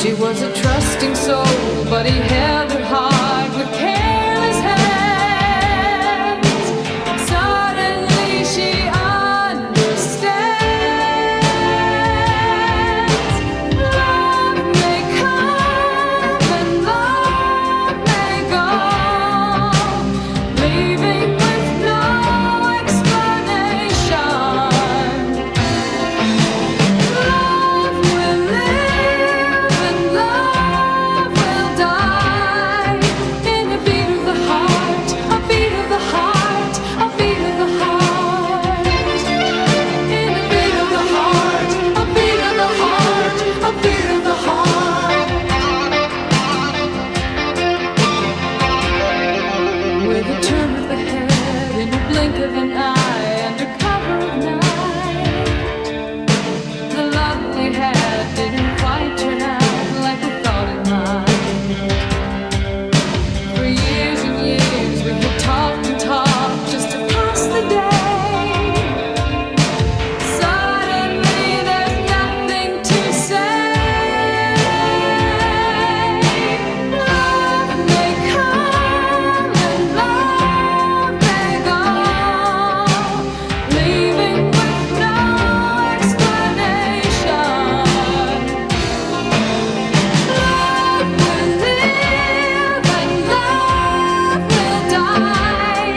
She was a trusting soul, but he held her heart with careless hands. Suddenly she understands. Love may come and love may go, leaving with no explanation. Love will live and love will die in a beat of the heart, a beat of the heart, a beat of the heart. In a beat of the heart, a beat of the heart, a beat of the heart. With a turn of the head, in a blink of an eye, under cover of night, the love we had didn't quite turn out like we thought it might. For years and years we had talked and talked just to pass the day. Suddenly there's nothing to say. Love may come and love may go, leaving with no explanation. Love will live and love will die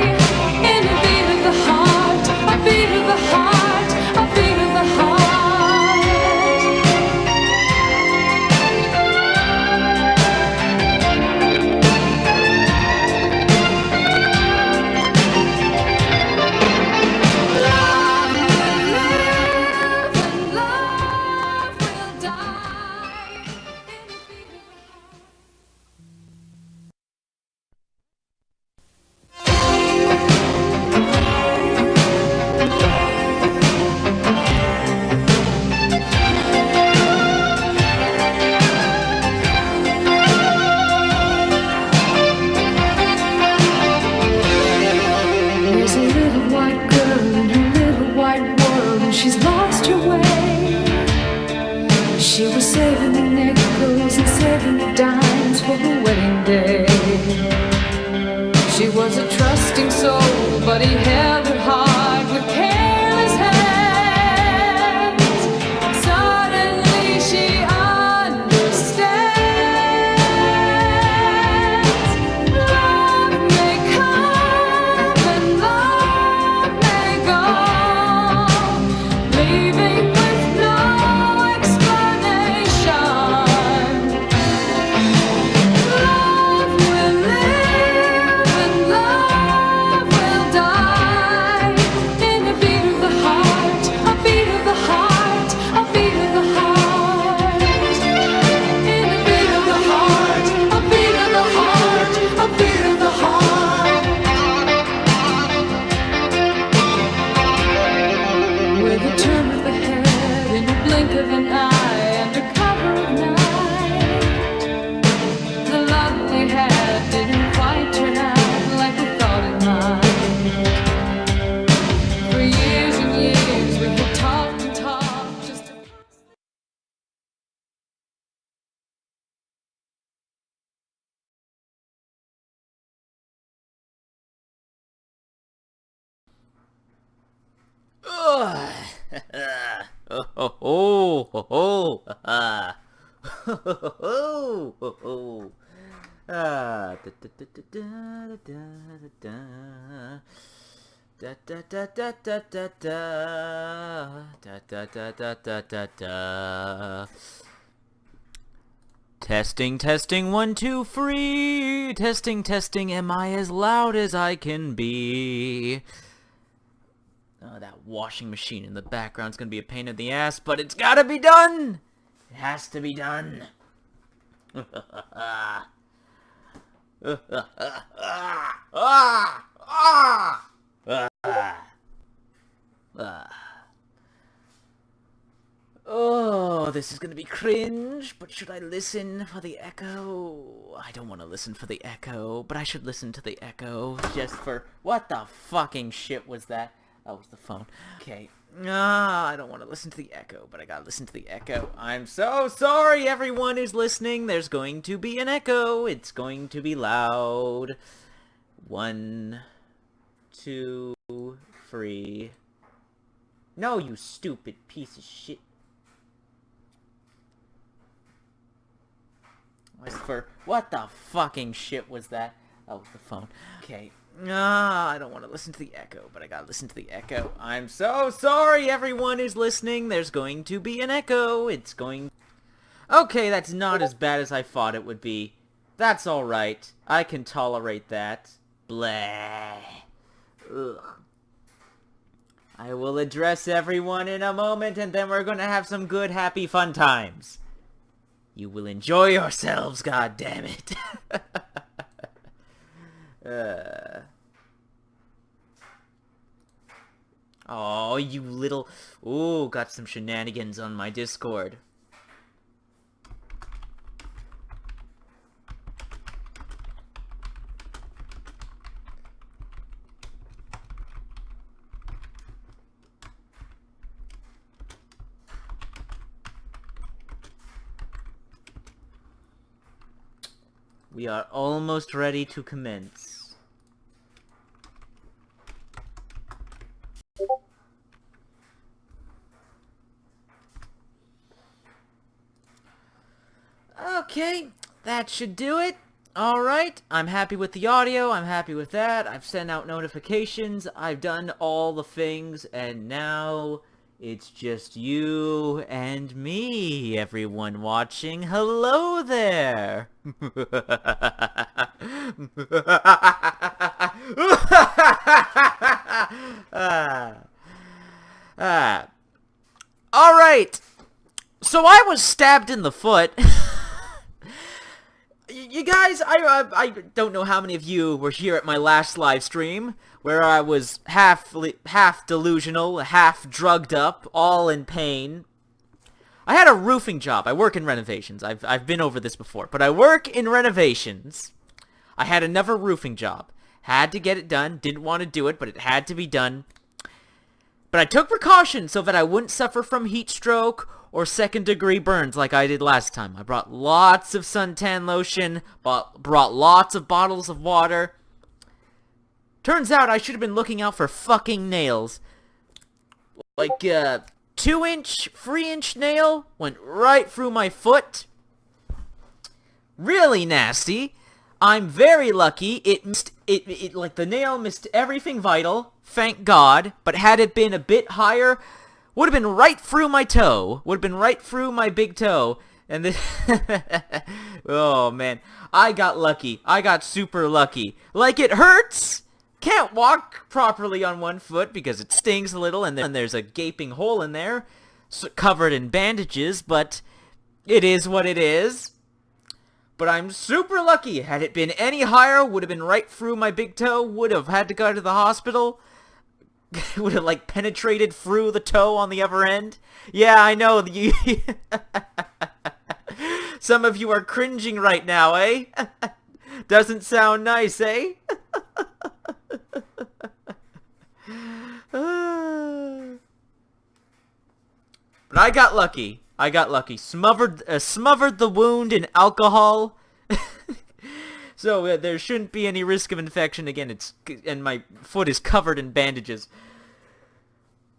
in a beat of the heart, a beat of the heart, a beat of the heart. Love will live and love will die in a beat of the heart. There's a little white girl in her little white world, and she's lost her way. She was saving the nickels and saving the dimes for her wedding day. She was a trusting soul, but he held her heart with careless hands. Suddenly she understands. Love may come and love may go, leaving with no explanation. Love will live and love will die in a beat of the heart, a beat of the heart, a beat of the heart. In a beat of the heart, a beat of the heart, a beat of the heart. With a turn of the head, in a blink of an eye, under cover of night, the love we had didn't quite turn out like we thought it might. For years and years we had talked and talked just to Oh, oh, oh, oh, oh, ah. Oh, oh, oh. Ah, da, da, da, da, da, da, da, da, da, da, da, da, da, da, da, da, da, da. Testing, testing, 1, 2, free. Testing, testing, am I as loud as I can be? Oh, that washing machine in the background's gonna be a pain in the ass, but it's gotta be done! It has to be done. Oh, this is gonna be cringe, but should I listen for the echo? I don't want to listen for the echo, but I should listen to the echo just for... What the fucking shit was that? That was the phone. Okay, I don't want to listen to the echo, but I gotta listen to the echo. I'm so sorry, everyone who's listening. There's going to be an echo. It's going to be loud. 1, 2, 3. No, you stupid piece of shit. What the fucking shit was that? Oh, the phone. Okay. I don't want to listen to the echo, but I gotta listen to the echo. I'm so sorry, everyone who's listening. There's going to be an echo. It's going... Okay, that's not as bad as I thought it would be. That's alright. I can tolerate that. Blah. Ugh. I will address everyone in a moment, and then we're gonna have some good, happy, fun times. You will enjoy yourselves, goddammit. Oh, you little... Ooh, got some shenanigans on my Discord. We are almost ready to commence. Okay, that should do it. Alright, I'm happy with the audio, I'm happy with that. I've sent out notifications, I've done all the things, and now it's just you and me, everyone watching. Hello there! Alright, so I was stabbed in the foot. You guys, I don't know how many of you were here at my last live stream, where I was half delusional, half drugged up, all in pain. I had a roofing job. I work in renovations. I've been over this before, but I work in renovations. I had another roofing job. Had to get it done. Didn't want to do it, but it had to be done. But I took precautions so that I wouldn't suffer from heat stroke or second-degree burns like I did last time. I brought lots of suntan lotion, brought lots of bottles of water. Turns out I should have been looking out for fucking nails. Like, 2-inch, 3-inch nail went right through my foot. Really nasty. I'm very lucky. Like, the nail missed everything vital. Thank God. But had it been a bit higher... would have been right through my toe. Would have been right through my big toe. And this... oh, man. I got lucky. I got super lucky. Like, it hurts! Can't walk properly on one foot because it stings a little. And then there's a gaping hole in there. Covered in bandages. But it is what it is. But I'm super lucky. Had it been any higher, would have been right through my big toe. Would have had to go to the hospital. Would have, like, penetrated through the toe on the other end. Yeah, I know. Some of you are cringing right now, eh? Doesn't sound nice, eh? But I got lucky. I got lucky. Smothered the wound in alcohol. So there shouldn't be any risk of infection. Again, and my foot is covered in bandages.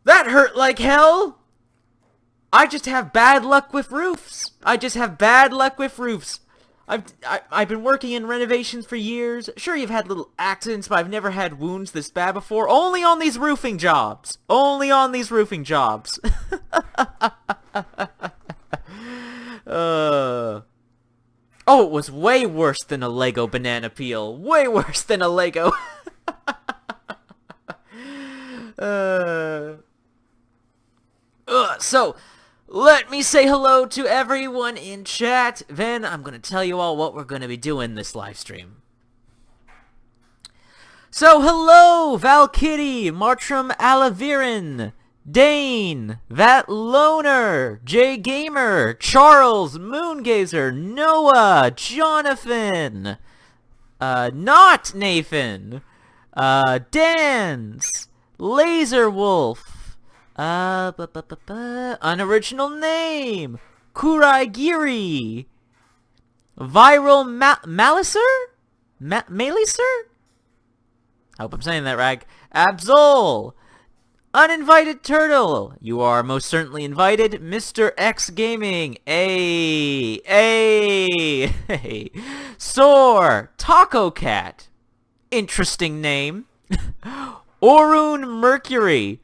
That hurt like hell! I just have bad luck with roofs. I just have bad luck with roofs. I've been working in renovations for years. Sure, you've had little accidents, but I've never had wounds this bad before. Only on these roofing jobs. Only on these roofing jobs. Oh, it was way worse than a Lego banana peel. Way worse than a Lego. So, let me say hello to everyone in chat. Then I'm going to tell you all what we're going to be doing this live stream. So, hello, Valkyrie, Martram Alavirin, Dane, That Loner, Jay Gamer, Charles, Moongazer, Noah, Jonathan, not Nathan, Dance, Laser Wolf, Unoriginal name. Kuraigiri. Viral Malicer? Malicer? I hope I'm saying that right. Absol. Uninvited Turtle. You are most certainly invited. Mr. X Gaming. Hey. Soar. Taco Cat. Interesting name. Orun Mercury.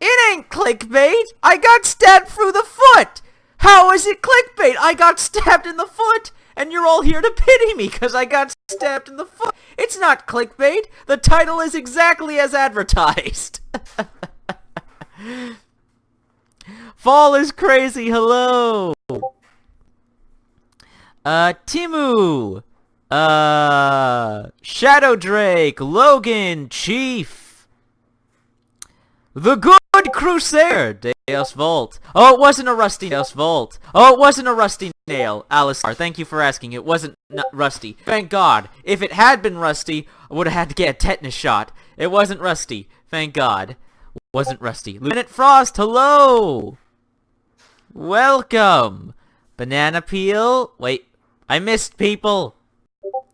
It ain't clickbait. I got stabbed through the foot. How is it clickbait? I got stabbed in the foot, and you're all here to pity me because I got stabbed in the foot. It's not clickbait. The title is exactly as advertised. Fall is crazy. Hello. Timu. Shadow Drake. Logan. Chief. The Good Crusader. Deus Volt. Oh, it wasn't a rusty Deus Volt. Oh, it wasn't a rusty nail. Alistar, thank you for asking. It wasn't rusty. Thank God. If it had been rusty, I would have had to get a tetanus shot. It wasn't rusty. Thank God. It wasn't rusty. Lieutenant Frost, hello! Welcome! Banana Peel. Wait, I missed people.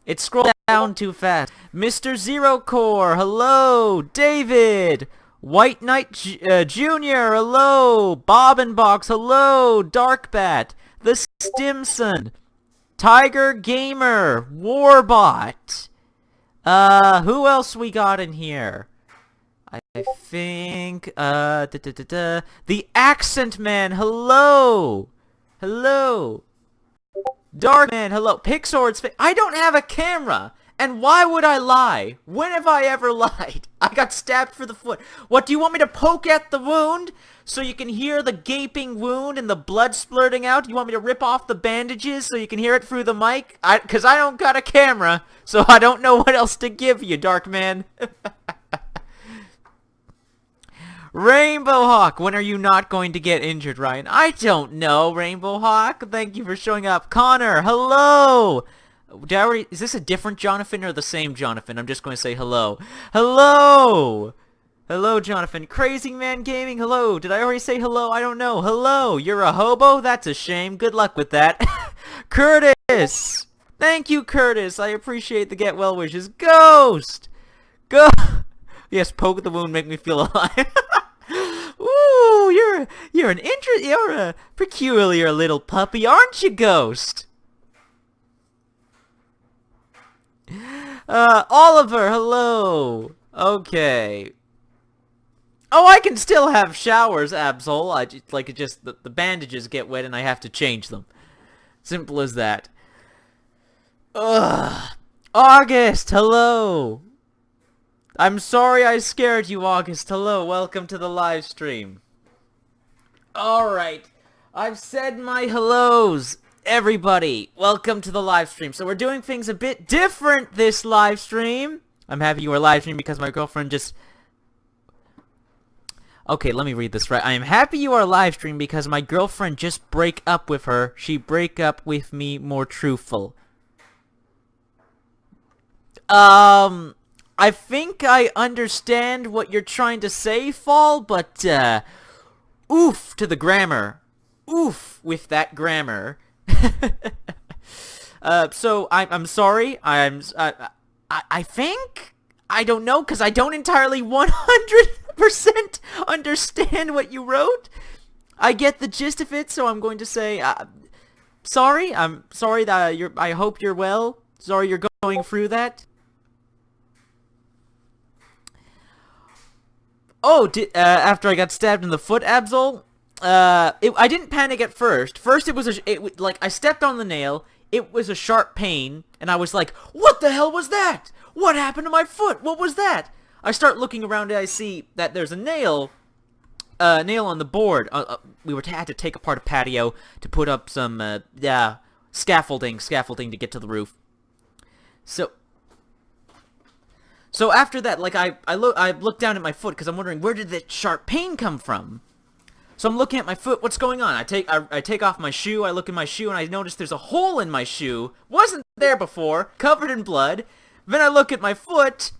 It scrolled down too fast. Mr. Zero Core, hello! David! White Knight Jr., hello! Bob and Box, hello! Darkbat, The Stimson, Tiger Gamer, Warbot. Who else we got in here? I think, The Accent Man, hello! Hello! Darkman, hello! Pixord's I don't have a camera! And why would I lie? When have I ever lied? I got stabbed for the foot. What, do you want me to poke at the wound so you can hear the gaping wound and the blood splurting out? You want me to rip off the bandages so you can hear it through the mic? Because I don't got a camera, so I don't know what else to give you, Darkman. Rainbow Hawk, when are you not going to get injured, Ryan? I don't know, Rainbow Hawk. Thank you for showing up. Connor, hello! Is this a different Jonathan or the same Jonathan? I'm just going to say hello. Hello! Hello, Jonathan. Crazy Man Gaming, hello. Did I already say hello? I don't know. Hello! You're a hobo? That's a shame. Good luck with that. Curtis! Thank you, Curtis. I appreciate the get well wishes. Ghost! Go! Yes, poke the wound, make me feel alive. Ooh, you're a peculiar little puppy, aren't you, Ghost? Oliver, hello. Okay. Oh, I can still have showers, Absol. The bandages get wet and I have to change them. Simple as that. Ugh. August, hello. I'm sorry I scared you, August. Hello, welcome to the live stream. Alright. I've said my hellos. Everybody, welcome to the live stream. So we're doing things a bit different this live stream. I'm happy you are live streaming because my girlfriend just... Okay, let me read this right. I am happy you are live streaming because my girlfriend just break up with her. She break up with me more truthful. I think I understand what you're trying to say, Fall, but, oof to the grammar. Oof with that grammar. So I'm sorry. I think I don't know because I don't entirely 100% understand what you wrote. I get the gist of it, so I'm going to say sorry. I'm sorry that I hope you're well. Sorry you're going through that. Oh, after I got stabbed in the foot, Absol? I didn't panic at first. First, like, I stepped on the nail, it was a sharp pain, and I was like, what the hell was that? What happened to my foot? What was that? I start looking around and I see that there's a nail on the board. We had to take apart a patio to put up some, scaffolding to get to the roof. So after that, like, I looked down at my foot because I'm wondering, where did that sharp pain come from? So I'm looking at my foot, what's going on? I take off my shoe, I look in my shoe, and I notice there's a hole in my shoe. Wasn't there before, covered in blood. Then I look at my foot,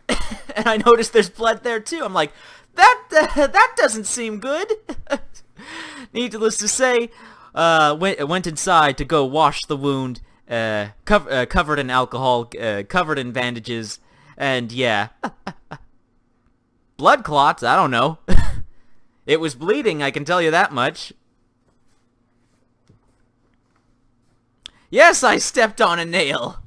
and I notice there's blood there too. I'm like, That doesn't seem good. Needless to say, went inside to go wash the wound, covered in alcohol, covered in bandages, and yeah. Blood clots? I don't know. It was bleeding, I can tell you that much. Yes, I stepped on a nail.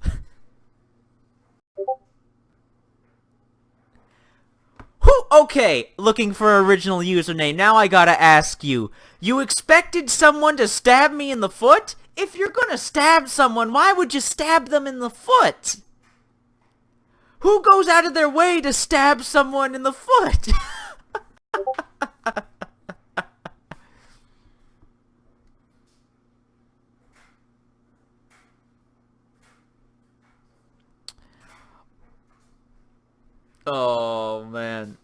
Okay, looking for original username. Now I gotta ask you. You expected someone to stab me in the foot? If you're gonna stab someone, why would you stab them in the foot? Who goes out of their way to stab someone in the foot? Oh, man.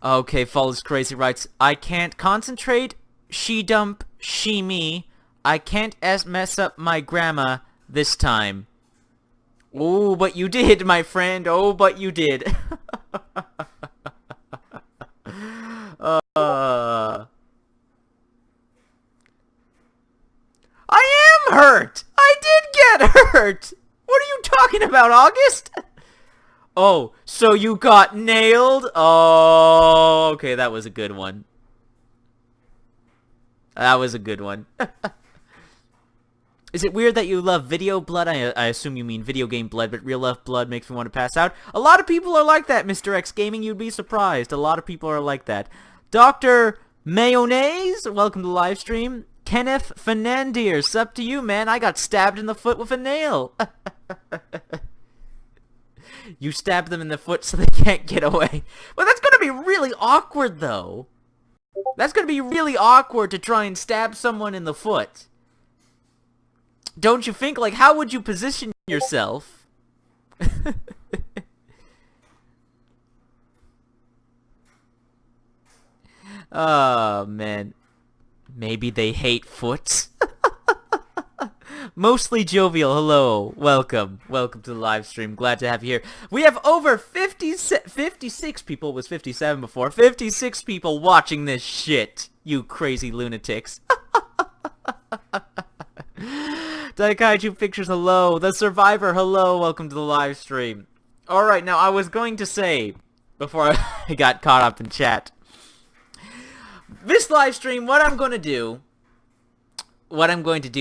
Okay, Follows Crazy writes, I can't concentrate, she dump, she me. I can't mess up my grammar this time. Oh, but you did, my friend. Oh, but you did. I am hurt! I did get hurt! What are you talking about, August? Oh, so you got nailed? Oh, okay, that was a good one. That was a good one. Is it weird that you love video blood? I assume you mean video game blood, but real life blood makes me want to pass out. A lot of people are like that, Mr. X Gaming. You'd be surprised. A lot of people are like that. Dr. Mayonnaise, welcome to the live stream. Kenneth Fernandez, up to you, man. I got stabbed in the foot with a nail. You stab them in the foot so they can't get away. Well, that's gonna be really awkward, though. That's gonna be really awkward to try and stab someone in the foot. Don't you think? Like, how would you position yourself? Oh, man. Maybe they hate foots? Mostly Jovial, hello. Welcome. Welcome to the live stream. Glad to have you here. We have over 56 people. Was 57 before. 56 people watching this shit. You crazy lunatics. Daikaiju Pictures, hello. The Survivor, hello. Welcome to the live stream. Alright, now I was going to say, before I got caught up in chat, this live stream, what I'm going to do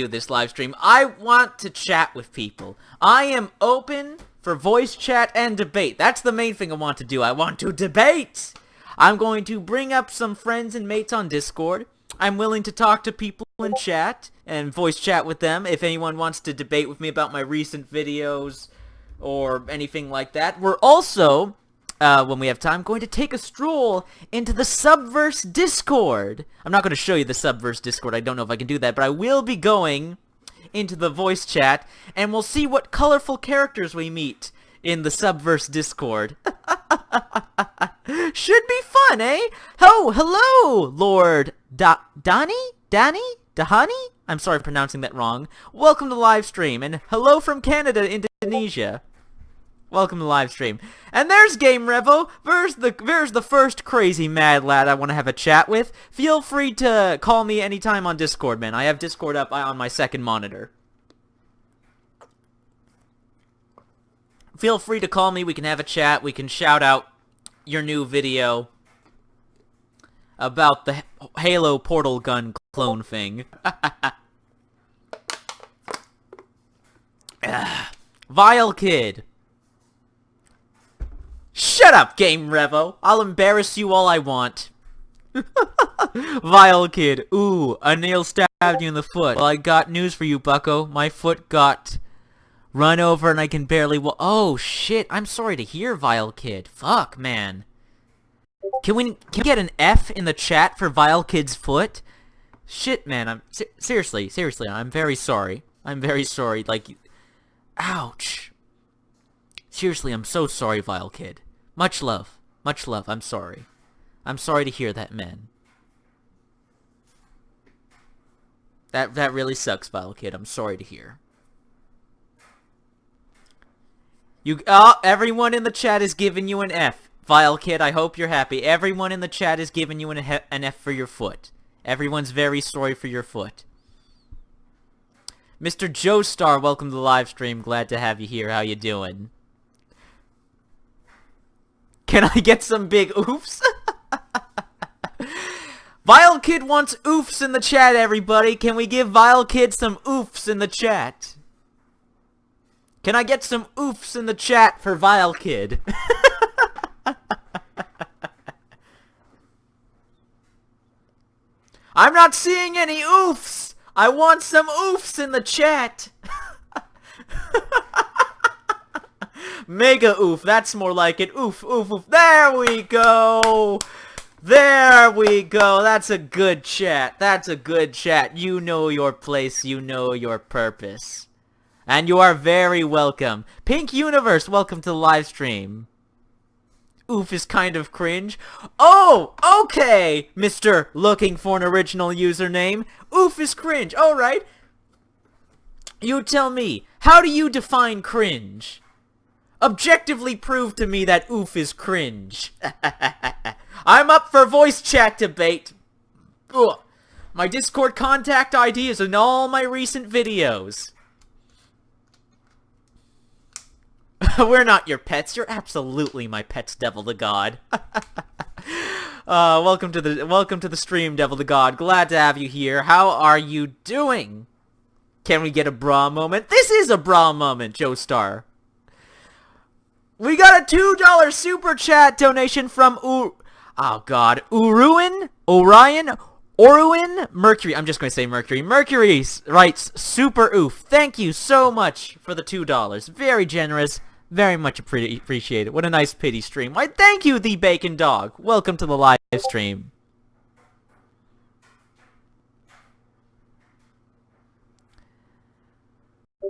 this live stream, I want to chat with people. I am open for voice chat and debate. That's the main thing I want to do. I want to debate. I'm going to bring up some friends and mates on Discord. I'm willing to talk to people in chat and voice chat with them if anyone wants to debate with me about my recent videos or anything like that. We're also, when we have time, going to take a stroll into the Subverse Discord. I'm not going to show you the Subverse Discord. I don't know if I can do that, but I will be going into the voice chat, and we'll see what colorful characters we meet in the Subverse Discord. Should be fun, eh? Oh, hello, Lord Danny? Dahani? I'm sorry for pronouncing that wrong. Welcome to the live stream, and hello from Canada, Indonesia. Welcome to the live stream. And there's Game Revo. There's the first crazy mad lad I want to have a chat with. Feel free to call me anytime on Discord, man. I have Discord up on my second monitor. Feel free to call me. We can have a chat. We can shout out your new video about the Halo portal gun clone thing. Vile Kid. Shut up, Game Revo. I'll embarrass you all I want. Vile Kid. Ooh, a nail stabbed you in the foot. Well, I got news for you, bucko. My foot got run over and I can barely oh, shit. I'm sorry to hear, Vile Kid. Fuck, man. Can we get an F in the chat for Vile Kid's foot? Shit, man. I'm seriously, I'm very sorry. I'm very sorry. Like, ouch. Seriously, I'm so sorry, Vile Kid. Much love. Much love. I'm sorry. I'm sorry to hear that, man. That really sucks, Vile Kid. I'm sorry to hear. Everyone in the chat is giving you an F. Vile Kid, I hope you're happy. Everyone in the chat is giving you an F for your foot. Everyone's very sorry for your foot. Mr. Joestar, welcome to the live stream. Glad to have you here. How you doing? Can I get some big oofs? Vile Kid wants oofs in the chat, everybody. Can we give Vile Kid some oofs in the chat? Can I get some oofs in the chat for Vile Kid? I'm not seeing any oofs! I want some oofs in the chat! Mega oof, that's more like it. Oof, oof, oof. There we go! There we go! That's a good chat. That's a good chat. You know your place. You know your purpose. And you are very welcome. Pink Universe, welcome to the live stream. Oof is kind of cringe. Oh, okay, Mr. Looking for an original username. Oof is cringe. Alright. You tell me, how do you define cringe? Objectively prove to me that oof is cringe. I'm up for voice chat debate. Ugh. My Discord contact ID is in all my recent videos. We're not your pets. You're absolutely my pets, Devil the God. Welcome to the stream, Devil the God. Glad to have you here. How are you doing? Can we get a bra moment? This is a bra moment, Joestar. We got a $2 super chat donation from Orion, Mercury. I'm just going to say Mercury. Mercury writes, super oof. Thank you so much for the $2. Very generous. Very much appreciated. What a nice pity stream. Why, thank you, the Bacon Dog. Welcome to the live stream.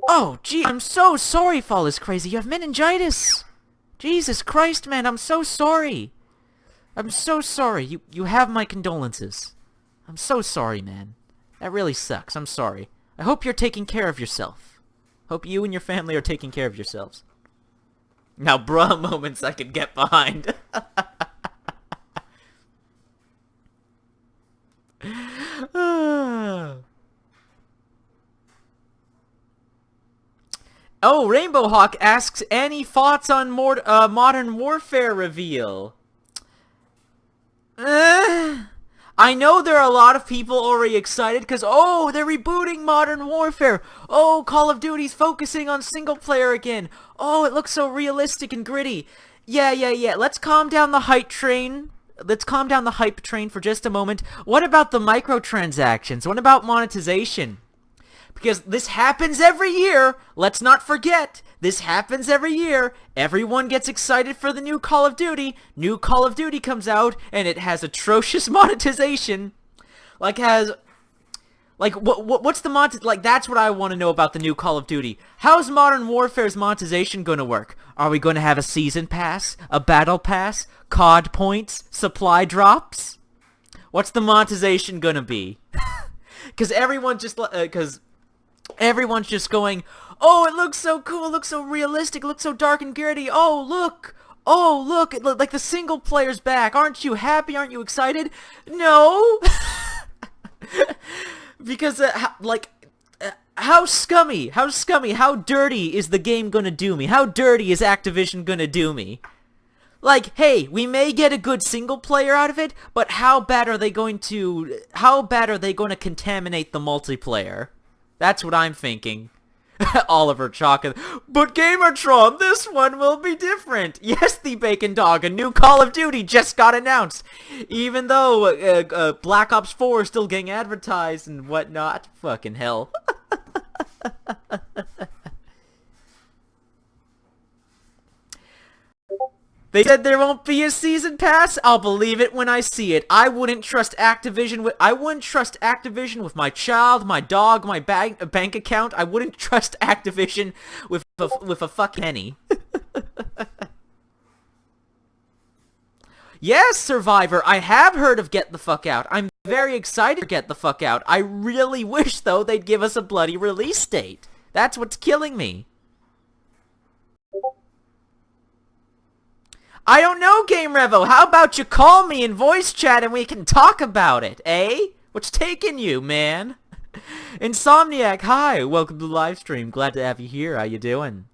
Oh, gee, I'm so sorry, Fall is Crazy. You have meningitis. Jesus Christ, man, I'm so sorry. I'm so sorry. You have my condolences. I'm so sorry, man. That really sucks. I'm sorry. I hope you're taking care of yourself. Hope you and your family are taking care of yourselves. Now, bra moments I could get behind. Oh, Rainbow Hawk asks, any thoughts on Modern Warfare reveal? I know there are a lot of people already excited because, oh, they're rebooting Modern Warfare. Oh, Call of Duty's focusing on single player again. Oh, it looks so realistic and gritty. Yeah. Let's calm down the hype train. Let's calm down the hype train for just a moment. What about the microtransactions? What about monetization? Because this happens every year. Let's not forget. This happens every year. Everyone gets excited for the new Call of Duty. New Call of Duty comes out, and it has atrocious monetization. What's the that's what I want to know about the new Call of Duty. How's Modern Warfare's monetization gonna work? Are we gonna have a season pass? A battle pass? COD points? Supply drops? What's the monetization gonna be? Because everyone's just going, oh, it looks so cool, it looks so realistic, it looks so dark and gritty. Oh, look, like the single player's back. Aren't you happy? Aren't you excited? No. Because, how scummy, how dirty is the game gonna do me? How dirty is Activision gonna do me? Like, hey, we may get a good single player out of it, but how bad are they going to contaminate the multiplayer? That's what I'm thinking. Oliver Chalk. But Gamertron, this one will be different. Yes, the Bacon Dog, a new Call of Duty just got announced. Even though Black Ops 4 is still getting advertised and whatnot. Fucking hell. They said there won't be a season pass. I'll believe it when I see it. I wouldn't trust Activision with my child, my dog, my bank account. I wouldn't trust Activision with a fuck penny. Yes, Survivor, I have heard of Get the Fuck Out. I'm very excited for Get the Fuck Out. I really wish, though, they'd give us a bloody release date. That's what's killing me. I don't know, Game Revo. How about you call me in voice chat and we can talk about it, eh? What's taking you, man? Insomniac, hi. Welcome to the live stream. Glad to have you here. How you doing?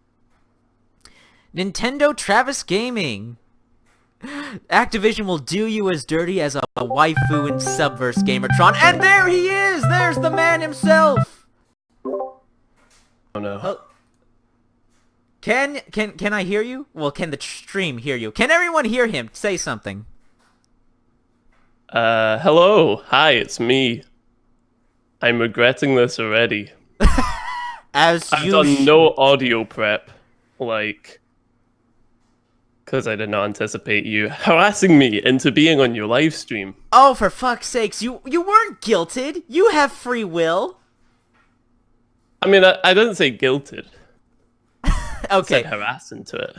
Nintendo Travis Gaming. Activision will do you as dirty as a waifu in Subverse Gamertron. And there he is! There's the man himself! Oh no. Oh. Can I hear you? Well, can the stream hear you? Can everyone hear him? Say something. Hello. Hi, it's me. I'm regretting this already. As I've you done no audio prep, like, because I did not anticipate you harassing me into being on your live stream. Oh, for fuck's sakes, you weren't guilted. You have free will. I mean, I didn't say guilted. Okay. I said harass into it.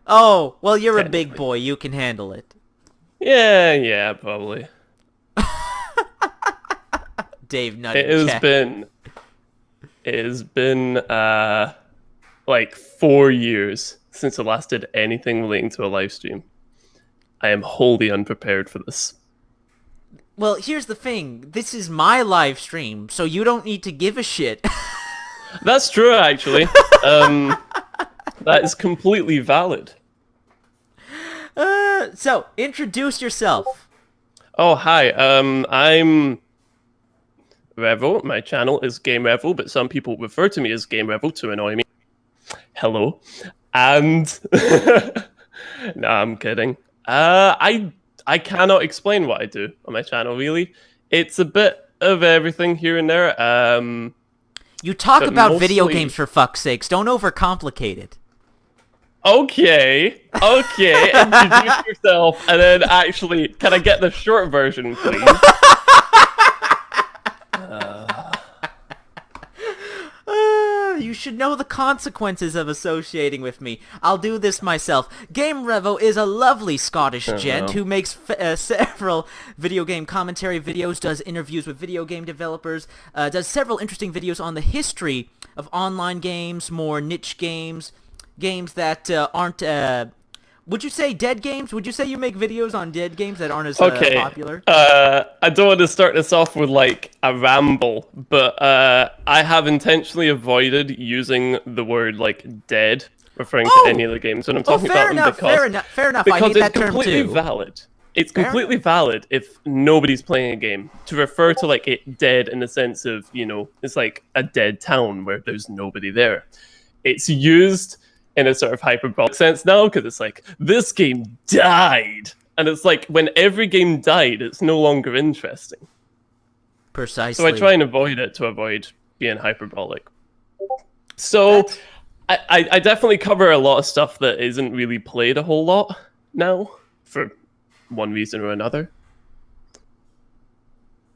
Oh, well, you're a Technically. big boy. You can handle it. Yeah, probably. Dave It nutted has been like 4 years since I last did anything relating to a live stream. I am wholly unprepared for this. Well, here's the thing. This is my live stream, so you don't need to give a shit. That's true, actually. That is completely valid. So, introduce yourself. Oh, hi. I'm Revel. My channel is Game Revel, but some people refer to me as Game Revel to annoy me. Hello. And no, I'm kidding. I cannot explain what I do on my channel, really. It's a bit of everything here and there. You talk But about video mostly- games for fuck's sakes. Don't overcomplicate it. Okay, introduce yourself, and then actually, can I get the short version, please? You should know the consequences of associating with me. I'll do this myself. Game Revo is a lovely Scottish gent who makes several video game commentary videos, does interviews with video game developers, does several interesting videos on the history of online games, more niche games, games that aren't... would you say dead games? Would you say you make videos on dead games that aren't as popular? I don't want to start this off with like a ramble, but I have intentionally avoided using the word like dead, referring to any of the games when I'm talking about them Fair enough. I because hate that it's term completely too. valid. It's Fair completely valid if nobody's playing a game to refer to like it dead in the sense of, you know, it's like a dead town where there's nobody there. It's used in a sort of hyperbolic sense now, because it's like, this game died. And it's like, when every game died, it's no longer interesting. Precisely. So I try and avoid it to avoid being hyperbolic. So I definitely cover a lot of stuff that isn't really played a whole lot now, for one reason or another.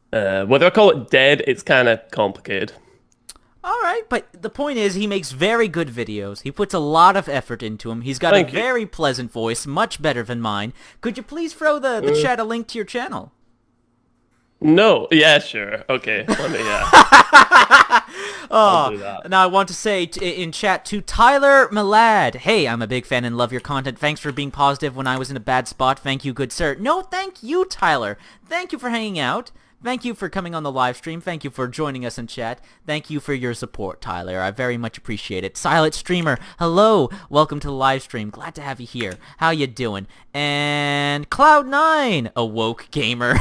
Whether I call it dead, it's kind of complicated. Alright, but the point is, he makes very good videos. He puts a lot of effort into them. He's got Thank a you. very pleasant voice, much better than mine. Could you please throw the chat a link to your channel? No, yeah, sure. Okay, let me, I'll do that. Now I want to say in chat to Tyler Malad, hey, I'm a big fan and love your content. Thanks for being positive when I was in a bad spot. Thank you, good sir. No, thank you, Tyler. Thank you for hanging out. Thank you for coming on the live stream. Thank you for joining us in chat. Thank you for your support, Tyler. I very much appreciate it. Silent Streamer, hello. Welcome to the live stream. Glad to have you here. How you doing? And Cloud9, awoke gamer.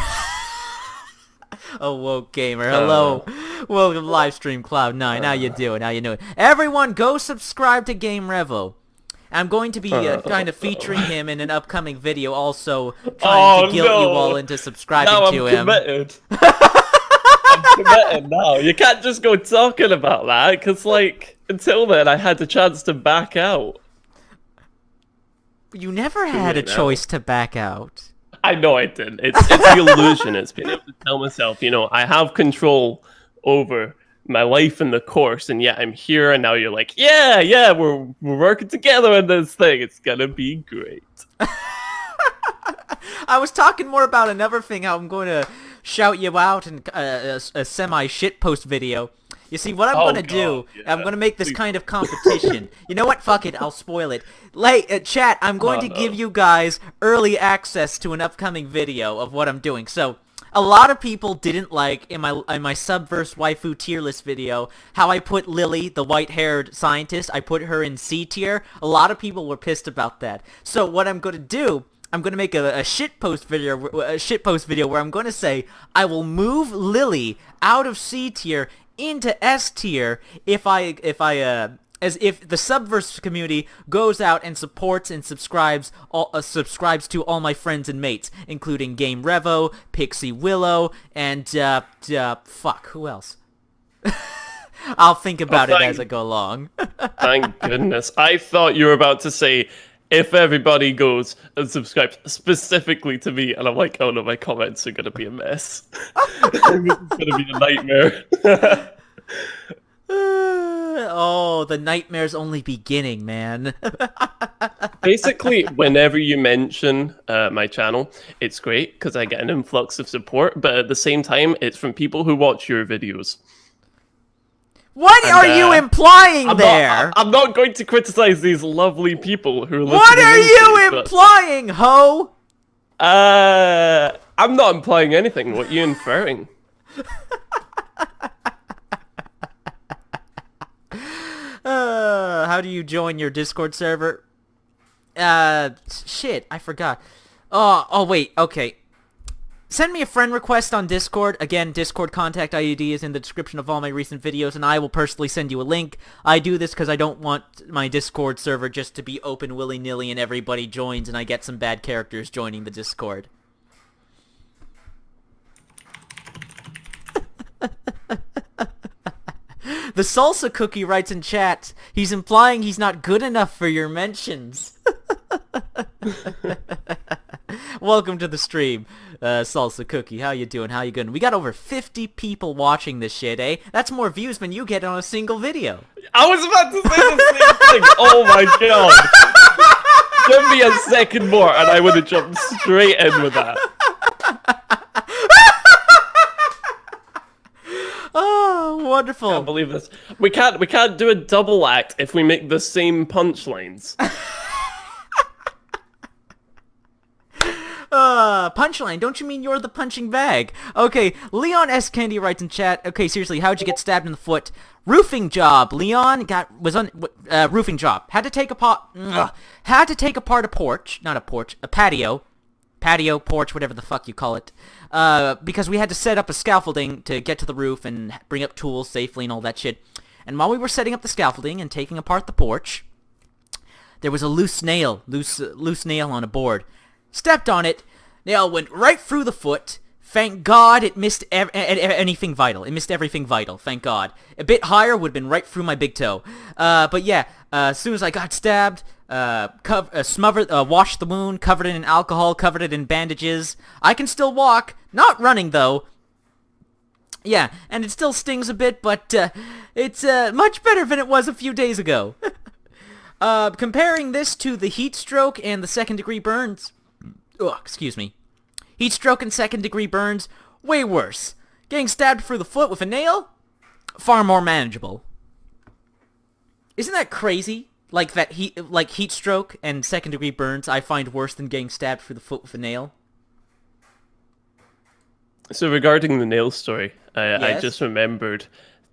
Awoke gamer. Hello. Welcome to the live stream, Cloud9. How you doing? How you doing? Everyone, go subscribe to Game Revo. I'm going to be kind of featuring him in an upcoming video, also trying to guilt you all into subscribing Now to I'm him. committed. I'm committed now. You can't just go talking about that, because, like, until then, I had the chance to back out. You never had a late now. choice to back out. I know I did. It's the illusion. It's being able to tell myself, you know, I have control over my life and the course, and yet I'm here, and now you're like, yeah, we're working together on this thing. It's gonna be great. I was talking more about another thing, how I'm going to shout you out in a semi-shitpost video. You see, what I'm Oh, gonna do, God, I'm yeah. gonna make this Please. kind of competition. You know what? Fuck it, I'll spoil it. Chat, I'm going to give you guys early access to an upcoming video of what I'm doing. So, a lot of people didn't like, in my Subverse waifu tier list video, how I put Lily, the white-haired scientist, I put her in C tier. A lot of people were pissed about that. So, what I'm gonna do, I'm gonna make a shitpost video where I'm gonna say I will move Lily out of C tier into S tier if the Subverse community goes out and supports and subscribes to all my friends and mates, including Game Revo, Pixie Willow, and fuck, who else? I'll think about it as I go along. Thank goodness. I thought you were about to say, if everybody goes and subscribes specifically to me, and I'm like, oh no, my comments are going to be a mess. This is going to be a nightmare. Oh, the nightmare's only beginning, man. Basically, whenever you mention my channel, it's great because I get an influx of support, but at the same time, it's from people who watch your videos. What are you implying there? I'm not going to criticize these lovely people who are listening. What are you implying, ho? I'm not implying anything. What are you inferring? How do you join your Discord server? Shit, I forgot. Oh wait, okay. Send me a friend request on Discord. Again, Discord contact ID is in the description of all my recent videos, and I will personally send you a link. I do this because I don't want my Discord server just to be open willy-nilly and everybody joins and I get some bad characters joining the Discord. The Salsa Cookie writes in chat, he's implying he's not good enough for your mentions. Welcome to the stream, Salsa Cookie. How you doing? How you good? We got over 50 people watching this shit, eh? That's more views than you get on a single video. I was about to say the same thing. Oh my god. Give me a second more and I would have jumped straight in with that. Oh, wonderful. I can't believe this. We can't do a double act if we make the same punchlines. Punchline, don't you mean you're the punching bag? Okay, Leon S. Candy writes in chat, okay, seriously, how'd you get stabbed in the foot? Roofing job. Leon was on, roofing job. Had to take apart a porch, not a porch, a patio, porch, whatever the fuck you call it, because we had to set up a scaffolding to get to the roof and bring up tools safely and all that shit. And while we were setting up the scaffolding and taking apart the porch, there was a loose nail on a board. Stepped on it, nail went right through the foot. Thank God it missed anything vital. It missed everything vital, thank God. A bit higher would have been right through my big toe. But yeah, as soon as I got stabbed, washed the wound, covered it in alcohol, covered it in bandages. I can still walk, not running though. Yeah, and it still stings a bit, but it's much better than it was a few days ago. Comparing this to the heat stroke and the second-degree burns... Ugh, excuse me. Heat stroke and second-degree burns, way worse. Getting stabbed through the foot with a nail? Far more manageable. Isn't that crazy? Like heat stroke and second-degree burns I find worse than getting stabbed through the foot with a nail? So regarding the nail story, I Yes? just remembered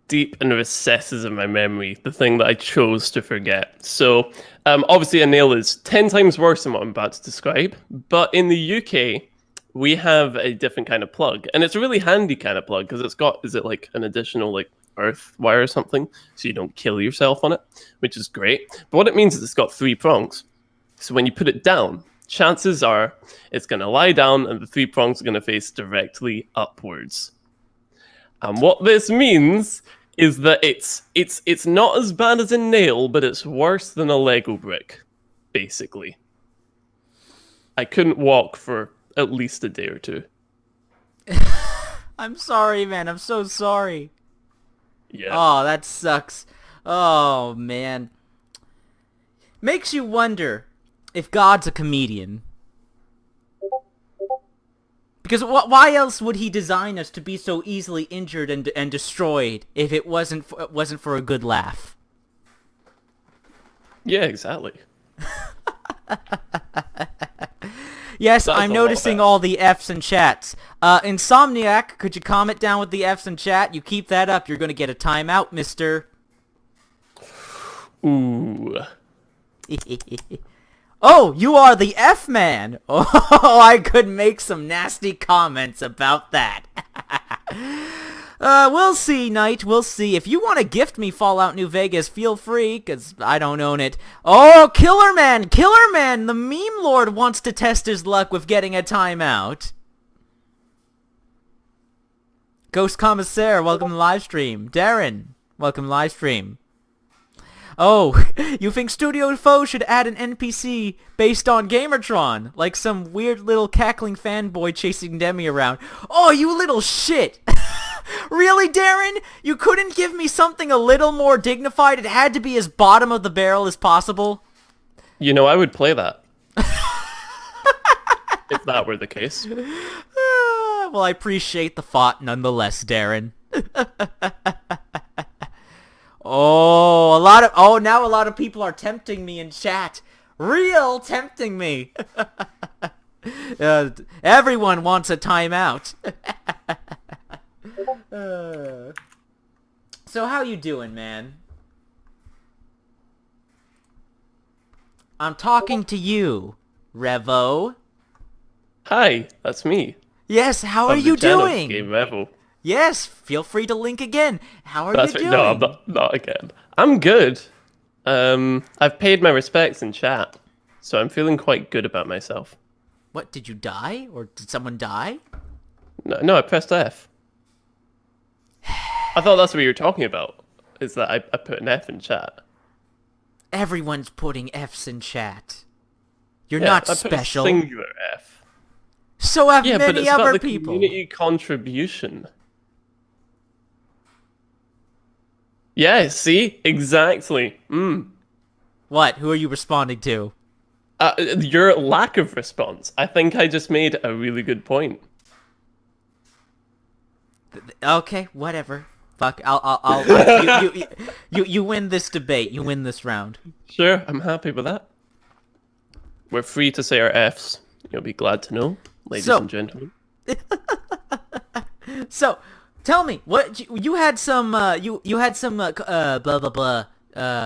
deep in the recesses of my memory the thing that I chose to forget. So obviously a nail is 10 times worse than what I'm about to describe, but in the UK we have a different kind of plug, and it's a really handy kind of plug because it's got, is it like an additional like earth wire or something, so you don't kill yourself on it, which is great. But what it means is it's got 3 prongs, so when you put it down, chances are it's going to lie down and the 3 prongs are going to face directly upwards. And what this means is that it's not as bad as a nail, but it's worse than a Lego brick, basically. I couldn't walk for at least a day or 2. I'm sorry, man. I'm so sorry. Yeah. Oh, that sucks. Oh, man. Makes you wonder if God's a comedian. Because why else would he design us to be so easily injured and destroyed if it wasn't for a good laugh? Yeah, exactly. Yes, That's I'm a lot noticing better. all the Fs in chats. Insomniac, could you comment down with the Fs in chat? You keep that up, you're gonna get a timeout, mister. Ooh. Oh, you are the F-man! Oh, I could make some nasty comments about that. We'll see, Knight, we'll see. If you want to gift me Fallout New Vegas, feel free, because I don't own it. Oh, Killerman, the meme lord wants to test his luck with getting a timeout. Ghost Commissaire, welcome to Livestream. Darren, welcome to Livestream. Oh, you think Studio Foe should add an NPC based on Gamertron, like some weird little cackling fanboy chasing Demi around? Oh, you little shit! Really, Darren? You couldn't give me something a little more dignified? It had to be as bottom of the barrel as possible? You know, I would play that. If that were the case. Well, I appreciate the thought nonetheless, Darren. Now a lot of people are tempting me in chat. Real tempting me. Everyone wants a timeout. So how you doing, man? I'm talking to you, Revo. Hi, that's me. Yes, how are Of the you channel, doing? Game Revel. Yes, feel free to link again. How are That's you right. doing? No, I'm not again. I'm good. I've paid my respects in chat, so I'm feeling quite good about myself. What, did you die? Or did someone die? No, I pressed F. I thought that's what you were talking about. Is that I put an F in chat. Everyone's putting Fs in chat. You're Yeah, not I put special. a singular F. So have Yeah, but many it's about other the people. community contribution. Yeah, see? Exactly. What? Who are you responding to? Your lack of response. I think I just made a really good point. Okay, whatever. Fuck. You win this debate. You win this round. Sure, I'm happy with that. We're free to say our Fs. You'll be glad to know, ladies So- and gentlemen. So, tell me, what you had some you had some blah blah blah.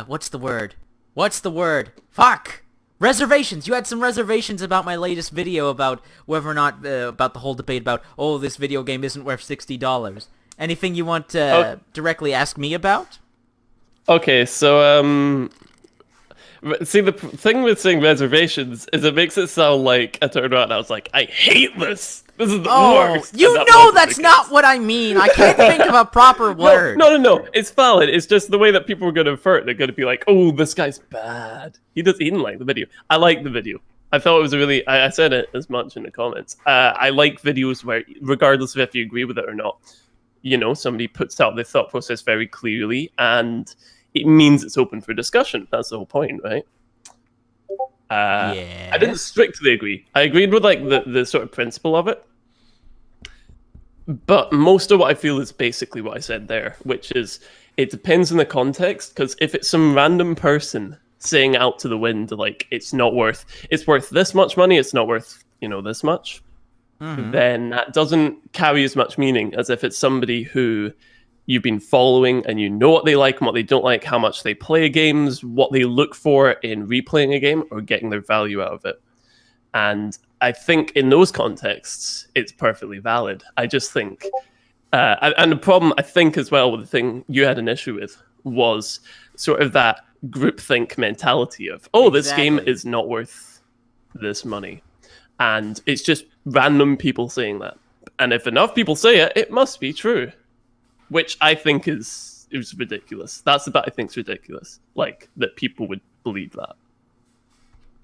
What's the word? Fuck. Reservations. You had some reservations about my latest video about whether or not about the whole debate about this video game isn't worth $60. Anything you want to directly ask me about? Okay, so see, the thing with saying reservations is it makes it sound like I turned around and I was like, I hate this. This is the worst. You And that know wasn't that's the not case. what I mean. I can't think of a proper word. No. It's valid. It's just the way that people are going to infer it. They're going to be like, oh, this guy's bad. He didn't like the video. I like the video. I thought it was a really... I said it as much in the comments. I like videos where, regardless of if you agree with it or not, you know, somebody puts out their thought process very clearly, and it means it's open for discussion. That's the whole point, right? Yeah. I didn't strictly agree. I agreed with like the sort of principle of it. But most of what I feel is basically what I said there, which is it depends on the context, because if it's some random person saying out to the wind, like, it's worth this much money, it's not worth, you know, this much, then that doesn't carry as much meaning as if it's somebody who you've been following and you know what they like and what they don't like, how much they play games, what they look for in replaying a game or getting their value out of it. And I think in those contexts, it's perfectly valid. I just think, and the problem I think as well with the thing you had an issue with was sort of that groupthink mentality of, this game Exactly. is not worth this money. And it's just random people saying that. And if enough people say it, it must be true. Which I think is ridiculous. That's the bit I think is ridiculous. Like, that people would believe that.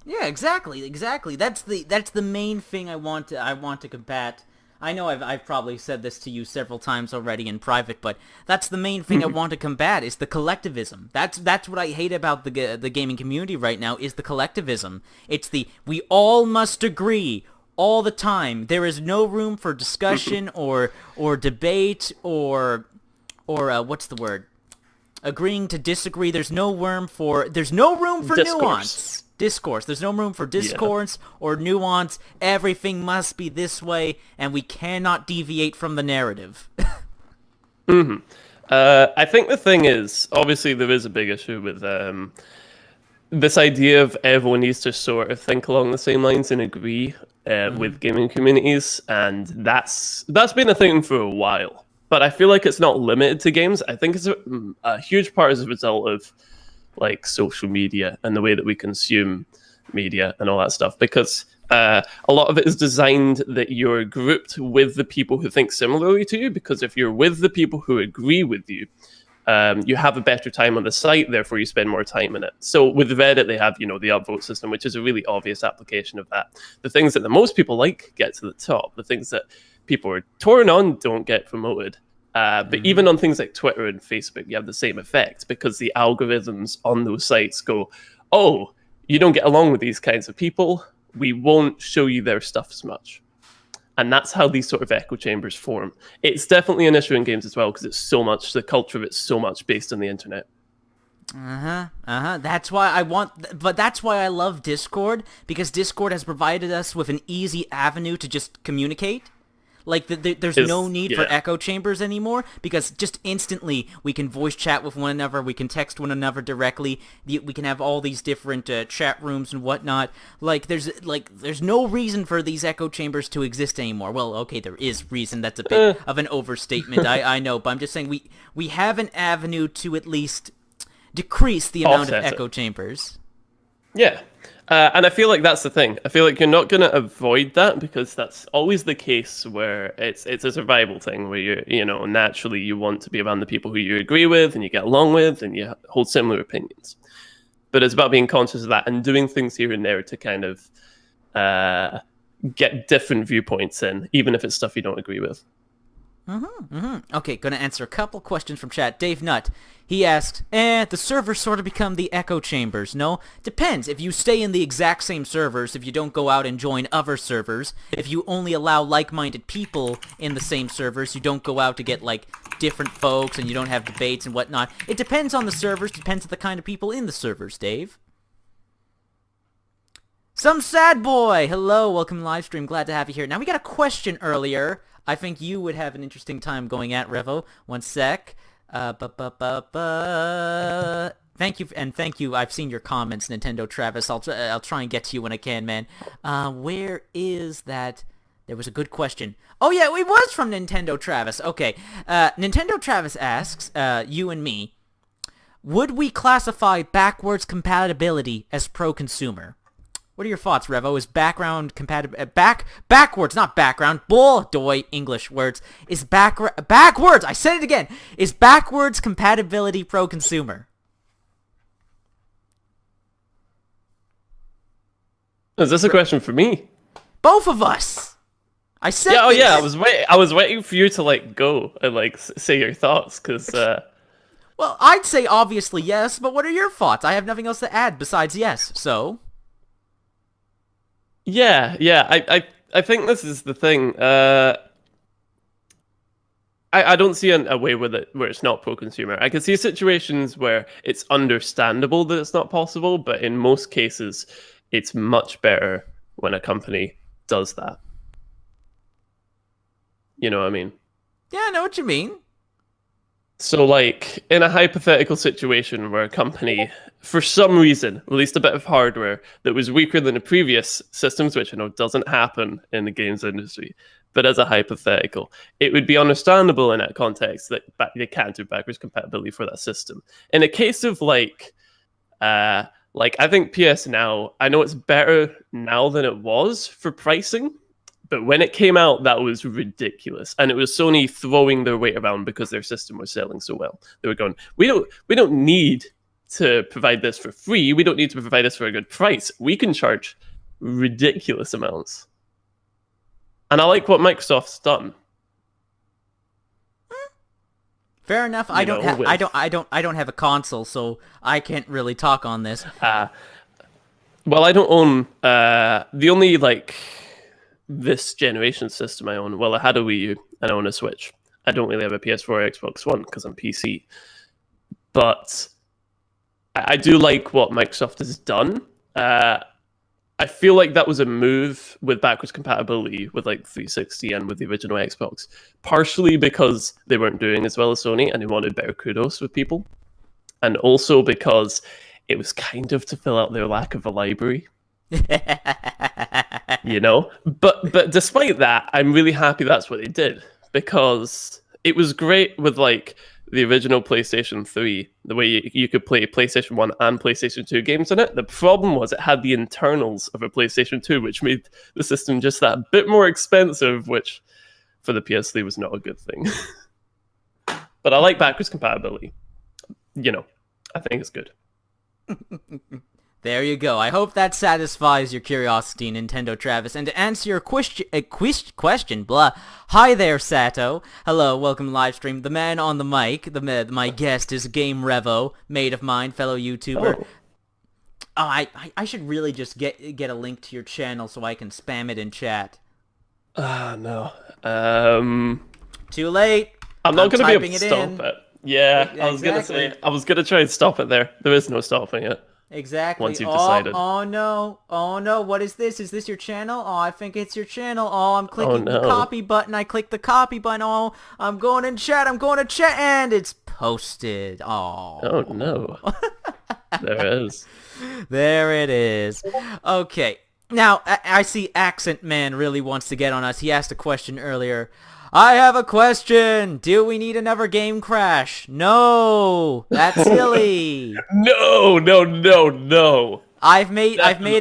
Yeah, exactly. That's the main thing I want to combat. I know I've probably said this to you several times already in private, but that's the main thing I want to combat is the collectivism. That's what I hate about the gaming community right now is the collectivism. It's the we all must agree. all the time. There is no room for discussion or debate or what's the word? Agreeing to disagree. There's no room for nuance. Discourse. There's no room for discourse or nuance. Everything must be this way, and we cannot deviate from the narrative. I think the thing is, obviously there is a big issue with this idea of everyone needs to sort of think along the same lines and agree with gaming communities, and that's been a thing for a while. But I feel like it's not limited to games. I think it's a huge part as a result of like social media and the way that we consume media and all that stuff, because a lot of it is designed that you're grouped with the people who think similarly to you, because if you're with the people who agree with you, you have a better time on the site, therefore you spend more time in it. So with Reddit, they have, the upvote system, which is a really obvious application of that. The things that the most people like get to the top. The things that people are torn on don't get promoted. But even on things like Twitter and Facebook, you have the same effect, because the algorithms on those sites go, oh, you don't get along with these kinds of people, we won't show you their stuff as much. And that's how these sort of echo chambers form. It's definitely an issue in games as well, because the culture of it's so much based on the internet. That's why I love Discord, because Discord has provided us with an easy avenue to just communicate. Like, there's no need for echo chambers anymore, because just instantly we can voice chat with one another, we can text one another directly, we can have all these different chat rooms and whatnot. There's no reason for these echo chambers to exist anymore. Well, okay, there is reason. That's a bit of an overstatement, I know, but I'm just saying we have an avenue to at least decrease the amount of echo chambers. Yeah. And I feel like that's the thing. I feel like you're not going to avoid that, because that's always the case where it's a survival thing where naturally you want to be around the people who you agree with and you get along with and you hold similar opinions. But it's about being conscious of that and doing things here and there to kind of get different viewpoints in, even if it's stuff you don't agree with. Okay, gonna answer a couple questions from chat. Dave Nutt, he asked, the servers sort of become the echo chambers, no? Depends. If you stay in the exact same servers, if you don't go out and join other servers, if you only allow like-minded people in the same servers, you don't go out to get, different folks, and you don't have debates and whatnot. It depends on the servers, depends on the kind of people in the servers, Dave. Some sad boy! Hello, welcome to Livestream, glad to have you here. Now, we got a question earlier. I think you would have an interesting time going at Revo. One sec. Thank you. I've seen your comments, Nintendo Travis. I'll try and get to you when I can, man. Where is that? There was a good question. Oh yeah, it was from Nintendo Travis. Okay. Nintendo Travis asks, you and me, would we classify backwards compatibility as pro-consumer? What are your thoughts, Revo? Is background backwards, not background, doy English words, is backwards, I said it again, is backwards compatibility pro-consumer? Is this a question for me? Both of us! I said I was waiting for you to, go and, say your thoughts, because, Well, I'd say obviously yes, but what are your thoughts? I have nothing else to add besides yes, so... Yeah, I think this is the thing. I don't see a way with it where it's not pro-consumer. I can see situations where it's understandable that it's not possible, but in most cases, it's much better when a company does that. You know what I mean? Yeah, I know what you mean. So, in a hypothetical situation where a company, for some reason, released a bit of hardware that was weaker than the previous systems, which I know doesn't happen in the games industry, but as a hypothetical, it would be understandable in that context that they can't do backwards compatibility for that system. In a case of, I think PS Now, I know it's better now than it was for pricing, but when it came out, that was ridiculous, and it was Sony throwing their weight around because their system was selling so well. They were going, we don't need to provide this for free. We don't need to provide this for a good price. We can charge ridiculous amounts. And I like what Microsoft's done. Fair enough. I don't have a console, so I can't really talk on this. Well, I don't own the only this generation system I own. Well, I had a Wii U and I own a Switch. I don't really have a PS4 or Xbox One because I'm PC. But I do like what Microsoft has done. I feel like that was a move with backwards compatibility with like 360 and with the original Xbox, partially because they weren't doing as well as Sony and they wanted better kudos with people, and also because it was kind of to fill out their lack of a library. You know, but despite that, I'm really happy that's what they did, because it was great with like the original PlayStation 3, the way you could play PlayStation 1 and PlayStation 2 games in it. The problem was it had the internals of a PlayStation 2, which made the system just that bit more expensive, which for the PS3 was not a good thing. But I like backwards compatibility. You know, I think it's good. There you go. I hope that satisfies your curiosity, Nintendo Travis. And to answer your question, blah. Hi there, Sato. Hello, welcome to Livestream. The man on the mic, my guest is Game Revo, mate of mine, fellow YouTuber. Oh. I should really just get a link to your channel so I can spam it in chat. No. Too late. I'm not going to be able to typing it stop in. it. Yeah, Exactly. I was gonna try and stop it there. There is no stopping it. Exactly. Once you've decided. Oh no. Oh no. What is this? Is this your channel? Oh, I think it's your channel. Oh, I'm clicking the no. copy button. I click the copy button. Oh, I'm going in chat. And it's posted. Oh no. There it is. There it is. Okay. Now, I see Accent Man really wants to get on us. He asked a question earlier. I have a question. Do we need another game crash? No. That's silly. No. I've made actually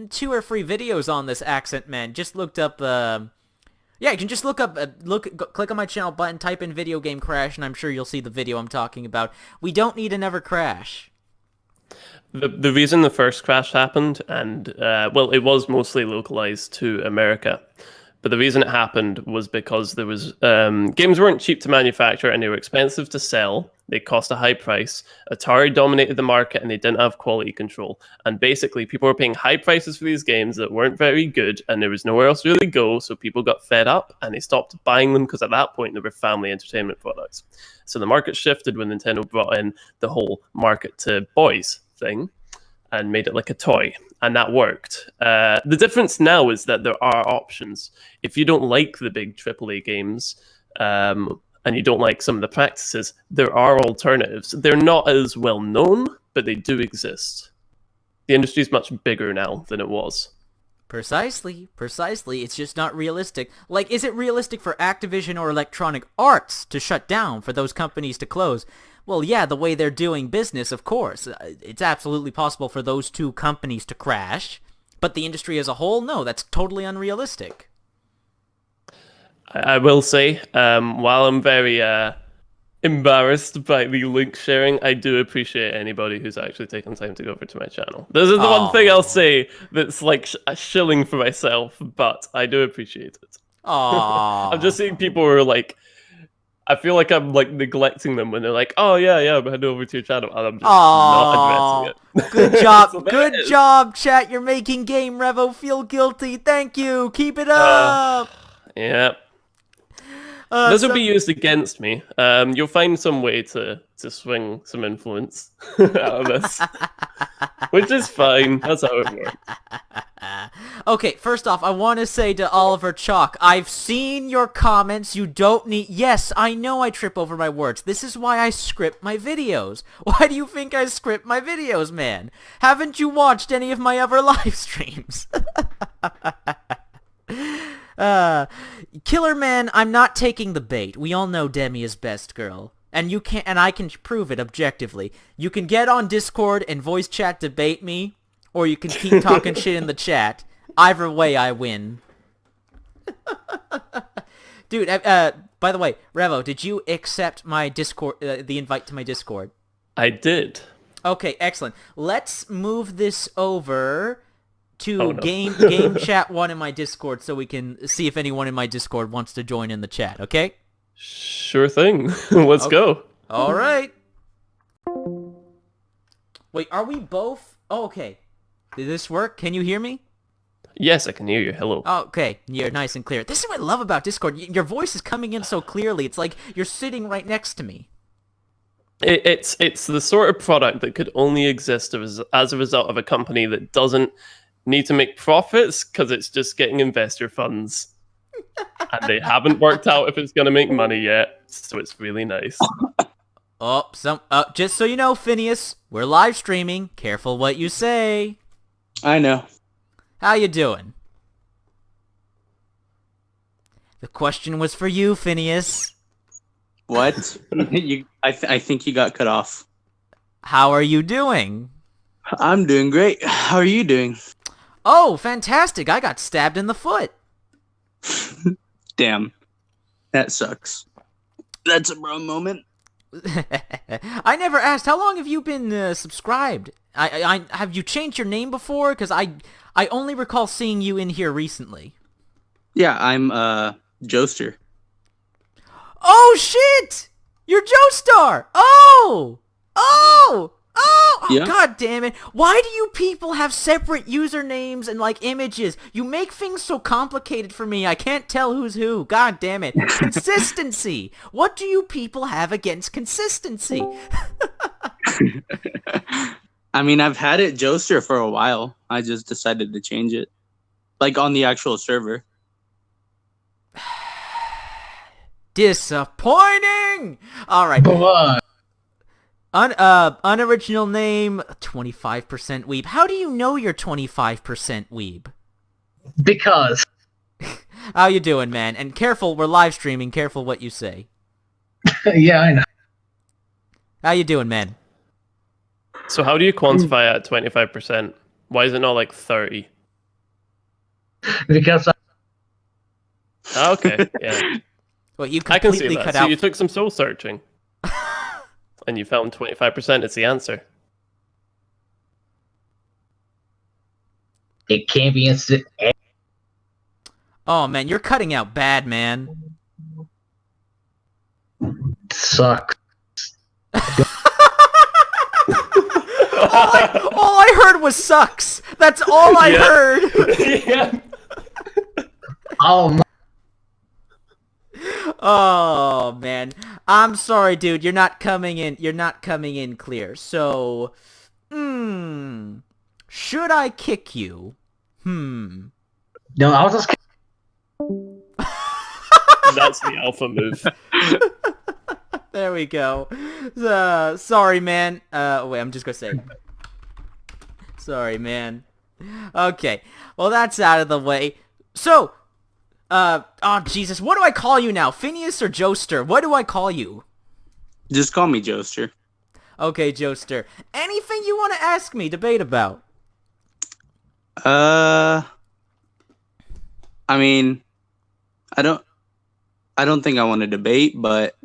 2 or 3 videos on this Accent Man. Just looked up yeah, you can just look up click on my channel button, type in video game crash, and I'm sure you'll see the video I'm talking about. We don't need another crash. The reason the first crash happened, and well, it was mostly localized to America, but the reason it happened was because there was games weren't cheap to manufacture and they were expensive to sell. They cost a high price. Atari dominated the market and they didn't have quality control. And basically, people were paying high prices for these games that weren't very good, and there was nowhere else to really go. So people got fed up and they stopped buying them, because at that point they were family entertainment products. So the market shifted when Nintendo brought in the whole market to boys thing and made it like a toy, and that worked. The difference now is that there are options. If you don't like the big AAA games, and you don't like some of the practices, there are alternatives. They're not as well known, but they do exist. The industry is much bigger now than it was. Precisely. It's just not realistic. Like, is it realistic for Activision or Electronic Arts to shut down, for those companies to close? Well, yeah, the way they're doing business, of course. It's absolutely possible for those 2 companies to crash. But the industry as a whole, no, that's totally unrealistic. I will say, while I'm very embarrassed by the link sharing, I do appreciate anybody who's actually taken time to go over to my channel. This is the one thing I'll say that's like a shilling for myself, but I do appreciate it. Aww. I'm just seeing people who are like, I feel like I'm like neglecting them when they're like, oh yeah, I'm heading over to your channel, and I'm just not advancing it. Good job. So Good job, chat. You're making Game Revo feel guilty. Thank you. Keep it up. Yeah. This will be used against me. You'll find some way to swing some influence out of this, which is fine. That's how it works. Okay, first off, I want to say to Oliver Chalk, I've seen your comments. You don't need... Yes, I know I trip over my words. This is why I script my videos. Why do you think I script my videos, man? Haven't you watched any of my other live streams? Killer Man, I'm not taking the bait. We all know Demi is best girl. And you can, and I can prove it objectively. You can get on Discord and voice chat debate me, or you can keep talking shit in the chat. Either way, I win. Dude, by the way, Revo, did you accept my Discord, the invite to my Discord? I did. Okay, excellent. Let's move this over to Oh, no. game chat 1 in my Discord, so we can see if anyone in my Discord wants to join in the chat, okay? Sure thing. Let's go. All right. Wait, are we both? Oh, okay. Did this work? Can you hear me? Yes, I can hear you. Hello. Okay, you're nice and clear. This is what I love about Discord. Your voice is coming in so clearly. It's like you're sitting right next to me. It's the sort of product that could only exist as a result of a company that doesn't need to make profits because it's just getting investor funds, and they haven't worked out if it's going to make money yet. So it's really nice. Just so you know, Phineas, we're live streaming. Careful what you say. I know. How you doing? The question was for you, Phineas. What? I think you got cut off. How are you doing? I'm doing great. How are you doing? Oh, fantastic. I got stabbed in the foot. Damn. That sucks. That's a bro moment. I never asked, how long have you been subscribed? I have you changed your name before? Because I only recall seeing you in here recently. Yeah, I'm Joester. Oh, shit! You're Joestar! Oh! Oh! Oh! Yeah. God damn it. Why do you people have separate usernames and, like, images? You make things so complicated for me, I can't tell who's who. God damn it. Consistency! What do you people have against consistency? I mean, I've had it Joester for a while. I just decided to change it. Like, on the actual server. Disappointing! Alright. Unoriginal name, 25% weeb. How do you know you're 25% weeb? Because. How you doing, man? And careful, we're live streaming. Careful what you say. Yeah, I know. How you doing, man? So how do you quantify at 25%? Why is it not like 30? Because Okay, yeah. Well, you I can see completely that. cut So out. you took some soul searching. And you found 25% is the answer. it can't be instant. Oh man, you're cutting out bad, man. Sucks. All I heard was sucks. That's all I Yeah. heard. Yeah. Oh my. Oh man, I'm sorry, dude. You're not coming in. You're not coming in clear. So, should I kick you? No, I was just. That's the alpha move. There we go. Sorry, man. Wait, I'm just gonna say. Sorry, man. Okay. Well, that's out of the way. So, oh Jesus, what do I call you now? Phineas or Joester? What do I call you? Just call me Joester. Okay, Joester. Anything you want to ask me, debate about? I mean, I don't think I want to debate, but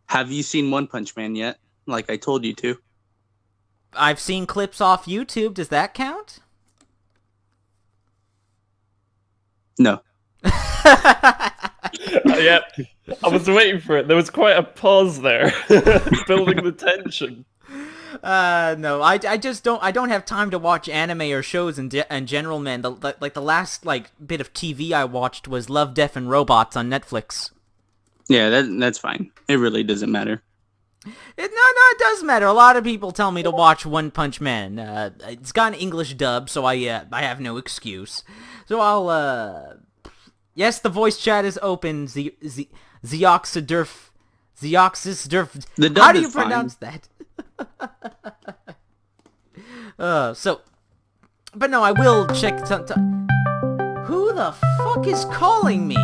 have you seen One Punch Man yet? Like I told you to. I've seen clips off YouTube. Does that count? No. Yep. I was waiting for it. There was quite a pause there. Building the tension. No, I just don't. I don't have time to watch anime or shows in general, man. The last bit of TV I watched was Love, Death, and Robots on Netflix. Yeah, that's fine. It really doesn't matter. It does matter. A lot of people tell me to watch One Punch Man. It's got an English dub, so I have no excuse. So I'll yes, the voice chat is open. Zeoxidurf. The dub How do is you pronounce that? But no, I will check. Who the fuck is calling me?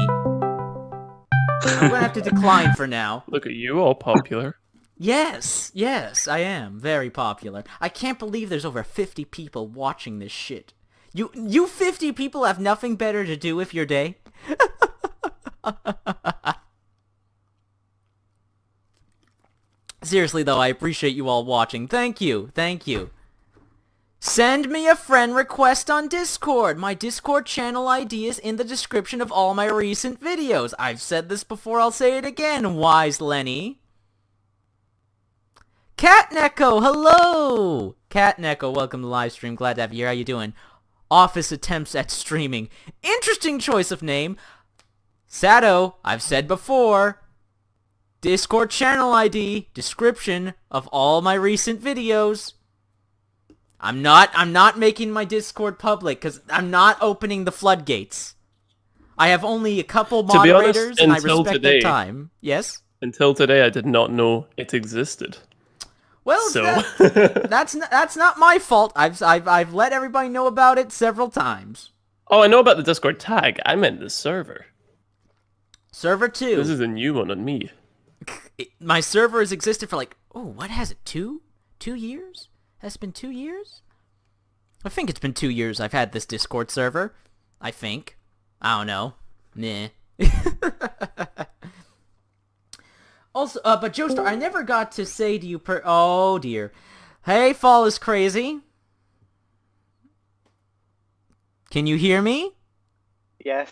I'm gonna have to decline for now. Look at you, all popular. Yes, I am very popular. I can't believe there's over 50 people watching this shit. You 50 people have nothing better to do with your day? Seriously though, I appreciate you all watching. Thank you. Send me a friend request on Discord. My Discord channel ID is in the description of all my recent videos. I've said this before, I'll say it again, Wise Lenny. Cat Neko, hello! Cat Neko, welcome to the live stream. Glad to have you here. How you doing? office attempts at streaming. Interesting choice of name. Sado, I've said before, Discord channel ID, description of all my recent videos. I'm not making my Discord public because I'm not opening the floodgates. I have only a couple To be honest, moderators and I until respect their today- time. Yes? Until today, I did not know it existed. Well, So that's not my fault. I've let everybody know about it several times. Oh, I know about the Discord tag. I meant the server. Server 2. This is a new one on me. My server has existed for like, what has it, 2 years? Has it been 2 years? I think it's been 2 years I've had this Discord server. I think. I don't know. Nah. Also, but Joestar, I never got to say to you oh dear. Hey, Fall is Crazy. Can you hear me? Yes.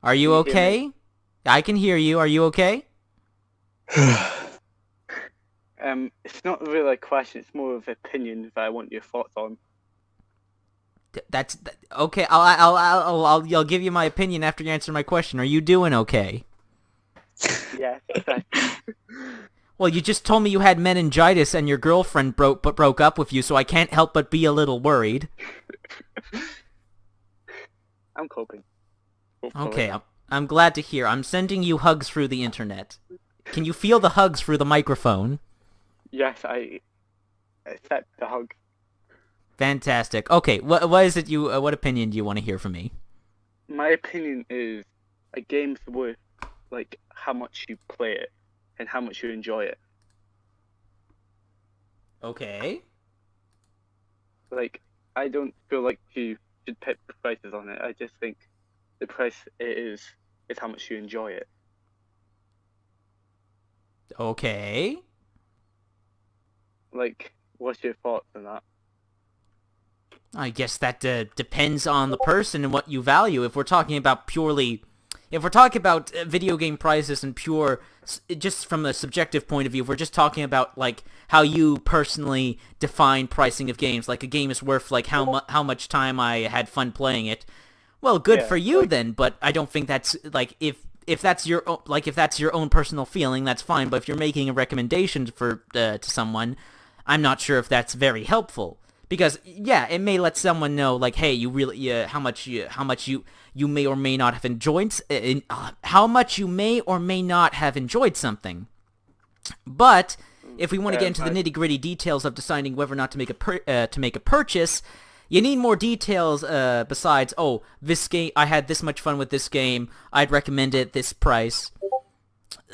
Are you Can you hear okay? I can hear you. Are you okay? It's not really a question. It's more of an opinion that I want your thoughts on. That's okay. I'll give you my opinion after you answer my question. Are you doing okay? Yes. Well, you just told me you had meningitis and your girlfriend broke up with you, so I can't help but be a little worried. I'm coping. Hopefully. Okay, I'm glad to hear. I'm sending you hugs through the internet. Can you feel the hugs through the microphone? Yes, I accept the hug. Fantastic. Okay, what is it what opinion do you want to hear from me? My opinion is a game's worth like how much you play it and how much you enjoy it. Okay. Like, I don't feel like you should put prices on it. I just think the price is how much you enjoy it. Okay. Like, what's your thoughts on that? I guess that depends on the person and what you value. If we're talking about video game prices and just from a subjective point of view, if we're just talking about like how you personally define pricing of games, like a game is worth like how much time I had fun playing it. Well, good for you then, but I don't think that's like if that's your own personal feeling, that's fine. But if you're making a recommendation to someone, I'm not sure if that's very helpful. Because it may let someone know, like, hey, you really, how much you may or may not have enjoyed, how much you may or may not have enjoyed something. But if we want to get into the nitty gritty details of deciding whether or not to make a purchase, you need more details besides, this game, I had this much fun with this game, I'd recommend it at this price.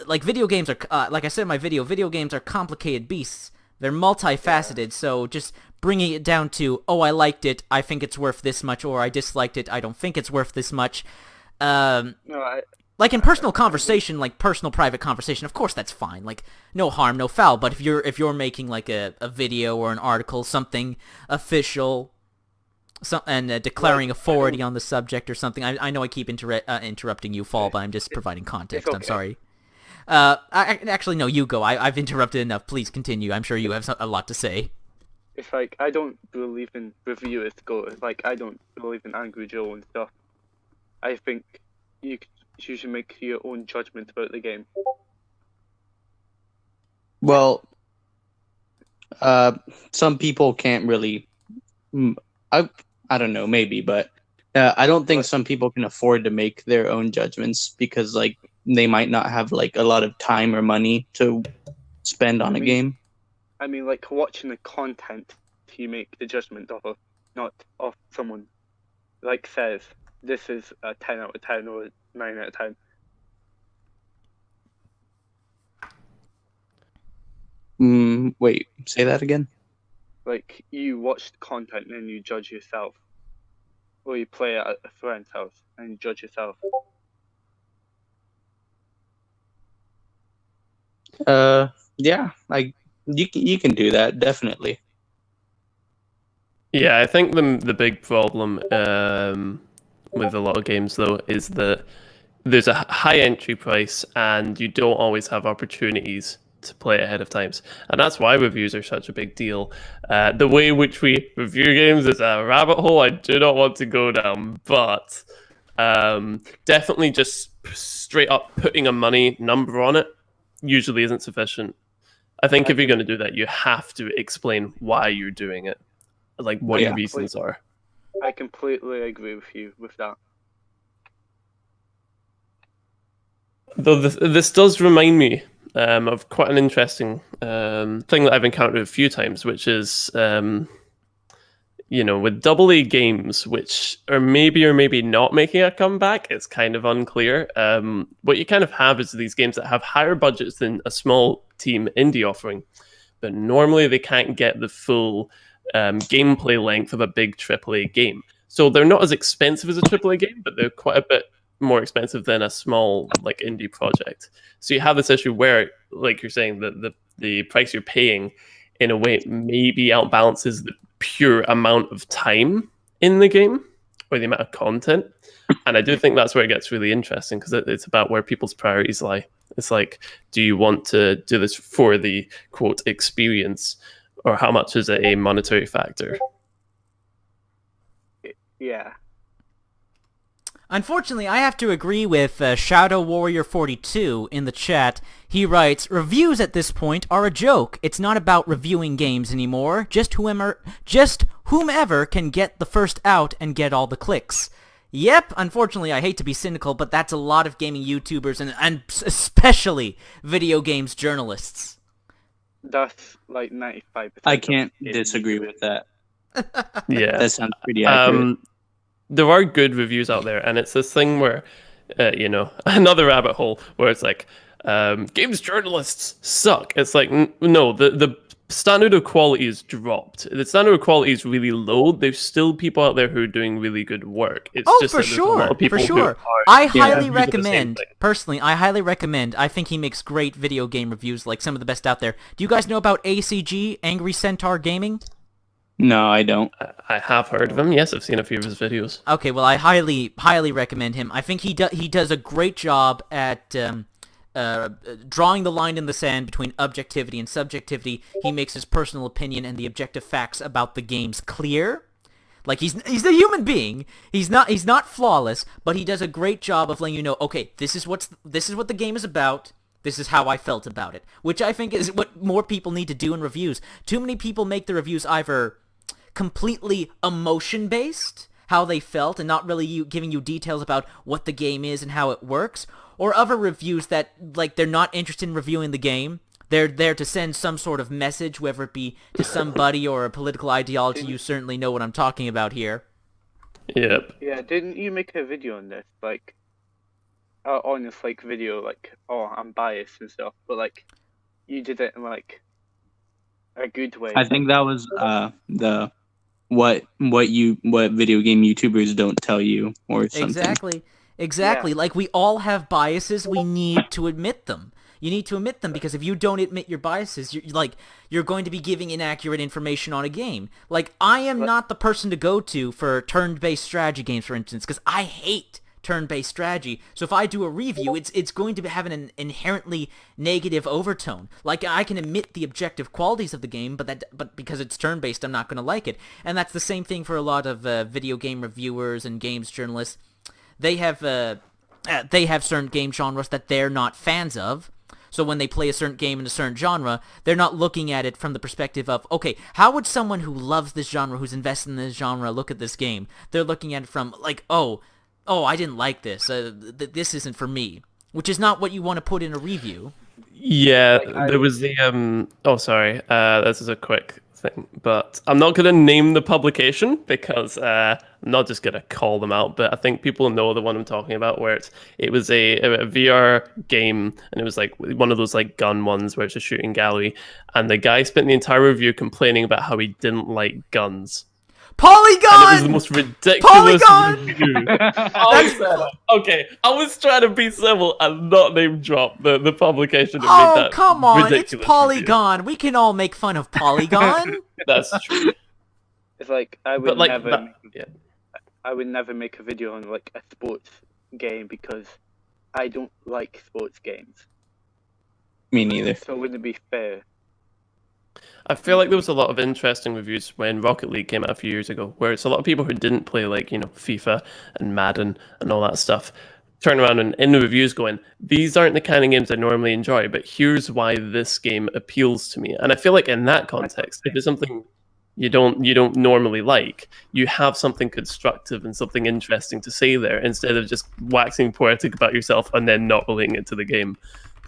Like video games are, like I said in my video games are complicated beasts. They're multifaceted, so just bringing it down to, I liked it, I think it's worth this much, or I disliked it, I don't think it's worth this much. Like in personal conversation, like personal private conversation, of course that's fine. Like, no harm, no foul. But if you're making like a video or an article, something official, and declaring authority on the subject or something, I know I keep interrupting you, Fall, but I'm just providing context. Okay. I'm sorry. Actually, no, you go. I've interrupted enough. Please continue. I'm sure you have a lot to say. It's like, I don't believe in reviewers go. It's like, I don't believe in Angry Joe and stuff. I think you should make your own judgment about the game. Well, some people can't really. I don't know, maybe, but I don't think some people can afford to make their own judgments because, like, they might not have like a lot of time or money to spend on a game. I mean, like, watching the content you make the judgment of, not of someone like says this is a 10 out of 10 or 9 out of 10. Wait, say that again. Like, you watch the content and then you judge yourself, or you play it at a friend's house and you judge yourself. Yeah, you can do that, definitely. Yeah, I think the big problem with a lot of games though is that there's a high entry price and you don't always have opportunities to play ahead of times, and that's why reviews are such a big deal. The way in which we review games is a rabbit hole I do not want to go down, but definitely just straight up putting a money number on it usually isn't sufficient. I think if you're going to do that, you have to explain why you're doing it, like what your reasons are. I completely agree with you with that. Though this does remind me of quite an interesting thing that I've encountered a few times, which is, with AA games, which are maybe or maybe not making a comeback, it's kind of unclear. What you kind of have is these games that have higher budgets than a small team indie offering, but normally they can't get the full gameplay length of a big AAA game. So they're not as expensive as a AAA game, but they're quite a bit more expensive than a small like indie project. So you have this issue where, like you're saying, the price you're paying in a way maybe outbalances the pure amount of time in the game or the amount of content. And I do think that's where it gets really interesting, because it's about where people's priorities lie. It's like, do you want to do this for the quote experience, or how much is it a monetary factor? Yeah. Unfortunately, I have to agree with Shadow Warrior 42 in the chat. He writes, "Reviews at this point are a joke. It's not about reviewing games anymore. Just whomever can get the first out and get all the clicks." Yep, unfortunately, I hate to be cynical, but that's a lot of gaming YouTubers and especially video games journalists. That's like 95%. I can't disagree with that. Yeah, that sounds pretty accurate. There are good reviews out there, and it's this thing where, another rabbit hole where it's like, games journalists suck. It's like, no, the standard of quality is dropped. The standard of quality is really low. There's still people out there who are doing really good work. It's just for that there's a lot of people for who sure. are I highly do the same recommend, thing. personally, I think he makes great video game reviews, like some of the best out there. Do you guys know about ACG, Angry Centaur Gaming? No, I don't. I have heard of him. Yes, I've seen a few of his videos. Okay, well, I highly recommend him. I think he does a great job at drawing the line in the sand between objectivity and subjectivity. He makes his personal opinion and the objective facts about the games clear. Like, he's a human being. He's not flawless, but he does a great job of letting you know, okay, this is what the game is about. This is how I felt about it, which I think is what more people need to do in reviews. Too many people make the reviews either completely emotion-based, how they felt, and not really giving you details about what the game is and how it works, or other reviews that, like, they're not interested in reviewing the game. They're there to send some sort of message, whether it be to somebody or a political ideology. You certainly know what I'm talking about here. Yep. Yeah, didn't you make a video on this? Like, on this, like, video, like, oh, I'm biased and stuff, but, like, you did it in, like, a good way. I think that was the what video game YouTubers don't tell you or something. Exactly. Yeah. Like, we all have biases. We need to admit them. You need to admit them, because if you don't admit your biases, you're going to be giving inaccurate information on a game. Like, I am not the person to go to for turn-based strategy games, for instance, because I hate turn-based strategy. So if I do a review, it's going to have an inherently negative overtone. Like, I can admit the objective qualities of the game, but because it's turn-based, I'm not going to like it. And that's the same thing for a lot of video game reviewers and games journalists. They have certain game genres that they're not fans of. So when they play a certain game in a certain genre, they're not looking at it from the perspective of, okay, how would someone who loves this genre, who's invested in this genre, look at this game? They're looking at it from, like, oh, I didn't like this. This isn't for me, which is not what you want to put in a review. Yeah, there was the sorry. This is a quick thing, but I'm not going to name the publication because I'm not just going to call them out. But I think people know the one I'm talking about, where it was a VR game, and it was like one of those like gun ones where it's a shooting gallery, and the guy spent the entire review complaining about how he didn't like guns. Polygon! And it was the most ridiculous Polygon! review. Okay, I was trying to be civil and not name drop the publication that made that come on, it's ridiculous Polygon. Review. We can all make fun of Polygon. That's true. It's like, I would never make a video on, like, a sports game because I don't like sports games. Me neither. So wouldn't it be fair? I feel like there was a lot of interesting reviews when Rocket League came out a few years ago, where it's a lot of people who didn't play like, FIFA and Madden and all that stuff, turn around and in the reviews going, these aren't the kind of games I normally enjoy, but here's why this game appeals to me. And I feel like in that context, if it's something you don't normally like, you have something constructive and something interesting to say there instead of just waxing poetic about yourself and then not relating it to the game.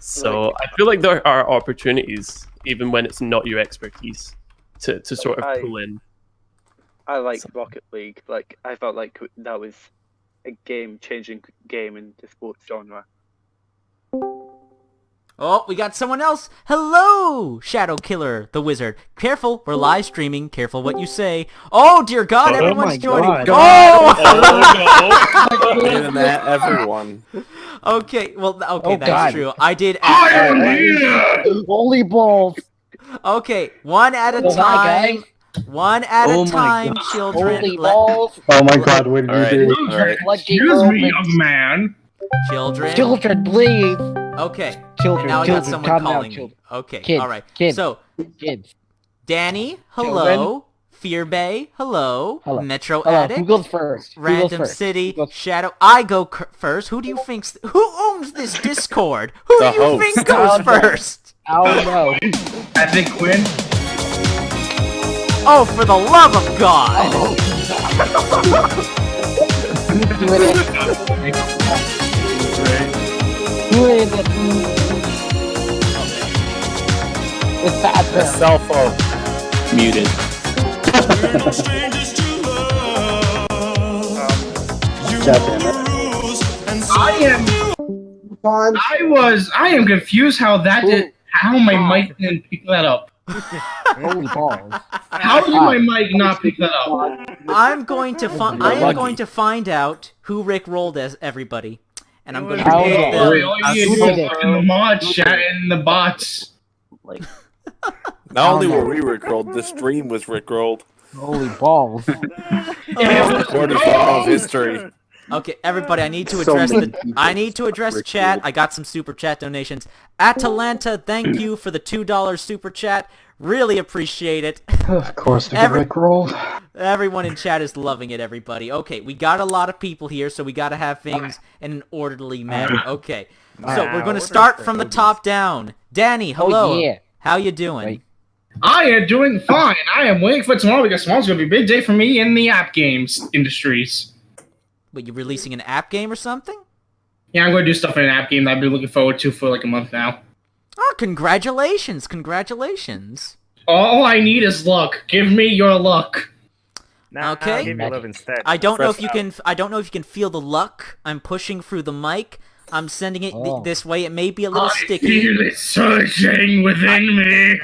So I feel like there are opportunities, even when it's not your expertise, to sort of pull in. I like Rocket League. Like, I felt like that was a game-changing game in the sports genre. Oh, we got someone else. Hello, Shadow Killer, the Wizard. Careful, we're live streaming. Careful what you say. Oh, dear God, everyone's joining. Oh! Internet, everyone. Okay, well, okay, that's God. true. I did. Holy balls! Okay, one at a Oh, hi, time. One at Oh a my time, God. children. Holy balls! Oh my god, what did Alright, you do? alright. Excuse me, young man. Children. Children, please! Okay. Children, and now I got children, someone calm down, calling me. children. Okay, Kids, all right. kids. So, Kids. Danny, hello. Fear Bay, hello. Hello. Metro Hello, Addict. who goes first? Who goes Random first? City, Who goes- Shadow. I go first. Who do you think's? Who owns this Discord? Who The do you host. think goes Oh, no. first? Oh no. I think Quinn. Oh, for the love of God! Who is it? It's bad The cell phone. Muted. I am confused how my mic didn't pick that up. Holy balls. How did my mic not pick that up? I'm going to find out who Rick rolled as everybody, and I'm going to How make did- All them. you need to do is look in the mod chat and the bots. Like, Not only were we rickrolled, the stream was rickrolled. Holy balls. Recorded for all of history. Okay, everybody, I need to address chat. I got some super chat donations. Atalanta, thank you for the $2 super chat. Really appreciate it. Of course, Every- Rick rolled. Everyone in chat is loving it, everybody. Okay, we got a lot of people here, so we got to have things in an orderly manner. Okay, so we're going to start from the top down. Danny, hello. Oh, yeah. How you doing? Right. I am doing fine. I am waiting for tomorrow because tomorrow's going to be a big day for me in the app games industries. Wait, you releasing an app game or something? Yeah, I'm going to do stuff in an app game that I've been looking forward to for like a month now. Oh, congratulations, congratulations. All I need is luck. Give me your luck. Nah, Okay. I'll give you love instead. I don't know if Fresh you can. I don't know if you can feel the luck. I'm pushing through the mic. I'm sending it Oh. this way. It may be a little I sticky. feel it surging within me.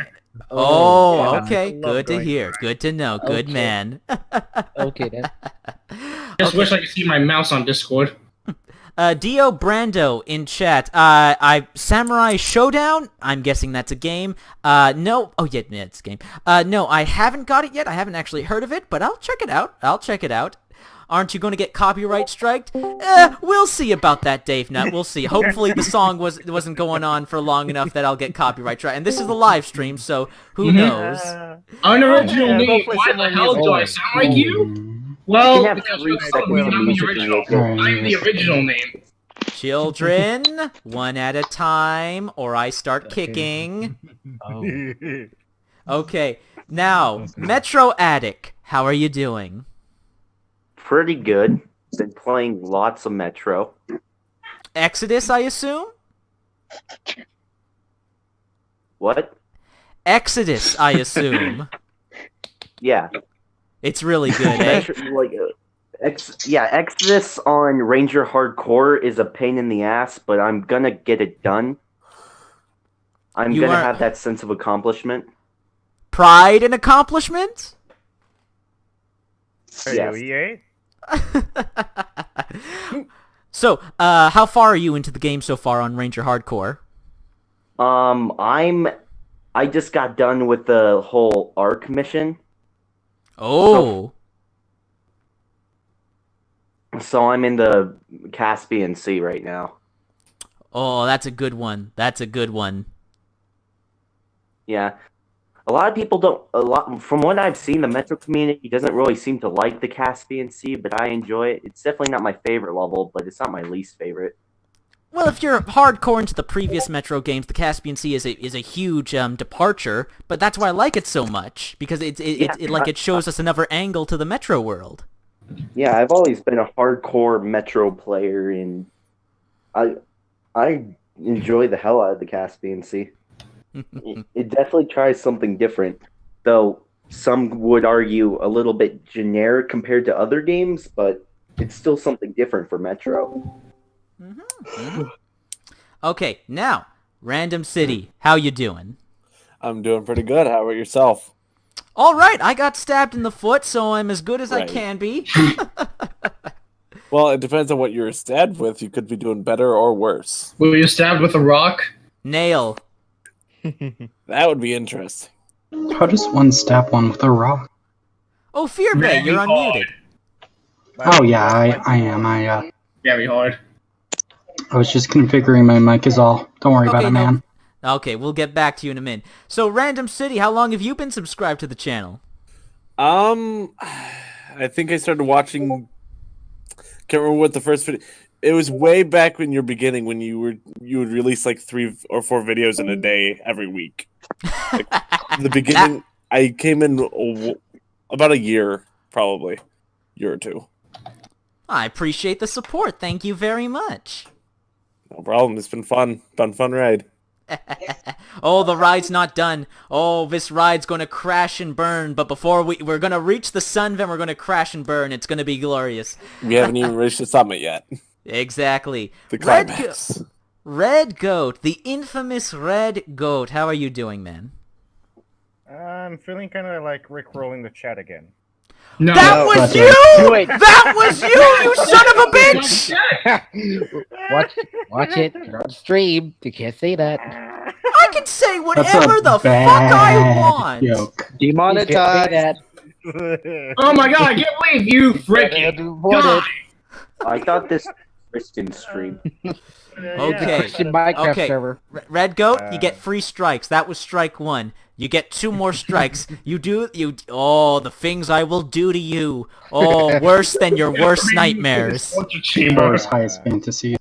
Oh, yeah. okay. Love Good to going hear. for it. Good to know. Good Okay. man. Okay, then. Just wish I could see my mouse on Discord. Dio Brando in chat. Samurai Showdown. I'm guessing that's a game. No. Oh yeah, it's a game. No, I haven't got it yet. I haven't actually heard of it, but I'll check it out. Aren't you going to get copyright striked? We'll see about that, Dave Nut. We'll see. Hopefully the song wasn't going on for long enough that I'll get copyright strike. And this is the live stream, so who knows? Unoriginal yeah, go name. play Why some the more hell do I music. sound like you? Well, You can have because 3 you're seconds I'm of the music original. and you'll I'm the original name. Children, one at a time, or I start kicking. Okay, now, Metro Attic, how are you doing? Pretty good. Been playing lots of Metro. Exodus, I assume? What? Exodus, I assume. Yeah. It's really good, eh? Exodus on Ranger Hardcore is a pain in the ass, but I'm gonna get it done. I'm You gonna are- have that sense of accomplishment. Pride and accomplishment? Are Yes. you EA? So, how far are you into the game so far on Ranger Hardcore? I just got done with the whole Arc mission, Oh. so I'm in the Caspian Sea right now. Oh, that's a good one. That's a good one. Yeah. A lot of people don't. From what I've seen, the Metro community doesn't really seem to like the Caspian Sea, but I enjoy it. It's definitely not my favorite level, but it's not my least favorite. Well, if you're hardcore into the previous Metro games, the Caspian Sea is a huge departure, but that's why I like it so much, because it shows us another angle to the Metro world. Yeah, I've always been a hardcore Metro player, and I enjoy the hell out of the Caspian Sea. It definitely tries something different, though some would argue a little bit generic compared to other games, but it's still something different for Metro. Okay, now, Random City, how you doing? I'm doing pretty good. How about yourself? All right, I got stabbed in the foot, so I'm as good as I Right. can be. Well, it depends on what you're stabbed with. You could be doing better or worse. Were you stabbed with a rock? Nail. That would be interesting. How does one stab one with a rock? Oh, Fearbay, you're unmuted. Oh yeah, I am. Very hard. I was just configuring my mic is all. Don't worry about it, man. Okay, we'll get back to you in a minute. So, Random City, how long have you been subscribed to the channel? I think I started watching. Can't remember what the first video. It was way back in your beginning when you would release like 3 or 4 videos in a day every week. Like, the beginning, I came in about a year, probably, year or 2. I appreciate the support. Thank you very much. No problem. It's been fun. Fun ride. Oh, the ride's not done. Oh, this ride's gonna crash and burn. But before we're gonna reach the sun, then we're gonna crash and burn. It's gonna be glorious. We haven't even reached the summit yet. Exactly. The climax. Red Goat, the infamous Red Goat. How are you doing, man? I'm feeling kind of like Rickrolling the chat again. No. That was you! That was you, you son of a bitch! Watch it. You're on stream. You can't say that. I can say That's whatever a the fuck bad I want. joke. Demonetized. Oh my god, I can't believe you freaking God. I thought this was a Christian stream. Okay. Christian Minecraft Okay. server. Red Goat, you get 3 strikes. That was strike 1. You get 2 more strikes. Oh, the things I will do to you. Oh, worse than your worst nightmares. Torture chamber. Or highest fantasy.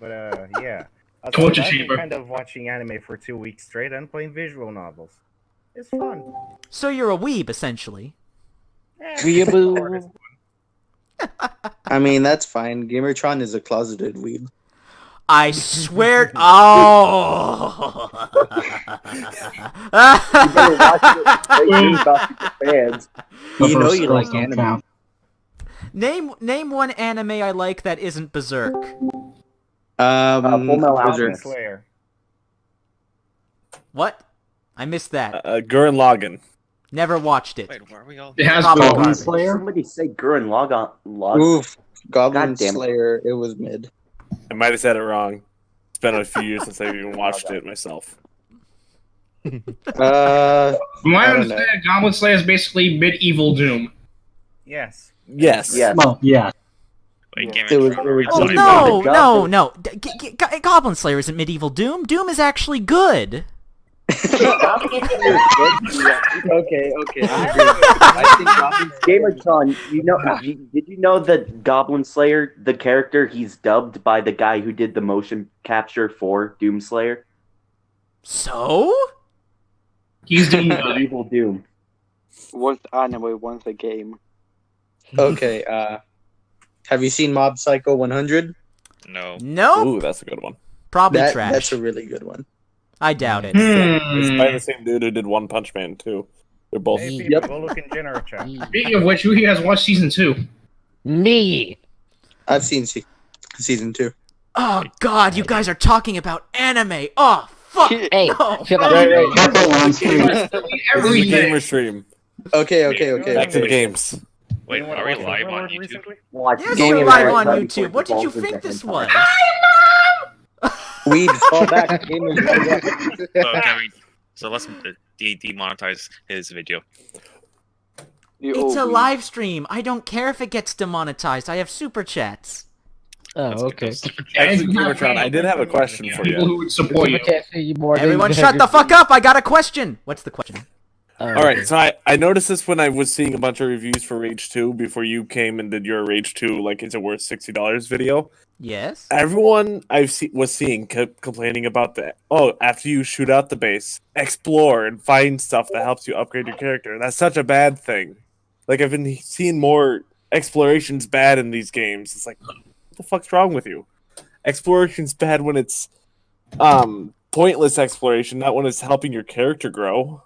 But yeah. Torture I've been chamber. kind of watching anime for 2 weeks straight and playing visual novels. It's fun. So you're a weeb, essentially. Weeaboo. I mean, that's fine. Gamertron is a closeted weeb. I swear. Oh. You better watch it. They do about your fans. You know you Those like don't anime. count. Name one anime I like that isn't Berserk. Full Metal Berserk. Alchemist. Slayer. What? I missed that. Gurren Lagann. Never watched it. Wait, where are we all? It has Probably been. garbage. Slayer? Somebody say Gurren Lagann. Oof. Goblin God damn it. Slayer. It was mid. I might have said it wrong. It's been a few years since I've even watched it myself. From what I I don't know. understand, Goblin Slayer is basically medieval Doom. Yes. Yes. Yes. Well, yeah. Wait, Game It was- Intro, it was- Oh Somebody no, better no, jump no! Goblin Slayer isn't medieval Doom. Doom is actually good. Okay. I think Goblin Gamertron, did you know that Goblin Slayer, the character, he's dubbed by the guy who did the motion capture for Doom Slayer? So? He's Doom guy. Medieval Doom. Once anime, once a game. Okay. Have you seen Mob Psycho 100? No. Nope. Ooh, that's a good one. Probably trash. That's a really good one. I doubt it. It's by the same dude who did One Punch Man too. They're both. Hey, Yep. people, go look in general chat. Speaking of which, who has watched season 2? Me. I've seen season 2. Oh god, you guys are talking about anime. Oh fuck. Hey, No. shut up. Right. Careful on stream. This is a Everything. gamer stream. Okay. Back to the games. Wait, Anyone are we watch live on Overlord YouTube? recently? Watch Yes, Going you're in live right on now YouTube. before What he did you falls think into this hentai. was? Weed, fall back. Gamers. Okay, so let's demonetize his video. It's a live stream. I don't care if it gets demonetized. I have super chats. Oh, okay. Actually, Gamertron, I did have a question for People who you. would support you. Everyone shut the fuck up! I got a question! What's the question? Alright, so I noticed this when I was seeing a bunch of reviews for Rage 2 before you came and did your Rage 2, like, is it worth $60 video. Yes? Everyone was seeing kept complaining about that. Oh, after you shoot out the base, explore and find stuff that helps you upgrade your character. That's such a bad thing. Like, I've been seeing more explorations bad in these games. It's like, what the fuck's wrong with you? Exploration's bad when it's pointless exploration, not when it's helping your character grow.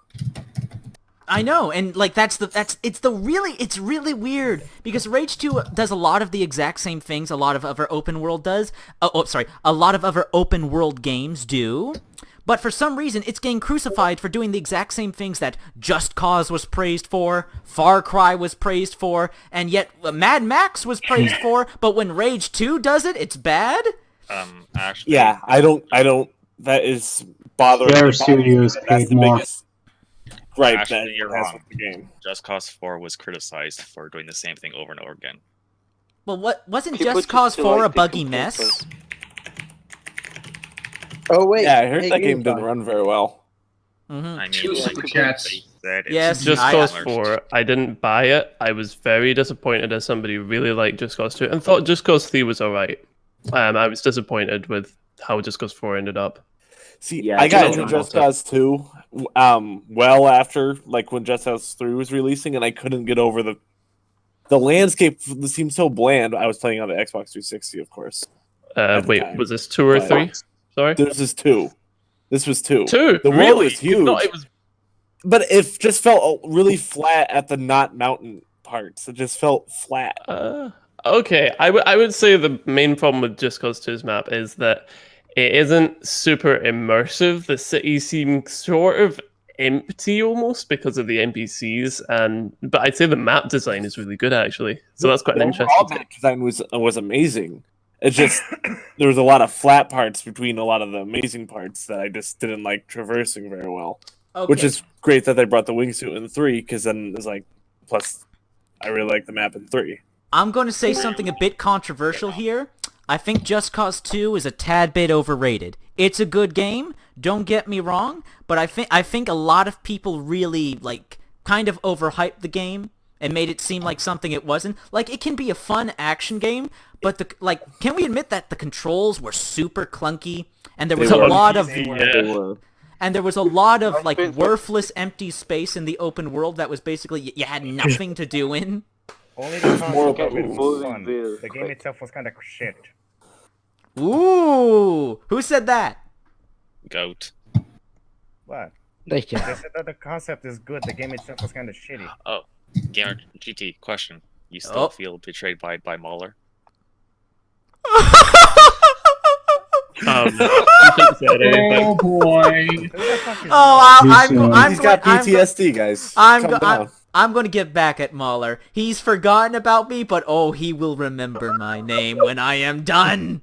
I know, and like it's really weird because Rage 2 does a lot of the exact same things a lot of other open world does. A lot of other open world games do. But for some reason, it's getting crucified for doing the exact same things that Just Cause was praised for, Far Cry was praised for, and yet Mad Max was praised for, but when Rage 2 does it, it's bad? Actually, Yeah, I don't, that is bothering Their me. studios That's paid the more. biggest- Right, Actually, you're that's wrong. the game. Just Cause 4 was criticized for doing the same thing over and over again. Well, wasn't People Just just Cause feel 4 like a they buggy complain mess? first. Oh wait, Yeah, I heard hey, that game Gamertron. didn't run very well. Mm-hmm. I mean, Two like, super chats. they said it's Yes, Just I- Cause similar. 4, I didn't buy it. I was very disappointed as somebody who really liked Just Cause 2 and thought Just Cause 3 was alright. I was disappointed with how Just Cause 4 ended up. See, Yeah, I got it's into all Just Cause 2 well after, like, when Just Cause 3 was releasing, and I couldn't get over the landscape seemed so bland. I was playing on the Xbox 360, of course. at the Wait, time. was this 2 or But 3? Sorry? This is 2. This was 2. 2? The world Really? was huge. No, it was... But it just felt really flat at the not mountain parts. It just felt flat. Okay, I would say the main problem with Just Cause 2's map is that it isn't super immersive. The city seems sort of empty almost because of the NPCs, but I'd say the map design is really good actually. So that's quite an The interesting overall thing. map design was amazing. It's just there was a lot of flat parts between a lot of the amazing parts that I just didn't like traversing very well. Okay. Which is great that they brought the wingsuit in 3, because then it's like, plus I really like the map in 3. I'm going to say something a bit controversial here. I think Just Cause 2 is a tad bit overrated. It's a good game, don't get me wrong, but I think a lot of people really, like, kind of overhyped the game and made it seem like something it wasn't. Like, it can be a fun action game, but, can we admit that the controls were super clunky, and there was a lot of... And there was a lot of, like, worthless empty space in the open world that was basically, you had nothing to do in. Only the concept of it was Moving fun. this The game itself was kind of shit. Ooh! Who said that? Goat. What? They They said that the concept is good. The game itself was kind of shitty. Oh, Gamer GT, question. You still Oh. feel betrayed by Mahler? Oh boy. He's got PTSD, guys. Calm down. I'm going to get back at Mahler. He's forgotten about me, but oh, he will remember my name when I am done.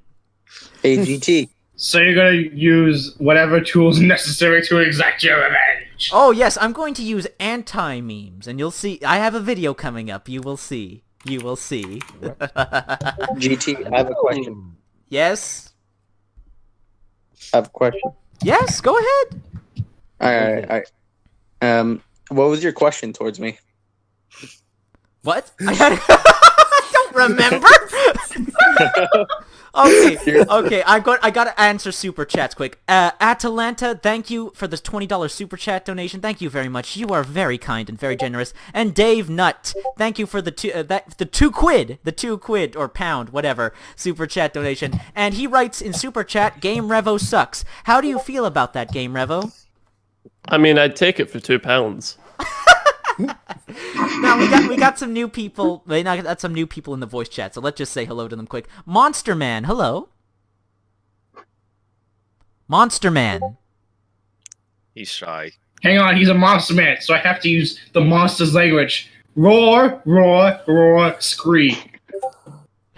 Hey, GT. So you're gonna use whatever tools necessary to exact your revenge. Oh yes, I'm going to use anti-memes, and you'll see. I have a video coming up. You will see. You will see. GT, I have a question. Yes? I have a question. Yes, go ahead. Alright. What was your question towards me? What? I don't remember. Okay. I gotta answer super chats quick. Atalanta, thank you for this $20 super chat donation. Thank you very much. You are very kind and very generous. And Dave Nutt, thank you for the two quid or pound, whatever, super chat donation. And he writes in super chat, Game Revo sucks. How do you feel about that, Game Revo? I mean, I'd take it for £2. Now we got some new people. We got some new people in the voice chat, so let's just say hello to them quick. Monster Man, hello. Monster Man. He's shy. Hang on, he's a monster man, so I have to use the monster's language. Roar, roar, roar, scream.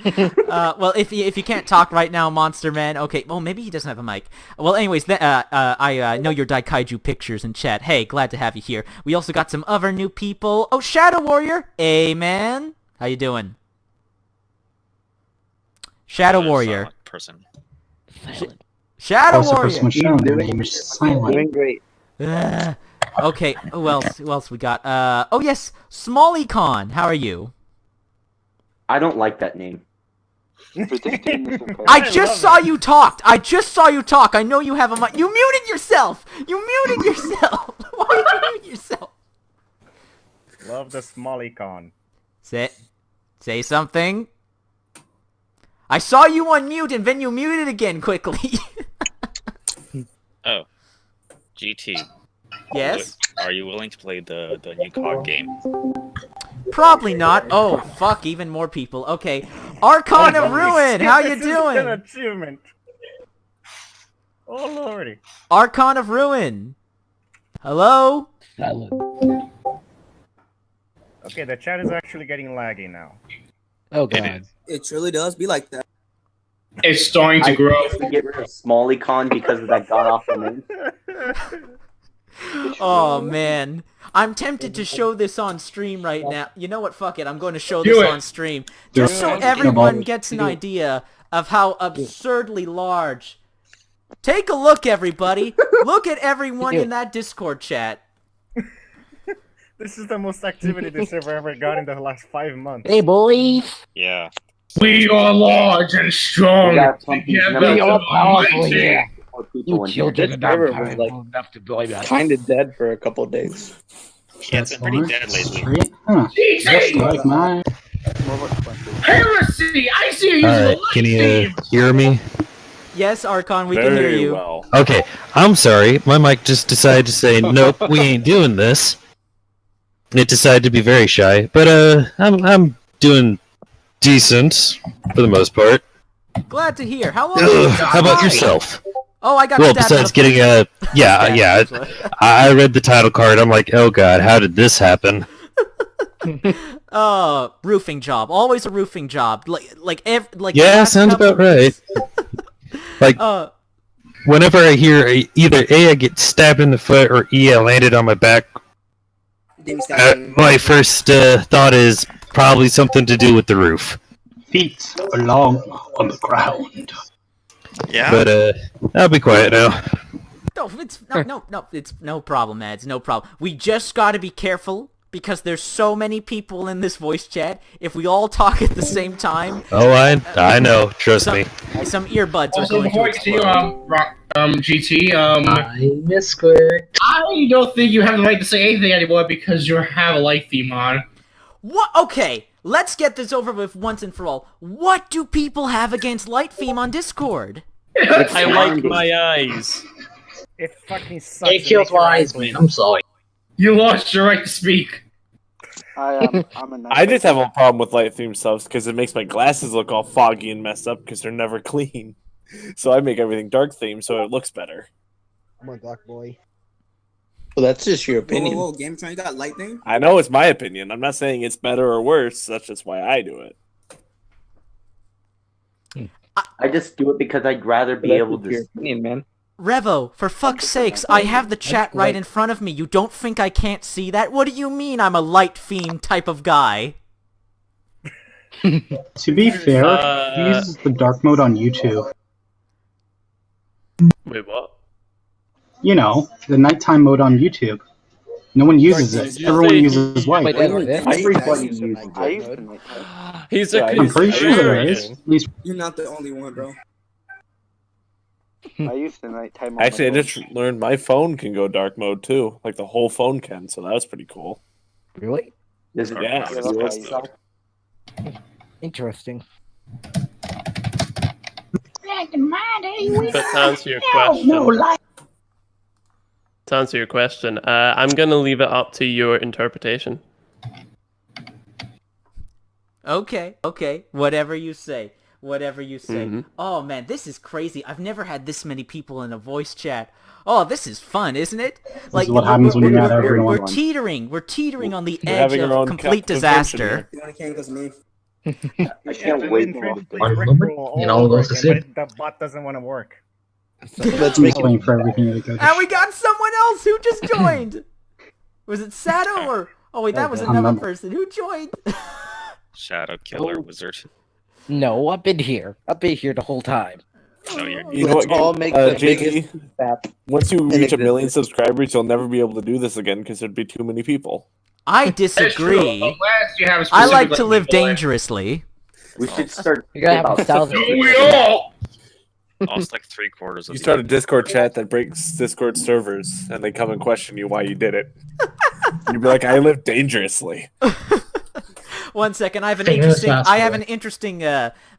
Well, if you can't talk right now, Monster Man, okay, well, maybe he doesn't have a mic. Well, anyways, I know your Daikaiju pictures in chat. Hey, glad to have you here. We also got some other new people. Oh, Shadow Warrior. Hey, man. How you doing? Shadow the Warrior. silent person. Shadow Close the person Warrior. was shown, the name is silent. Doing great. Okay, who else we got? Oh yes, SmalleyCon. How are you? I don't like that name. I just saw you talk. I just saw you talk. I know you have a mic. You muted yourself. You muted yourself. Why did you mute yourself? Love the SmalleyCon. Say something. I saw you unmute and then you muted again quickly. Oh, GT. Yes? Are you willing to play the new COD game? Probably not. Oh, fuck, even more people. Okay. Archon of Ruin, how you This is an doing? achievement. Oh lordy. Archon of Ruin. Hello? Okay, the chat is actually getting laggy now. Oh god. It truly does be like that. It's starting to grow. We get rid of SmalleyCon because of that god-awful name. Oh, man. I'm tempted to show this on stream right now. You know what? Fuck it. I'm going to show Do this it. on stream. Just so everyone gets an idea of how absurdly large. Take a look, everybody. Look at everyone in that Discord chat. This is the most activity this server ever got in the last 5 months. Hey boys. Yeah. We are large and strong. We got some Together We are powerful mighty. here. People in here. Children This are not server was powerful like enough to believe us. kind of dead for a couple of days. Yeah, it's been pretty dead lately. Straight? Huh. Just like mine. Heresy! I see you using Alright, the can you Livestream. hear me? Yes, Archon, we can hear Very you. well. Okay, I'm sorry. My mic just decided to say, nope, we ain't doing this. And it decided to be very shy. But, I'm doing decent, for the most part. Glad to hear. How long? Ugh, how about yourself? Oh, I got Well, stabbed besides in the getting a... Yeah, yeah. I read the title card. I'm like, oh god, how did this happen? Roofing job. Always a roofing job. Like the Yeah, last sounds couple about right. weeks. Like, whenever I hear either A, I get stabbed in the foot, or E, I landed on my back, my first thought is probably something to do with the roof. Feet belong on the ground. Yeah. But, I'll be quiet now. No, it's no problem, Mads. No problem. We just gotta be careful because there's so many people in this voice chat. If we all talk at the same time, Oh, I know. Trust me. some earbuds are Also, going to before I continue, explode. GT, I miss Squirt. I don't think you have the right to say anything anymore because you have a light theme on. What? Okay, let's get this over with once and for all. What do people have against Light Theme on Discord? I like my eyes. It fucking sucks. It kills my eyes, man. I'm sorry. You lost your right to speak. I'm a I just have a problem with light theme subs because it makes my glasses look all foggy and messed up because they're never clean. So I make everything dark theme so it looks better. Come on, Doc boy. Well, that's just your opinion. Whoa, Game Train got lightning? I know it's my opinion. I'm not saying it's better or worse. That's just why I do it. I just do it because I'd rather be That's able just your to. opinion, man. Revo, for fuck's sakes, I have the chat right in front of me. You don't think I can't see that? What do you mean I'm a Light Theme type of guy? To be fair, he uses the dark mode on YouTube. Wait, what? You know, the nighttime mode on YouTube. No one uses it. Everyone uses white. Everybody uses it. He's a I'm pretty sure there is. At least You're not the only one, bro. I used the nighttime. on Actually, I my just learned my phone can go dark mode too. Like the whole phone can, so that was pretty cool. Really? Is it? Yeah. Interesting. But to answer your question, I'm gonna leave it up to your interpretation. Okay, whatever you say. Whatever you say. Mhm. Oh man, this is crazy. I've never had this many people in a voice chat. Oh, this is fun, isn't it? this is what happens when you add everyone. We're teetering on the We're edge having our of own complete convention disaster. You only came because of me. I can't wait. The bot doesn't want to work. Let's make it for everything that goes. And we got someone else who just joined. Was it Sato or? Oh wait, that was another person who joined. Shadow Killer Wizard. No, I've been here. I've been here the whole time. No, you're. You know Let's what? all make the JT, biggest app. once you in reach 1,000,000 existence. subscribers, you'll never be able to do this again because there'd be too many people. I That's true. disagree. Unless you have a I specific, like to live people. dangerously. We should start. You gotta have about 1,000. Don't we all? Almost like 3/4 of You the start a Discord chat that breaks Discord servers, and they come and question you why you did it. You'd be like, "I live dangerously." 1 second, I have an Famous interesting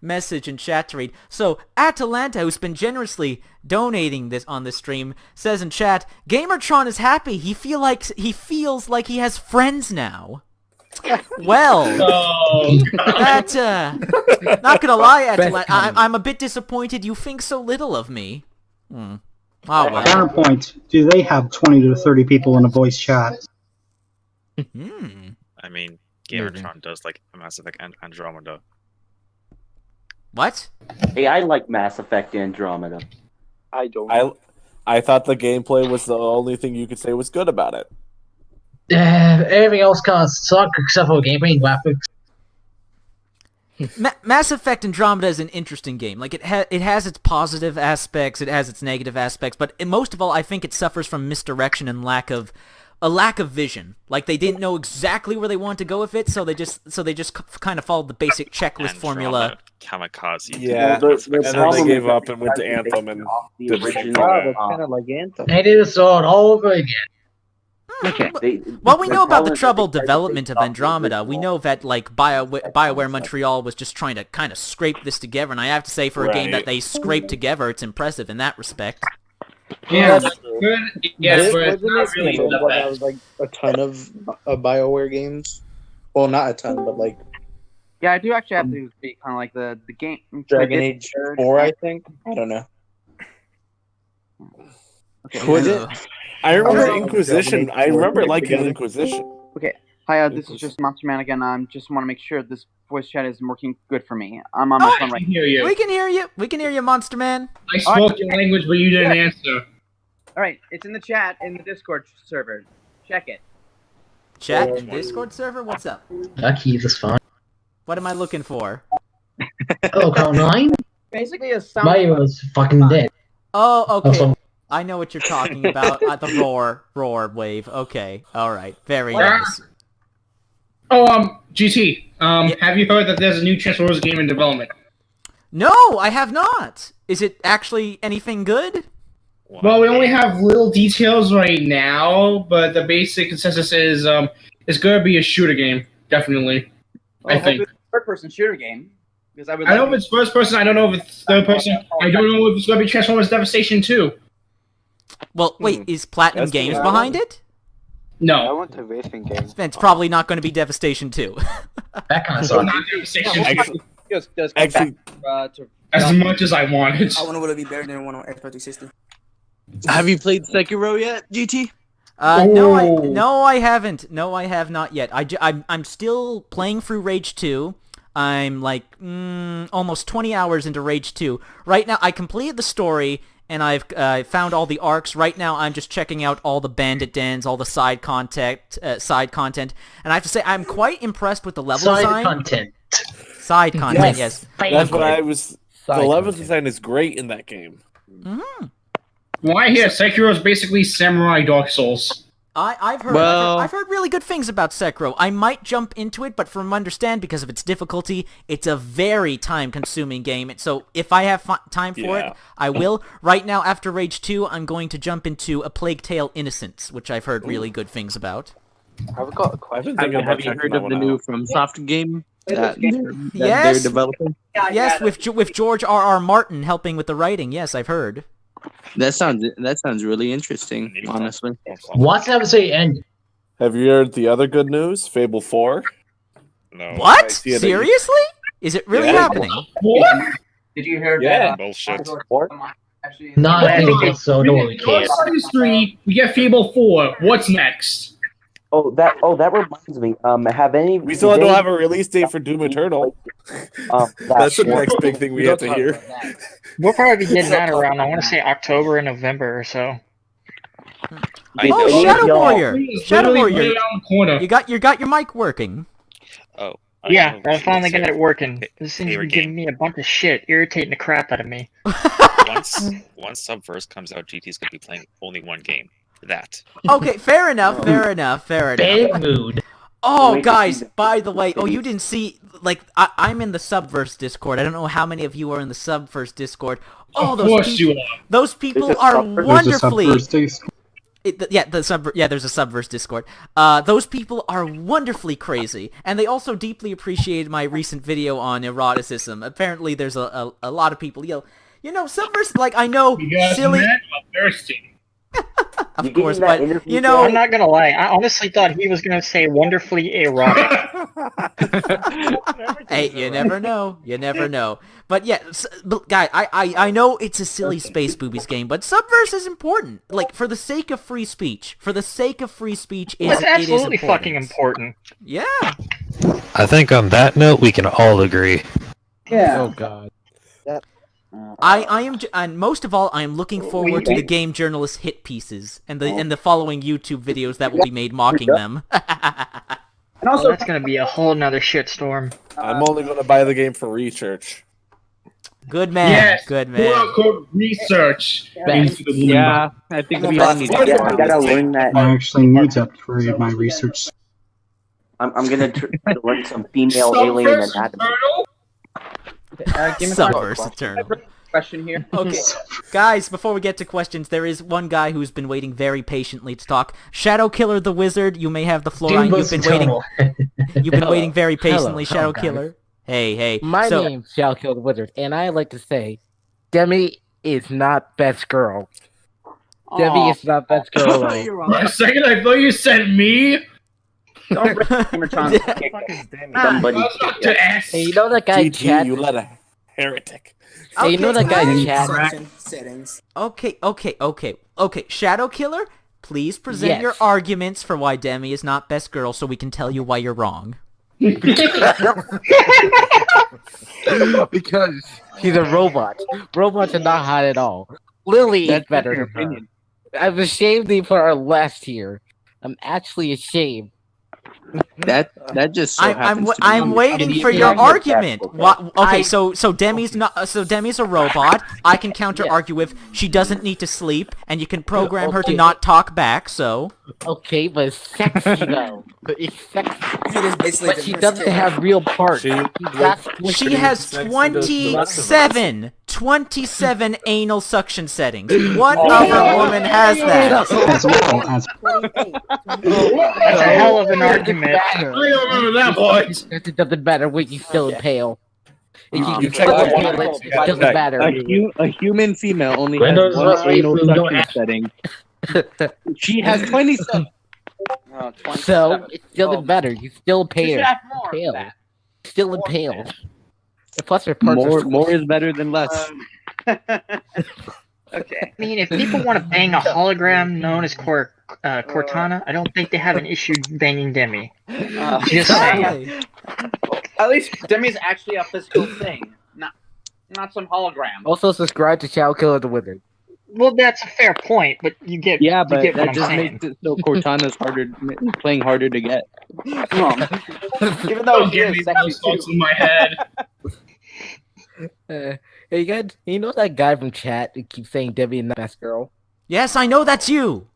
message in chat to read. So Atalanta, who's been generously donating this on this stream, says in chat, "Gamertron is happy. He feels like he has friends now." Well, that not gonna lie, Atalanta, I'm a bit disappointed. You think so little of me. Oh well. Counterpoint: do they have 20 to 30 people in a voice chat? I mean, Gamertron does like Mass Effect and Andromeda. What? Hey, I like Mass Effect Andromeda. I don't. I thought the gameplay was the only thing you could say was good about it. Everything else kind of suck except for gameplay and graphics. Mass Effect Andromeda is an interesting game. Like it has its positive aspects, it has its negative aspects, but most of all, I think it suffers from misdirection and lack of vision. Like they didn't know exactly where they wanted to go with it, so they just kind of followed the basic checklist formula. Kamikaze. Yeah, Well, and then they gave up and went to Anthem and did the original. That's kind of like Anthem. They did this all over again. Well, we know about the troubled development of Andromeda. We know that like BioWare Montreal was just trying to kind of scrape this together, and I have to say, for a game that they scraped together, it's impressive in that respect. Yeah, That's good. Yes, but it's Wasn't not it really told the that best. was like a ton of BioWare games? Well, not a ton, but like Yeah, I do actually have to be kind of like the game. Dragon Age 4, I think. I don't know. Okay. Was it? I remember Inquisition. I remember liking Inquisition. Okay. Hi, this is just Monster Man again. I just want to make sure this voice chat is working good for me. I'm on my phone right now. Hear you. We can hear you. We can hear you, Monster Man. I spoke your language, but you didn't answer. All right, it's in the chat in the Discord server. Check it. Chat and Discord server. What's up? Lucky, that's fine. What am I looking for? Oh, Count 9? Basically, a sound. Mine was fucking dead. Oh, okay. Also- I know what you're talking about. The roar wave. Okay. All right. Very nice. Oh, GT. Have you heard that there's a new Transformers game in development? No, I have not. Is it actually anything good? Well, we only have little details right now, but the basic consensus is it's gonna be a shooter game, definitely. I think. It's a third-person shooter game. Because I know if it's first person. I don't know if it's third person. I don't know if it's gonna be Transformers Devastation 2. Well, wait, is Platinum That's Games the- behind it? No. I want a racing game. Then it's probably not going to be Devastation 2. That kind of So sucks. not Devastation 2. Actually, Just come actually, back, to As much as I wanted. I wonder would it be better than one on Xbox 360. Have you played Sekiro yet, GT? No, I haven't. No, I have not yet. I'm still playing through Rage 2. I'm like almost 20 hours into Rage 2. Right now, I completed the story, and I've found all the arcs. Right now, I'm just checking out all the bandit dens, all the side content, and I have to say, I'm quite impressed with the level Side design. content. Side content, yes. That's what I was. The Side level content. design is great in that game. Well, I hear Sekiro is basically Samurai Dark Souls. I've heard, Well- I've heard really good things about Sekiro. I might jump into it, but from understand, because of its difficulty, it's a very time-consuming game. So if I have time for Yeah. it, I will. Right now, after Rage 2, I'm going to jump into A Plague Tale: Innocence, which I've heard really good things about. I've got a question. I've been thinking about Have you checking heard that of one the new out. FromSoft game that Yes. they're developing? Yes, with George R.R. Martin helping with the writing. Yes, I've heard. That sounds really interesting, honestly. What's that to say end? Have you heard the other good news? Fable 4. No. What? I see it. Seriously? Is it really Yeah. happening? What? Did you hear Yeah. Bullshit. Actually, Not anything, so no one cares. Series 3, we get Fable 4. What's next? That reminds me. Have any? We still don't have a release date for Doom Eternal. That's the next big thing we have to hear. We'll probably be getting that around, I want to say October and November or so. Oh, Shadow Warrior! It's Shadow literally Warrior! right around the corner. You got your mic working. Oh, Yeah, I finally got it working. Fa- This thing's been favorite giving game. me a bunch of shit, irritating the crap out of me. Once Subverse comes out, GT's gonna be playing only one game. That. Okay, fair enough, fair enough, fair enough. Bad mood. Oh, Wait to see guys, the by the way, oh, you videos. didn't see, like, I'm in the Subverse Discord. I don't know how many of you are in the Subverse Discord. Oh, Of course you are. Those people There's a are Subverse- wonderfully... There's a Subverse Discord. There's a Subverse Discord. Those people are wonderfully crazy, and they also deeply appreciated my recent video on eroticism. Apparently, there's a lot of people yell, Subverse, like, I know, Because silly... men are thirsty. Of course, but, I'm not gonna lie. I honestly thought he was gonna say wonderfully erotic. Hey, you never know. You never know. But yeah, guy, I know it's a silly space boobies game, but Subverse is important. Like, for the sake of free speech. For the sake of free speech, It's absolutely it is fucking important. Yeah. I think on that note, we can all agree. Yeah. Oh god. I am, and most of all, I am looking forward to the game journalist hit pieces and the following YouTube videos that will be made mocking them. And Also, that's gonna be a whole nother shitstorm. I'm only going to buy the game for research. Good man. Yes, Good man. quote-unquote research into the woman. Yeah, I think we all need I to gotta learn that. I actually need to upgrade my research. I'm gonna try to learn some female alien Subverse anatomy. Eternal? Subverse Eternal. Question here. Okay, guys, before we get to questions, there is one guy who's been waiting very patiently to talk. Shadow Killer the Wizard, you may have the floor. You've been waiting. You've been waiting very patiently, Shadow Killer. Hey. My name's Shadow Killer the Wizard, and I like to say, Demi is not best girl. Demi is not best girl. at all. For a second, I thought you said me. Somebody. To ask. Hey, you know that guy GT, chat? you let a heretic. Hey, you know that guy chat? Settings. Okay. Shadow Killer, please present Yes. your arguments for why Demi is not best girl, so we can tell you why you're wrong. Because she's a robot. Robots are not hot at all. Lily is better than her. I'm ashamed they put her last here. I'm actually ashamed. That just so happens to be I'm waiting for your argument. Okay, so Demi's a robot. I can counter argue with she doesn't need to sleep, and you can program her to not talk back. So Okay, but it's sexy though. It's sexy. It is basically But the she first doesn't game. have real parts. she has 27 anal suction settings. What other woman has that? As well as That's a hell of an argument. I don't remember that voice. It doesn't matter when you still impale. If you You still check that impale one. it, it doesn't matter. a human female only Windows has must one be anal approved, don't suction setting. She has 27. So it doesn't matter. You still You should impale. have more of Impale. that. Still impale. And plus, her parts are More is better than less. Okay. I mean, if people want to bang a hologram known as Cortana, I don't think they have an issue banging Demi. Just saying. At least Demi's actually a physical thing, not some hologram. Also, subscribe to Shadow Killer the Wizard. Well, that's a fair point, but you get Yeah, you but get what that I'm just saying. makes it so Cortana's playing harder to get. Even though Don't she give is me sexy those thoughts too. in my head. Hey, guys, you know that guy from chat who keeps saying Debbie is not the best girl? Yes, I know that's you.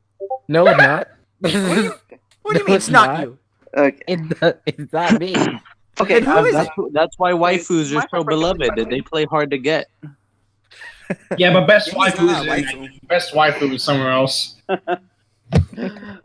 No, it's not. What do you No, mean it's not you? It's not me. Okay, Then who is that's why waifus are so beloved. They play hard to get. Yeah, but best Demi's waifu not a is waifu. best waifu is somewhere else.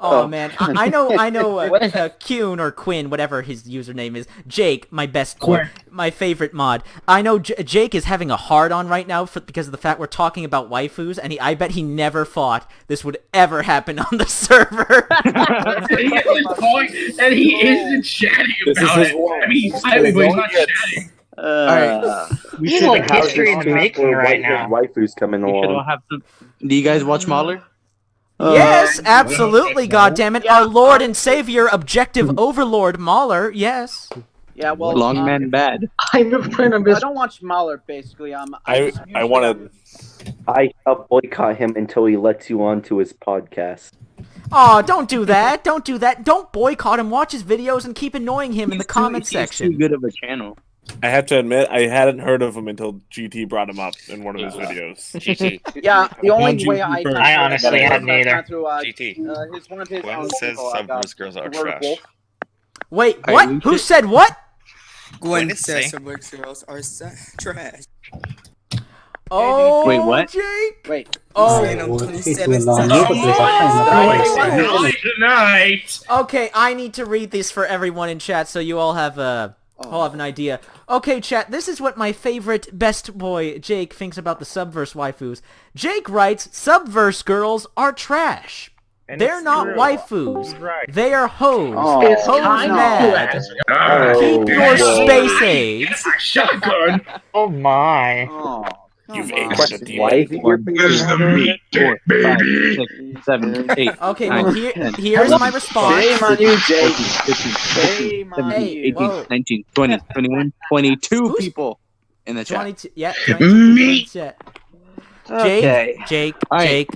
Oh man, I know Kuhn or Quinn, whatever his username is, Jake, my best Quinn. my favorite mod. I know Jake is having a hard on right now because of the fact we're talking about waifus, and I bet he never thought this would ever happen on the server. And he isn't chatting This is about his it. one. I mean, he's typing, but he's not chatting. Alright. We He's should like have history in the making right now. Waifus coming We should all along. have to. Do you guys watch Mahler? Yes, absolutely, goddammit. Our Lord and Savior, Objective Overlord Mahler, yes. Yeah, well, Long man bad. I'm a friend of I don't watch Mahler basically. I want to. I shall boycott him until he lets you onto his podcast. Aw, don't do that. Don't do that. Don't boycott him. Watch his videos and keep annoying him in the comment section. Too good of a channel. I have to admit, I hadn't heard of him until GT brought him up in one of his videos. GT. Yeah, the only GT way I first. I honestly hadn't either. through GT. his one of his Gwen says Subverse girls are trash. Wait, what? Who said what? Gwen is says saying- Subwooks girls are trash. Oh, Wait, what? Jake. Wait. Oh. Saying I'm Well, 27 it's too long. such Look a- at Tonight. Okay, I need to read this for everyone in chat so you all have an idea. Okay, chat, this is what my favorite best boy Jake thinks about the Subverse waifus. Jake writes, Subverse girls are trash. And They're it's not true. waifus. He's right. They are hoes. Oh, It's Hoes time mad. to Keep your space aids. Shotgun. Oh my. Oh, You've come on. aged a demon. Wife? 1, 2, 3, 4, 5, 6, 7, 8. Okay, 9, well, 10, here's my response. Shame on you, Jake. 15, 16, Shame on 17, you. 18, Whoa. 19, 20, 21, 22 Who's- people in the chat. 22, yeah, 22 people in chat. Okay. Jake, All right.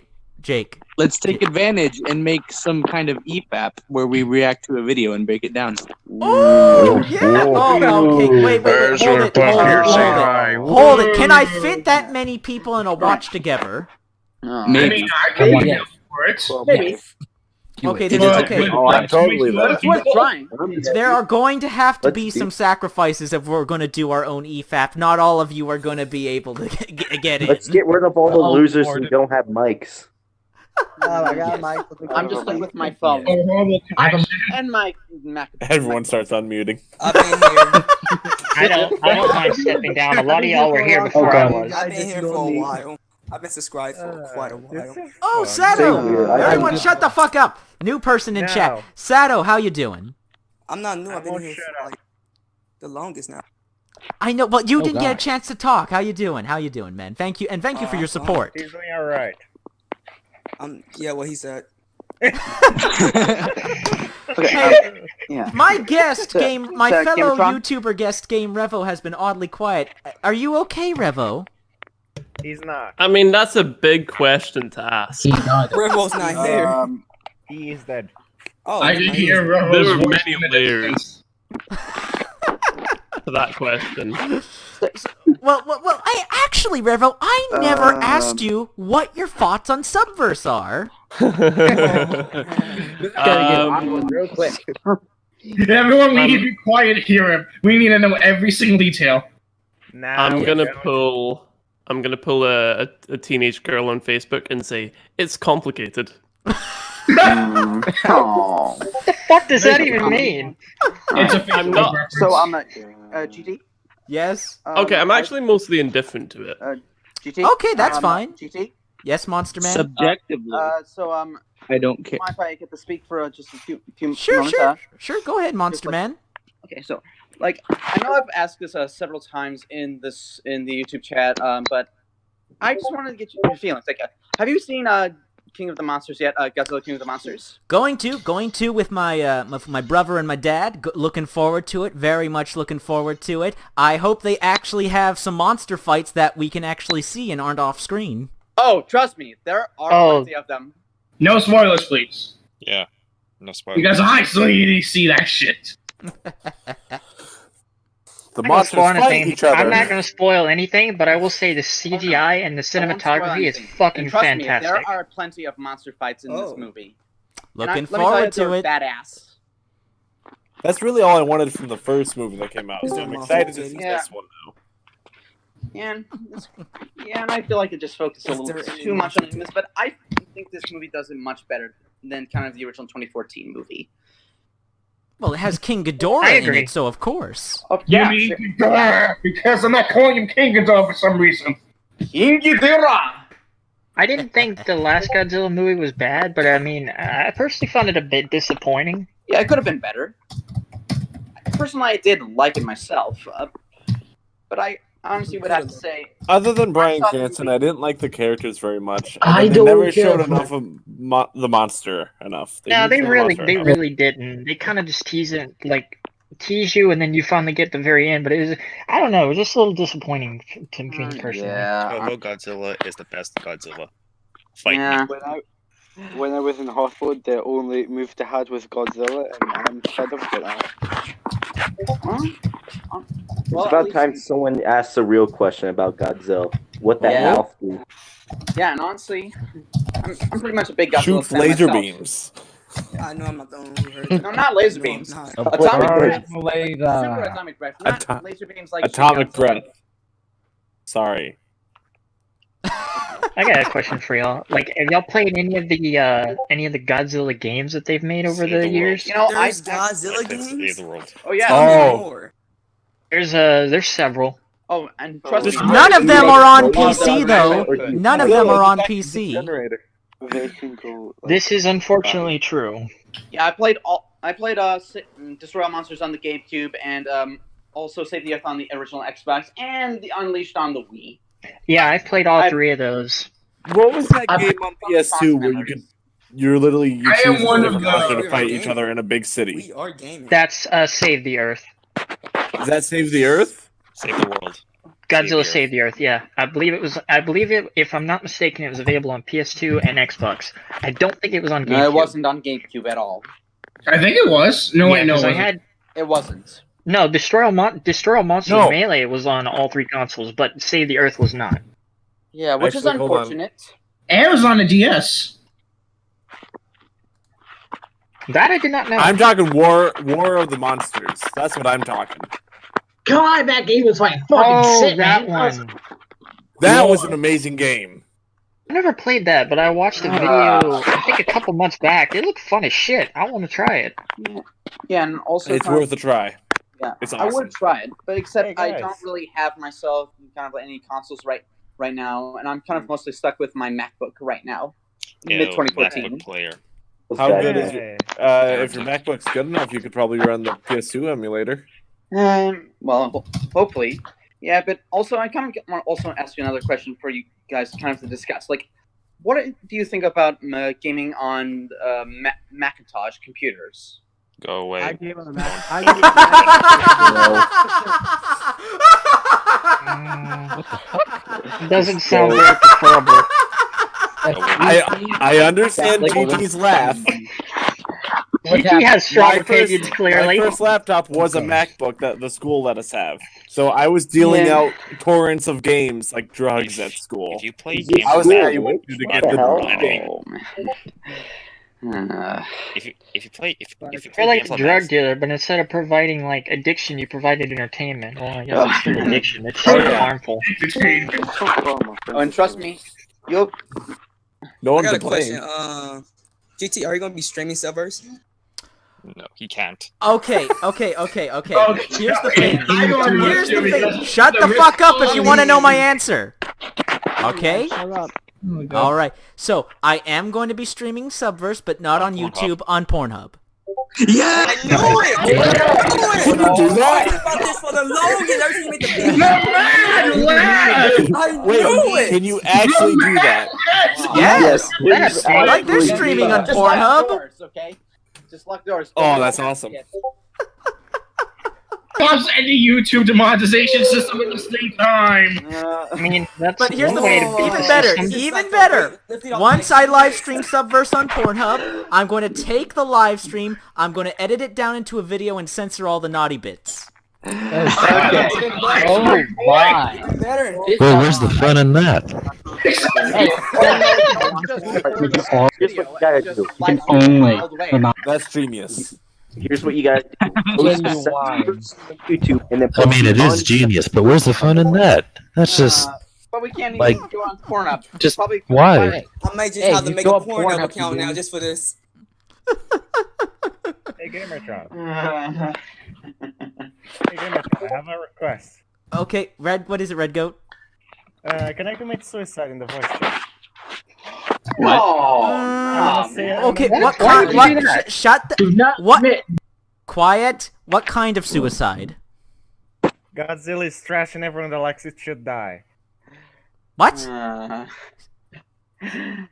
Jake. Let's take advantage and make some kind of EFAP where we react to a video and break it down. Oh, yeah. Oh, okay. Wait. Hold it. Can I fit that many people in a watch together? Oh. I Maybe. mean, I can be here for it. Maybe. Okay, But- then okay. Oh, I'm totally there. It's worth trying. There are going to have to Let's be do- some sacrifices if we're going to do our own EFAP. Not all of you are going to be able to get in. Let's get rid of all the losers who don't have mics. I got my. I'm just like with my phone A horrible connection. and my Mac. Everyone starts unmuting. I've been here. I don't mind stepping down. A lot of y'all were here before I was. I've been here for a while. I've been subscribed for quite a while. Oh, Same Sato! here. Everyone shut the fuck up! New person in chat. No. Sato, how you doing? I'm not new. I've been won't here shut for like the longest now. I know, but you didn't get a God. chance to talk. How you doing? How you doing, man? Thank you, and thank you for your support. He's doing all right. Yeah, what he said. Okay. Yeah. My guest game, my So, fellow Gamertron? YouTuber guest game, Revo, has been oddly quiet. Are you okay, Revo? He's not. I mean, that's a big question to ask. Revo's not here. He is dead. Oh, I never can mind. hear There Robo's were voice many in the layers distance. to that question. Well, I actually, Revo, I never asked you what your thoughts on Subverse are. Real quick. Everyone, we need to be quiet and hear him. We need to know every single detail. Now I'm we gonna go. pull a teenage girl on Facebook and say it's complicated. Oh. What the fuck does that even mean? It's a I'm Facebook not- reference. So I'm GT. Yes? Okay, I'm actually mostly indifferent to it. GT. Okay, that's fine. GT. Yes, Monster Man? Subjectively, So I don't care. mind if I get to speak for just a few Sure, moments? sure. Go ahead, Monster Man. Okay, so like I know I've asked this several times in the YouTube chat, but I just wanted to get your feelings. Like, have you seen King of the Monsters yet? Godzilla King of the Monsters. Going to with my my brother and my dad. Looking forward to it. Very much looking forward to it. I hope they actually have some monster fights that we can actually see and aren't off screen. Oh, trust me, there are plenty of them. No spoilers, please. Yeah. No spoilers. Because I still need to see that shit. The I'm not monsters spoiling fight anything. each other. I'm not going to spoil anything, but I will say the CGI and the I won't spoil cinematography is anything. fucking And trust me, fantastic. there are plenty of monster fights in this movie. Looking let me tell you, forward to they're it. Badass. That's really all I wanted from the first movie that came out. So I'm excited to see Yeah. this one now. And and I feel like it just focused a Is little there too much on this, but I think this movie does it much better than kind of the original 2014 movie. Well, it has King Ghidorah I in agree. it, so of course. You mean Ghidorah, because I'm not calling him King Ghidorah for some reason. King Ghidorah! I didn't think the last Godzilla movie was bad, but I mean, I personally found it a bit disappointing. Yeah, it could have been better. Personally, I did like it myself, but I honestly would have to say Other than Bryan Cranston, I didn't like the characters very much. And I they don't never care showed for- enough of the monster enough. No, didn't they show the really, monster they enough. really didn't. They kind of just tease it, like tease you, and then you finally get the very end. But it was, I don't know, it was just a little disappointing to me personally. Toho Godzilla is the best Godzilla. Fight me. when I was in hospital, the only move they had was Godzilla, and I'm fed up with that. It's about time someone asks a real question about Godzilla. What the Yeah. hell? Dude? Yeah, and honestly, I'm pretty much a big Godzilla Shoots fan laser myself. beams. I know I'm not the only one who heard that. No, not laser No, beams. I'm not. Atomic breath. Blade, Super atomic breath. Not laser beams like Atomic Godzilla. breath. Sorry. I got a question for y'all. Like, have y'all played any of the Godzilla games that they've made over Save the the world. years? You know, There's Godzilla Save games? the world. Oh yeah. Oh. More. There's several. Oh, and trust me. None of them are on One of them PC are though. actually good. None of them are on PC. They can go. This is unfortunately true. Yeah, I played Destroy All Monsters on the GameCube, and also Save the Earth on the original Xbox, and the Unleashed on the Wii. Yeah, I've played all three of those. What was that game on PS2 where you I am choose a one of different monster the- to fight each other in a big city? We are gaming. That's Save the Earth. Does that save the Earth? Save the world. Godzilla Save the Earth. Yeah, I believe it. If I'm not mistaken, it was available on PS2 and Xbox. I don't think it was on GameCube. No, it wasn't on GameCube at all. I think it was. No, wait, no, it 'cause I wasn't. had It wasn't. no Destroy All Monsters No. Melee was on all three consoles, but Save the Earth was not. Yeah, which is Actually, hold on. unfortunate. And it was on the DS. That I did not know. I'm talking War of the Monsters. That's what I'm talking. God, that game was like fucking sick, that man. one. That was an amazing game. I never played that, but I watched the video. I think a couple months back. It looked fun as shit. I want to try it. Yeah, and also It's worth a try. Yeah, It's I awesome. would try it, but except Hey, I guys. don't really have myself kind of any consoles right now, and I'm kind of mostly stuck with my MacBook right now. Mid 2014. MacBook player. How Okay. good is your, if your MacBook's good enough, you could probably run the PS2 emulator. Well, hopefully, yeah. But also, I kind of want to also ask you another question for you guys, kind of to discuss. Like, what do you think about gaming on Macintosh computers? Go away. I gave him a Doesn't sound very preferable. I understand GT's laugh. GT has strong My first- opinions, clearly. My first laptop was a MacBook that the school let us have. So I was dealing Yeah. out torrents of games like drugs at school. If you play I was games, able to What get the the hell? if you play You're like games a on drug Mac- dealer, but instead of providing like addiction, you provided entertainment. Well, yeah, it's still addiction. It's Oh, still yeah. harmful. Oh, and trust me, you'll. No I one got a complained. question. GT, are you gonna be streaming Subverse? No, he can't. Okay. Okay. Here's the thing. I don't Here's the understand thing. because Shut the the fuck up if risk- you want to know my answer. Okay? Shut up. All right. So, I am going to be streaming Subverse, but not on YouTube, on Pornhub. Yeah, I knew it. I Can you do that? about this for the longest. Ever since you made the video. I knew Wait, it. can you actually do that? Yes. Yes, Like they're streaming on Just lock Pornhub. doors, okay? Just lock doors. Oh, that's awesome. Plus any YouTube demonetization system at the same time. I mean, that's But here's one the way thing, to beat even the better, system. even better. Once I live stream Subverse on Pornhub, I'm going to take the live stream, I'm going to edit it down into a video and censor all the naughty bits. Okay. Oh my. Better. Well, where's the fun in that? Here's what you gotta do. You can only. That's genius. Here's what you gotta do. Post the Subverse on YouTube and then I mean, it post is genius, but where's the fun in that? That's just But we can't even like, go on Pornhub. just Probably why? I might just Hey, have to you make go a up Pornhub Pornhub, account you now do. just for this. Hey, Gamertron. Hey, Gamertron, I have a request. Okay, Red, what is it, Red Goat? Can I commit suicide in the voice chat? Okay, what Why kind? would you What? do that? Shut the. Do not What? commit. Quiet. What kind of suicide? Godzilla is trash and everyone that likes it should die. What?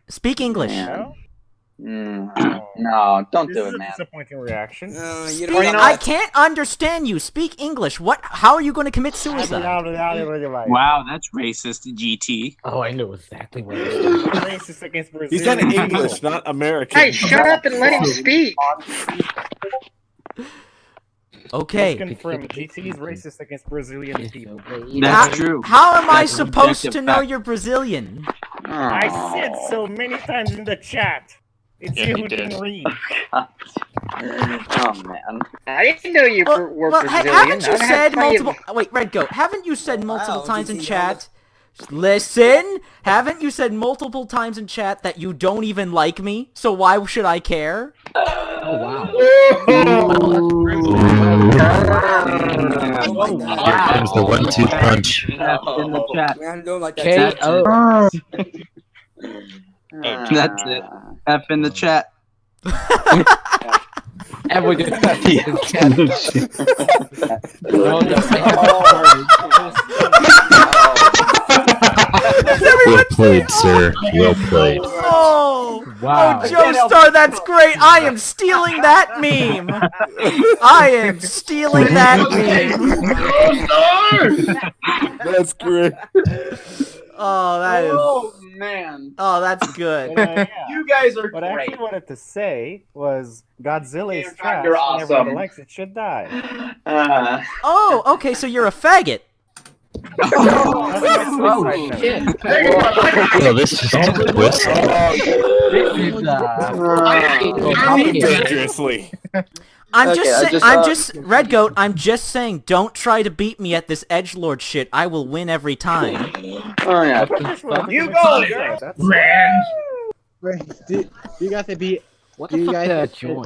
Speak English. No? No, don't This do is it, a man. disappointing reaction. I can't understand you. Speak English. What? How are you going to commit suicide? Wow, that's racist, GT. Oh, I know exactly what He's racist against Brazil. He said English, not American. Hey, shut up and let him speak. Okay. Let's confirm GT is racist against Brazilian people. That's true. How am I That's an supposed objective to know fact. you're Brazilian? I said so many times in the chat. It's Yeah, you he who did. didn't read. Oh man. I didn't know you were Well, Brazilian. haven't you I've had said plenty of- multiple? Wait, Red Goat. Haven't you said multiple times in chat? Listen, haven't you said multiple times in chat that you don't even like me? So why should I care? Oh wow. Here comes the 1-2 punch. In the chat. Man, I don't like that. K.O. That's it. F in the chat. And we're gonna Well played, sir. Well played. Oh, Wow. oh, Joestar, that's great. I am stealing that meme. I am stealing that meme. That's great. Oh, that is. Oh man. Oh, that's good. You guys are What I great. actually wanted to say was Godzilla is You're trash awesome. and everyone who likes it should die. Oh, okay, so you're a faggot. Oh shit. Well, this is just a twist. This is Dangerously. I'm Okay, just saying. Red Goat. I'm just saying. Don't try to beat me at this edgelord shit. I will win every time. Oh yeah. You go, girl. You got to be. What the fuck did I join?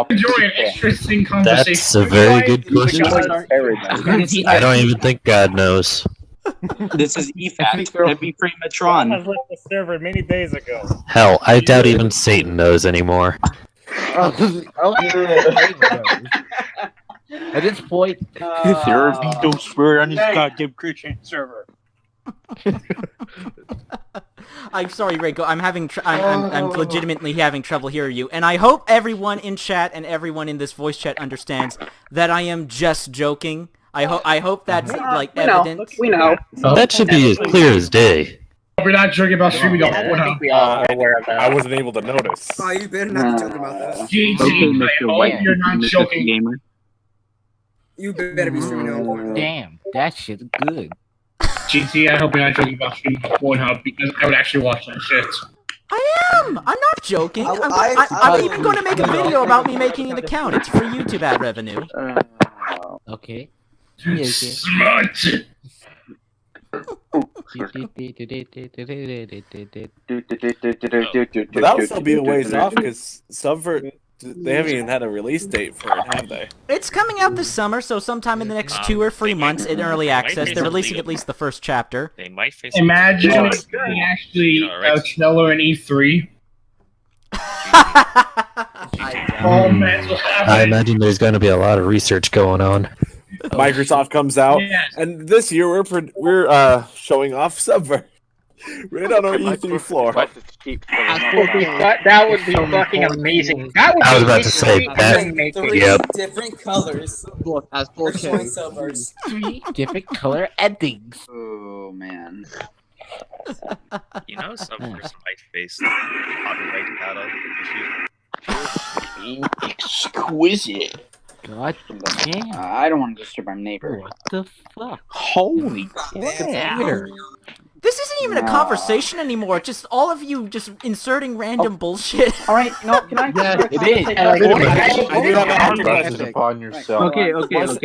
Enjoy an interesting conversation. That's a very good question. I don't even think God knows. This is EFAC. That'd be free I Metron. left the server many days ago. Hell, I doubt even Satan knows anymore. At this point, There be no swear on this goddamn Christian server. I'm sorry, Reiko. I'm legitimately having trouble hearing you, and I hope everyone in chat and everyone in this voice chat understands that I am just joking. I hope that's like evident. We know. That should be as clear as day. We're not joking about streaming I think we all are aware of that. I wasn't able to notice. Oh, you better not be joking about that. GT, Okay, I Mr. hope White. you're not Mr. joking. Gamer. You better be streaming on Pornhub. damn, that shit's good. GT, I hope you're not joking about streaming on Pornhub because I would actually watch that shit. I am. I'm not joking. I'm even going to make a video about me making an account. It's for YouTube ad revenue. Okay. Yeah, Smart. But that'll still be a ways off because Subvert, they haven't even had a release date for it, have they? It's coming out this summer, so sometime in the next 2 or 3 months in early access. They're releasing at least the first chapter. They might face. Imagine if they actually Sneller and E3. Oh man, what's I happening? imagine there's going to be a lot of research going on. Microsoft comes out, Yes. and this year we're showing off Subvert right on our E3 floor. What the cheap That would be fucking amazing. That would I was be about to say that. Three Yep. different colors. As For 4K. joint servers. 3 different color endings. Oh man. You know, some person might face copyright battle issue. Exquisite. God damn. I don't want to disturb our neighbor. What the fuck? Holy Twitter. This isn't even a conversation anymore. It's just all of you just inserting random bullshit. All right, you know, can I? Yes, it is. I do have a hard question. upon yourself. Okay.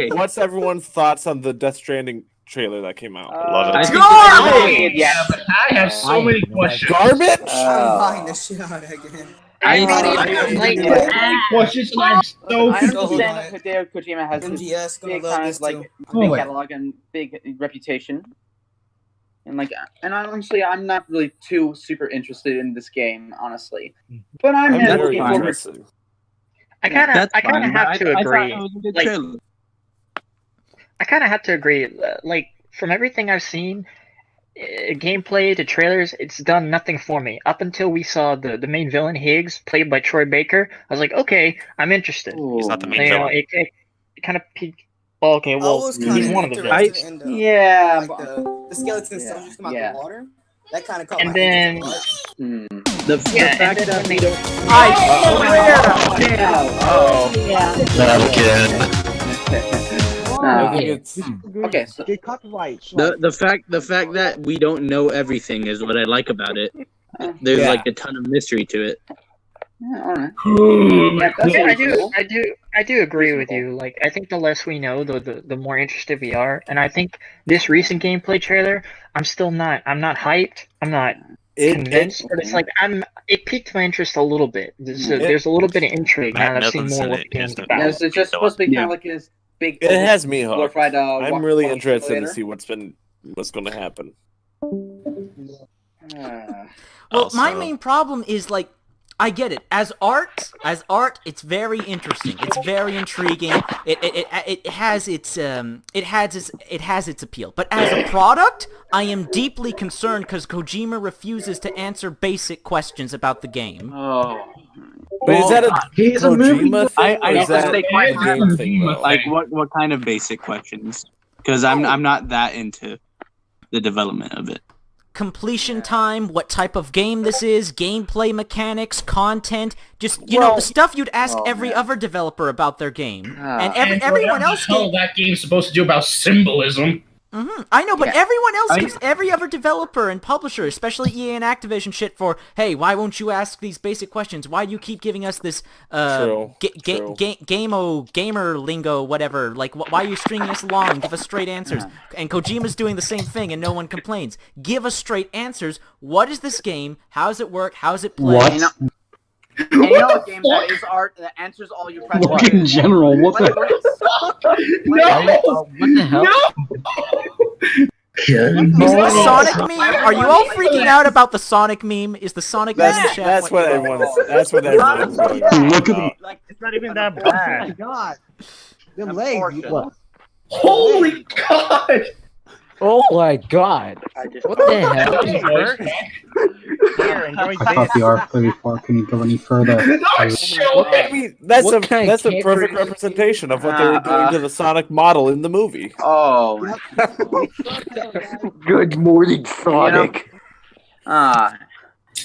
What's everyone's thoughts on the Death Stranding trailer that came out? Love it. Garbage! Yeah, but I have so many questions. Garbage? I'm buying this shit out again. Questions, and I'm so I so understand that Hideo Kojima has this MGS gonna big love kind this of like too. big catalog and big reputation, and honestly, I'm not really too super interested in this game, honestly. But I'm very looking forward. interested. I kind of have to agree. I thought it was a good Like, trailer. I kind of have to agree. Like, from everything I've seen, gameplay, the trailers, it's done nothing for me. Up until we saw the main villain, Higgs, played by Troy Baker, I was like, okay, I'm interested. He's not the main You know, villain. it kind of piqued. Well, okay, well, was he's kinda one of the interested villains. in the Yeah, like the skeleton soldiers come out the water. That kind of caught And my then, interest. The yeah, fact and then that when we they, don't. Not again. I think it's Okay, so Get copyright. The fact that we don't know everything is what I like about it. There's Yeah. like a ton of mystery to it. yeah, all right. Yeah, That's yeah, reasonable. I do agree with you. Like, I think the less we know, the more interested we are. And I think this recent gameplay trailer, I'm not hyped. I'm not convinced, but it's like it piqued my interest a little bit. There's a little bit of intrigue now that I've seen more what the game's about. Yeah, it's just supposed to be kind of like this big. It has me hooked. glorified, I'm really walk interested to simulator. see what's going to happen. Well, my main problem is like, I get it. As art, it's very interesting. It's very intriguing. It has its appeal. But as a product, I am deeply concerned because Kojima refuses to answer basic questions about the game. Oh. But is that a He's a movie. Kojima thing, or is that a game thing, though? Like what kind of basic questions? Because I'm not that into the development of it. Completion time, what type of game this is, gameplay mechanics, content, just, you know, the stuff you'd ask every other developer about their game. And everyone else... All that game's supposed to do about symbolism. I know, but everyone else gives every other developer and publisher, especially EA and Activision, shit for, hey, why won't you ask these basic questions? Why do you keep giving us this gamer lingo, whatever? Like, why are you stringing us along? Give us straight answers. And Kojima's doing the same thing, and no one complains. Give us straight answers. What is this game? How does it work? How does it play? And you know a game that is art that answers all your questions. What in general? What the? What the hell? Is the Sonic meme? Are you all freaking out about the Sonic meme? Is the Sonic meme in chat? That's what everyone's going Look at about. Like, it's not even that Oh my bad. god. Them legs. What? Holy God! Oh my god! What the hell? Here, enjoy I thought the art play before couldn't go any further. That's What kind of a perfect representation of what they were doing to the Sonic model in the movie. Oh. Good morning, Sonic. Man.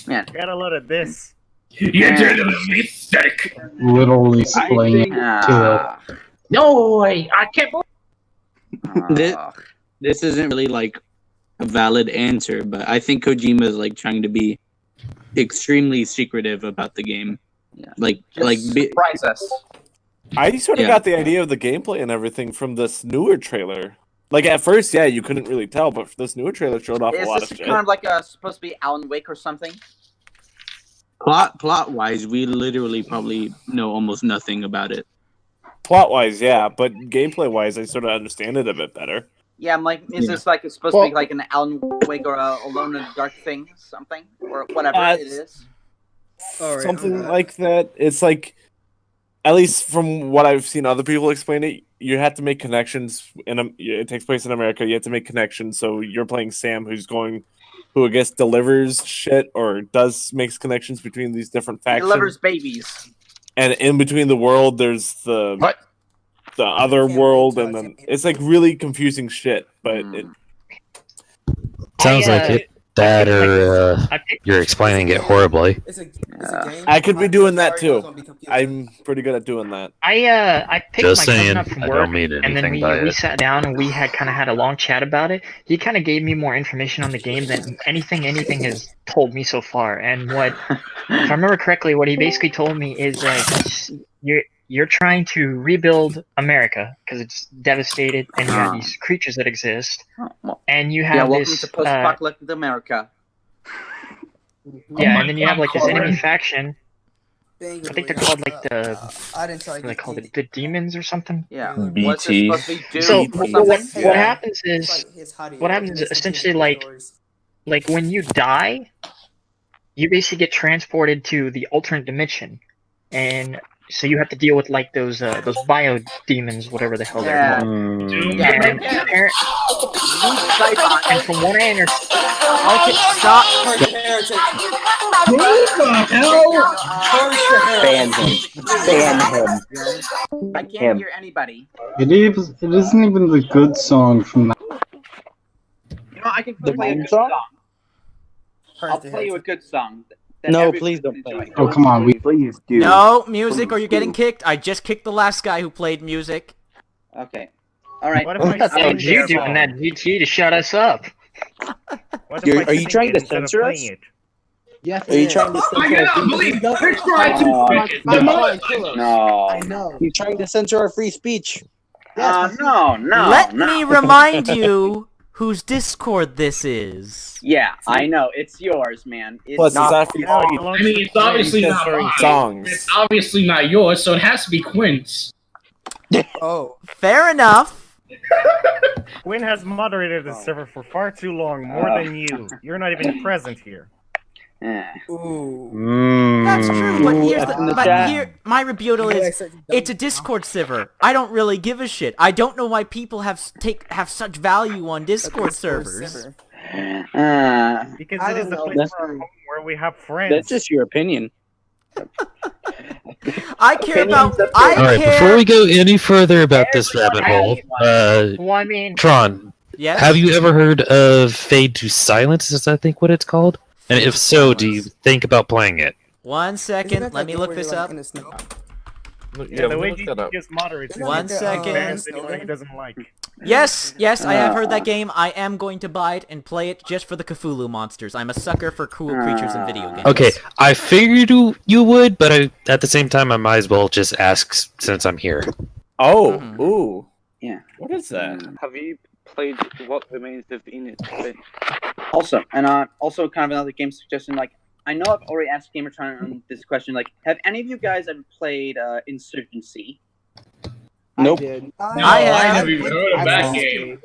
Gotta load of this. You did a mistake. Literally explaining too. No way! I can't believe. This isn't really like a valid answer, but I think Kojima is like trying to be extremely secretive about the game. Yeah. Surprise us. I sort of got the idea of the gameplay and everything from this newer trailer. Like at first, yeah, you couldn't really tell, but this newer trailer showed off a lot of Is this shit. kind of like supposed to be Alan Wake or something? Plot wise, we literally probably know almost nothing about it. Plot wise, yeah, but gameplay wise, I sort of understand it a bit better. Yeah, I'm like, is this like it's supposed to be like an Alan Wake or a Alone in the Dark thing, something, or whatever it is? Something like that. It's like, at least from what I've seen other people explain it, you have to make connections. It takes place in America. You have to make connections. So you're playing Sam, who I guess delivers shit or makes connections between these different factions. Delivers babies. And in between the world, there's the other world, and then it's like really confusing shit. But it Sounds like it that or you're explaining it horribly. I could be doing that too. I'm pretty good at doing that. I picked Just my cousin saying, up from I work, don't mean and then anything by we it. sat down and we had a long chat about it. He kind of gave me more information on the game than anything has told me so far. And what, if I remember correctly, what he basically told me is you're trying to rebuild America because it's devastated, and you have these creatures that exist, and you have welcome this to post-apocalyptic America. Yeah, and then you have like this enemy faction. I think they're called like the I didn't tell what are they called, the demons or something. Yeah. What's this supposed to be doing? So BT. what happens is essentially like when you die, you basically get transported to the alternate dimension, and so you have to deal with like those bio demons, whatever the hell they're Yeah. called. Yeah. And, and from what I understand, Okay, stop. Ban him. Ban him. I can't hear anybody. It isn't even the good song from that. You know, I can The play a main good song? song. I'll play you a good song. that No, everybody please can don't play enjoy. it. Oh, come on. Please do. No, music, or Please you're getting do. kicked. I just kicked the last guy who played music. Okay. All right. What if I that's sing what you their doing song? that GT to shut us up. What if I Are you sing trying it to instead of censor playing us? it? Yes, Are you trying to I censor cannot our free believe speech? Chris tried to. I'm trying to. No. I know. You're trying to censor our free speech. No. Let me remind you whose Discord this is. Yeah, I know. It's yours, man. It's Plus, it's not not free I speech. mean, it's obviously not censoring mine. songs. It's obviously not yours, so it has to be Quinn's. Oh. Fair enough. Quinn has moderated the server for far too long, more than you. You're not even present here. Ooh. That's true, but here's in the but chat. here my rebuttal is it's a Discord server. I don't really give a shit. I don't know why people have such value on Discord servers. Because I it is don't the know. place for our home where we have friends. That's just your opinion. I care about. All right, before we go any further about this rabbit hole, Well, I mean, Tron, Yes? have you ever heard of Fade to Silence? Is I think what it's called? And if so, do you think about playing it? 1 second, let me look this up. Yeah, the way GT just moderates is One second. bans anyone he doesn't like. Yes, I have heard that game. I am going to buy it and play it just for the Cthulhu monsters. I'm a sucker for cool creatures in video games. Okay, I figured you would, but at the same time, I might as well just ask since I'm here. Oh, ooh. Yeah. What is that? Have you played What Remains of Enid? Also, also kind of another game suggestion. Like, I know I've already asked Gamertron on this question. Like, have any of you guys ever played Insurgency? Nope. I have. never even heard of that game.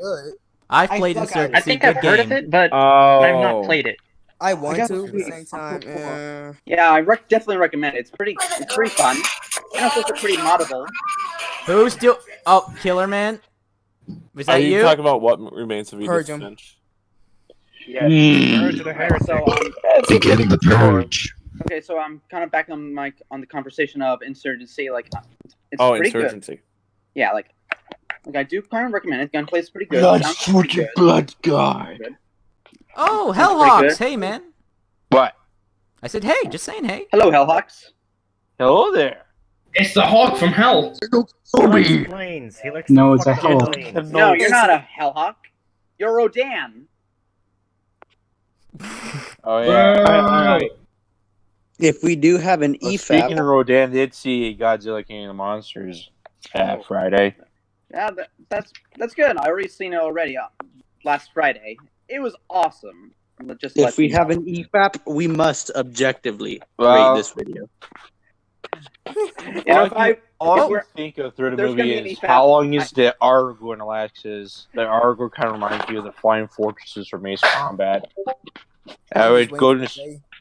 I've played Insurgency. I think I've heard of it, but Oh. I've not played it. I want to at the same time. Yeah, I definitely recommend it. It's pretty fun. And also, it's pretty moddable. Who's still? Oh, Killer Man. Was that Are you you? talking about What Remains of Purge Edith him. Finch? Yeah. Purge the heretic. So, Beginning the purge. okay, so I'm kind of back on the conversation of Insurgency. Like, it's Oh, pretty Insurgency. good. Yeah, like I do kind of recommend it. Gunplay is pretty good. Blood Sounds for pretty your good. blood god. Oh, Sounds pretty Hellhawks. good. Hey, man. What? I said, hey, just saying, hey. Hello, Hellhawks. Hello there. It's the Hawk from Hell. He likes planes. He likes No, to it's a fuck hell. the planes. No, you're not a Hellhawk. You're Rodan. Oh yeah. Bro. If we do have an Well, speaking of EFAP, Rodan, did see Godzilla King of the Monsters Friday. Yeah, that's good. I already seen it already last Friday. It was awesome. Just if we have an EFAP, we must objectively Well- rate this video. And All I we're- can think of through the there's gonna movie be an is EFAP. how long is the Argo in Alexis? The Argo kind of reminds me of the Flying Fortresses from Ace Combat. I would go to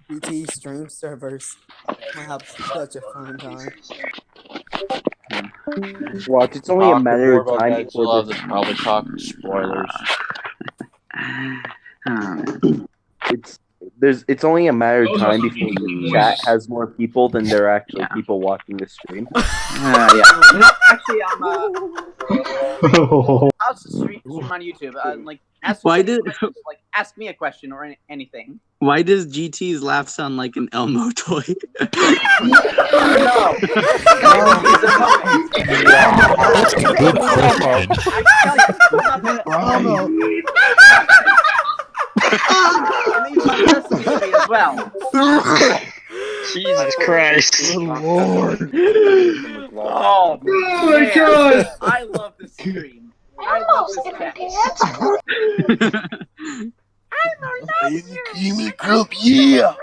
BT stream servers. I have such a fun time. Watch, it's only a matter of time Godzilla, before there's probably talking spoilers. it's only a matter of Those time are before some the good chat voices. has more people than there are actually people watching the stream. Yeah. No, actually, I'll stream on YouTube. Like, ask me a question or anything. Why does GT's laugh sound like an Elmo toy? No. That's a good question. As well. Jesus Christ. Lord. Oh my God. I love this stream. I love this cat. Give me group, yeah.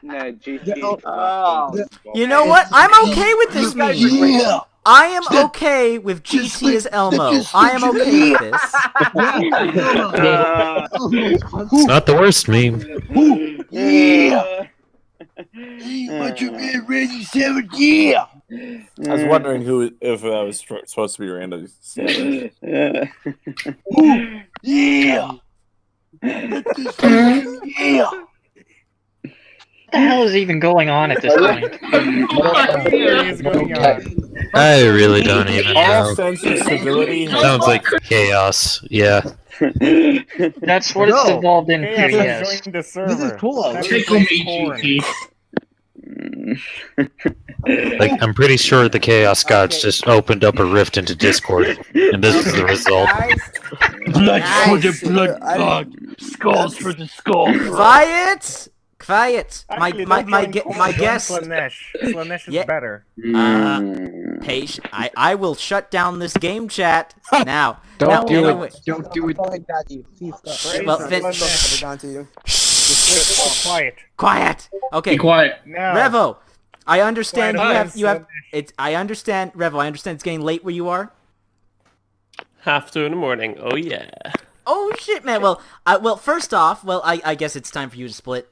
No, GT. Oh. You know what? I'm okay with this meme. I am okay with GT as Elmo. I am okay with this. It's not the worst meme. Yeah. Hey, what's your man Randy Savage? Yeah. I was wondering if that was supposed to be Randy Savage. Yeah. Yeah. What the hell is even going on at this point? I really don't even All know. sense of civility. Sounds like chaos. Yeah. That's what it's evolved into, yes. This is cool. Tickle me, Like, I'm pretty sure the Chaos Gods just opened up a rift into Discord, and this is the result. Blood for the blood god. Skulls for the skull. Quiet! Quiet! Actually, My join guest. Slanesh. Slanesh is Yeah. better. Patient. I will shut down this game chat now. Don't now, do anyway. it. Don't do it. Well, Quiet. Quiet. Okay. Be quiet. No. You understand Quiet. you have it's. I understand, Revo. I understand it's getting late where you are. 2:30 in the morning. Oh yeah. Oh shit, man. Well, first off, I guess it's time for you to split.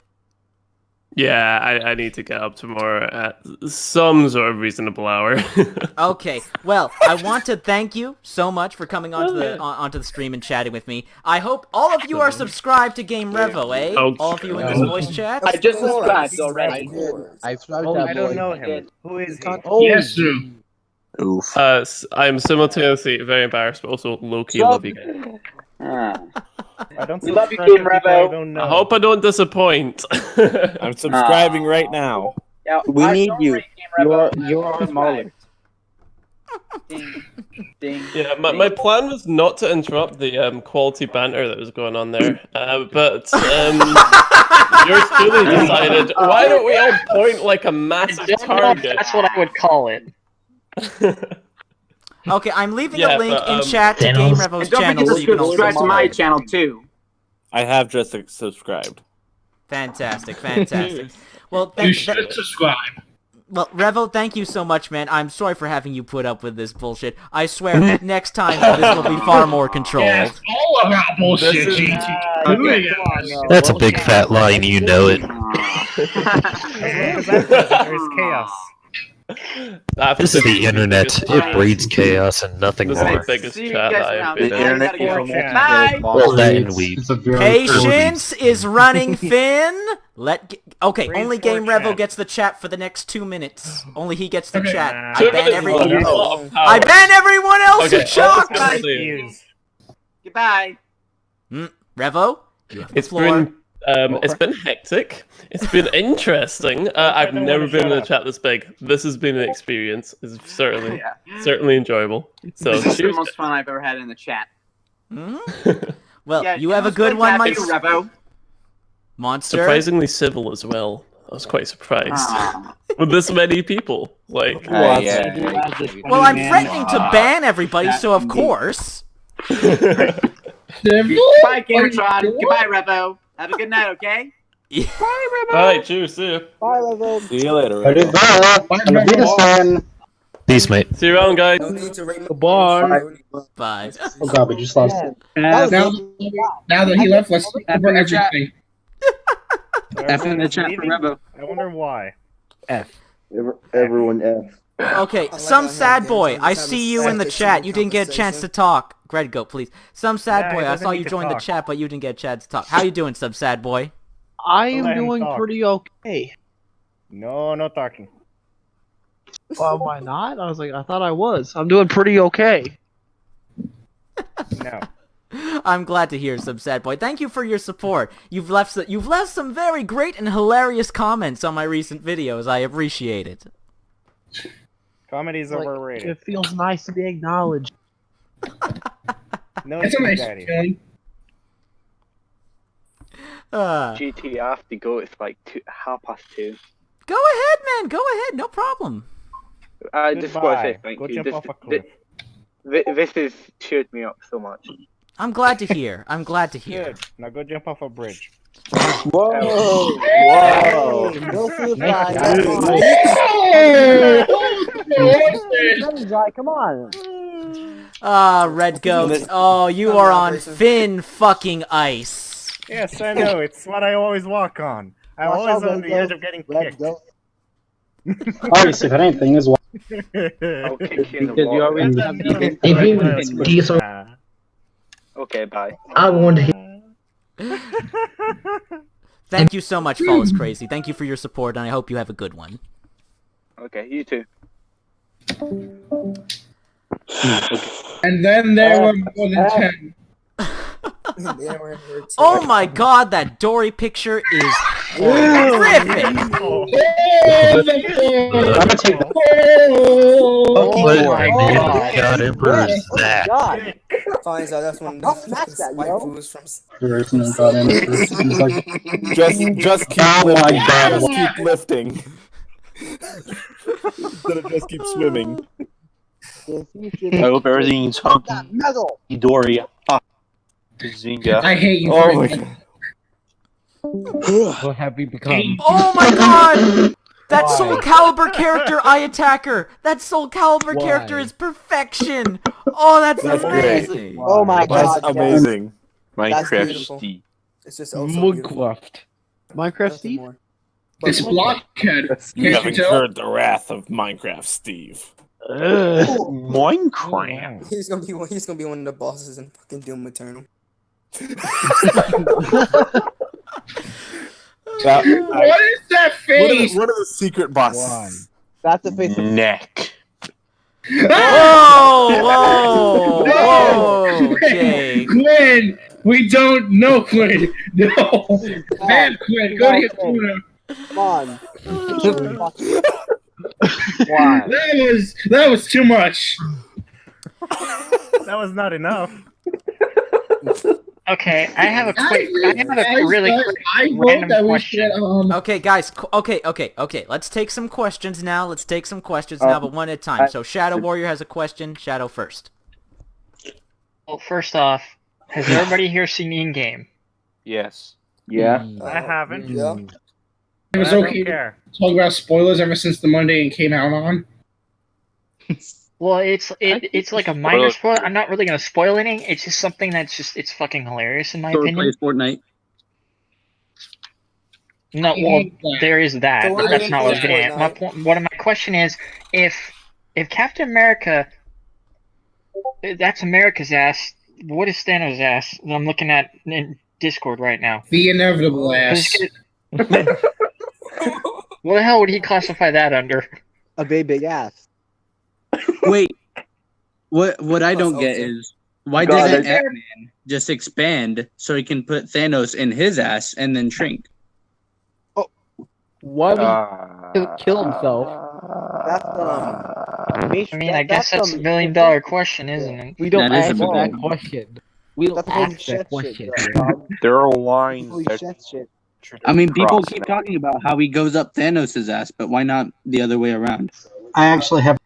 Yeah, I need to get up tomorrow at some sort of reasonable hour. Okay. Well, I want to thank you so much for coming onto the stream and chatting with me. I hope all of you are subscribed to Game Revo, eh? Okay. All of you in this voice chat. I just subscribed already. I subscribed I don't know him. Who is he? Yes, sir. Oof. I'm simultaneously very embarrassed, but also low-key love you guys. I don't We love you, subscribe to Game people Revo. I don't know. I hope I don't disappoint. I'm subscribing right now. Yeah, We I need don't you. rate Game Revo. You're our Mahler. Ding, ding. Yeah, my plan was not to interrupt the quality banter that was going on there, but yours truly decided, why don't we all point like a massive target? That's what I would call it. Okay, I'm leaving Yeah, a link but, in chat to Game And Revo's don't channel forget so to you can also subscribe to my channel too. I have just subscribed. Fantastic. Well, You should subscribe. Well, Revo, thank you so much, man. I'm sorry for having you put up with this bullshit. I swear, next time this will be far more controlled. Yeah, it's all about bullshit, GT. That's a big fat lie, and you know it. There's chaos. This is the internet. It breeds chaos and nothing This is the more. biggest See you chat guys I have around. been The in. internet Gotta is go. Bye. Well, that and weed. It's a very Patience is running thin. Okay, only Game Chat. Revo gets the chat for the next 2 minutes. Only he gets the Okay. chat. I 2 ban minutes everyone is a else. lot of power. I ban everyone else Okay, who talks. let's see. Goodbye. Revo, you have the It's floor. been hectic. It's been interesting. I've never been in a chat this big. This has been an experience. It's certainly enjoyable. So This is the cheers. most fun I've ever had in the chat. Well, Yeah, you have a it was good one, my fantastic, Revo. monster. Surprisingly civil as well. I was quite surprised Ah. with this many people. Like, Well, I'm threatening to ban everybody, so of course. Goodbye, Gamertron. Goodbye, Revo. Have a good night, okay? alright, cheers. See you. Bye, Revo. See you later. Peace, mate. See you around, guys. No need to rate me. Bye. Bye. Oh god, we just lost it. Now that he left, let's cover everything. F in the chat for Revo. I wonder why. F. Everyone F. Okay, some sad boy. I see you in the chat. You didn't get a chance to talk. Greg, go, please. Some sad Yeah, boy. he I doesn't saw need you to join the talk. chat, but you didn't get a chance to talk. How you doing, some sad boy? I am Let him doing talk. pretty okay. No talking. Oh, am I not? I was like, I thought I was. I'm doing pretty okay. No. I'm glad to hear, some sad boy. Thank you for your support. You've left some very great and hilarious comments on my recent videos. I appreciate it. Comedy's Like, overrated. it feels nice to be acknowledged. No, It's a nice daddy. feeling. GT, I have to go. It's like 2:30. Go ahead, man. Go ahead. No problem. I just want to say Goodbye. thank Go you. jump This, off a cliff. this has cheered me up so much. I'm glad to hear. I'm glad to hear. Good. Now go jump off a bridge. Whoa! Whoa! Go feel Nice fine. job. things, Jai. Come on. Red Goat. Oh, you are on thin fucking ice. Yes, I know. It's what I always walk on. I'm Watch always out, on the Red edge Goat. of getting Red kicked. Goat. Obviously, if anything, is why. I'll kick you in the Because you water. always have decent. Okay, bye. I want to hear. Thank you so much, Fall is Crazy. Thank you for your support, and I hope you have a good one. Okay, you too. And then there were more than 10. Oh my god, that Dory picture is horrific! I'm gonna take that. What God Emperor is that? Finds out that's one of the waifus from. There is no God Emperor. He's like, Just keep oh my lifting. god. Just keep lifting. Instead of just keep swimming. I hope everything's hunky dory. Zinga. I hate you. Oh my god. What have we become? Oh my god! That Soul Calibur character, Eye Attacker! That Soul Calibur character is perfection! Oh, that's amazing! Great. Oh my god. That's amazing. Minecraft beautiful. Steve. It's just also beautiful. Minecraft Nothing Steve? more. It's blockhead. You Can't have you tell? incurred the wrath of Minecraft Steve. Minecraft. He's gonna be one of the bosses in fucking Doom Eternal. What is that face? What are the secret bosses? That's the face of Neck. Whoa! Whoa! Jake. Quinn! We don't know Quinn! No! Man, Quinn, go to your corner! Come on. That was too much! That was not enough. Okay, I have a really quick I vote random that we question. should, Okay, guys. Okay. Let's take some questions now. But one at a time. So, Shadow Warrior has a question. Shadow first. Well, first off, has everybody here seen In-Game? Yes. Yeah. I haven't. Yeah. It was I don't okay to care. talk about spoilers ever since the Monday it came out on. Well, it's like a minor spoiler. I'm not really gonna spoil anything. It's just something it's fucking hilarious in my Thor opinion. plays Fortnite. No, well, there is that, So but what that's is not what I was getting at. My Fortnite? point, my question is, if Captain America, that's America's ass, what is Thanos' ass? That I'm looking at in Discord right now. The inevitable ass. What the hell would he classify that under? A big ass. Wait, what I don't get is why God, doesn't that's- Ant-Man just expand so he can put Thanos in his ass and then shrink? Why would he kill himself? That's I mean, I guess that's a $1 million question, isn't it? We don't That is ask a that big- question. We don't ask that question. There are lines that shit. I mean, people cross keep talking about how he goes up Thanos' ass, but why not the other way around? I actually have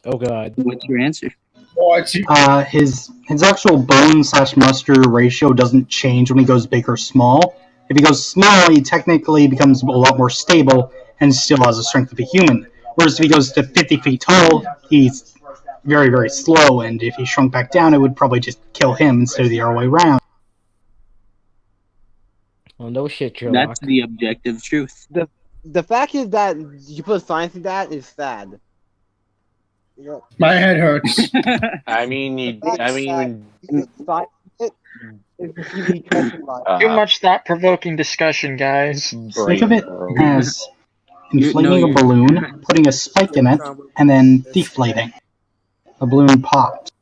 Oh god. What's your answer? his actual bone/muster ratio doesn't change when he goes big or small. If he goes small, he technically becomes a lot more stable and still has the strength of a human. Whereas if he goes to 50 feet tall, he's very, very slow, and if he shrunk back down, it would probably just kill him instead of the other way around. Well, no shit, Sherlock. That's the objective truth. The fact is that you put science in that is sad. My head hurts. I mean, Too much thought-provoking discussion, guys. Think of it as inflating a balloon, putting a spike in it, and then deflating. The balloon popped.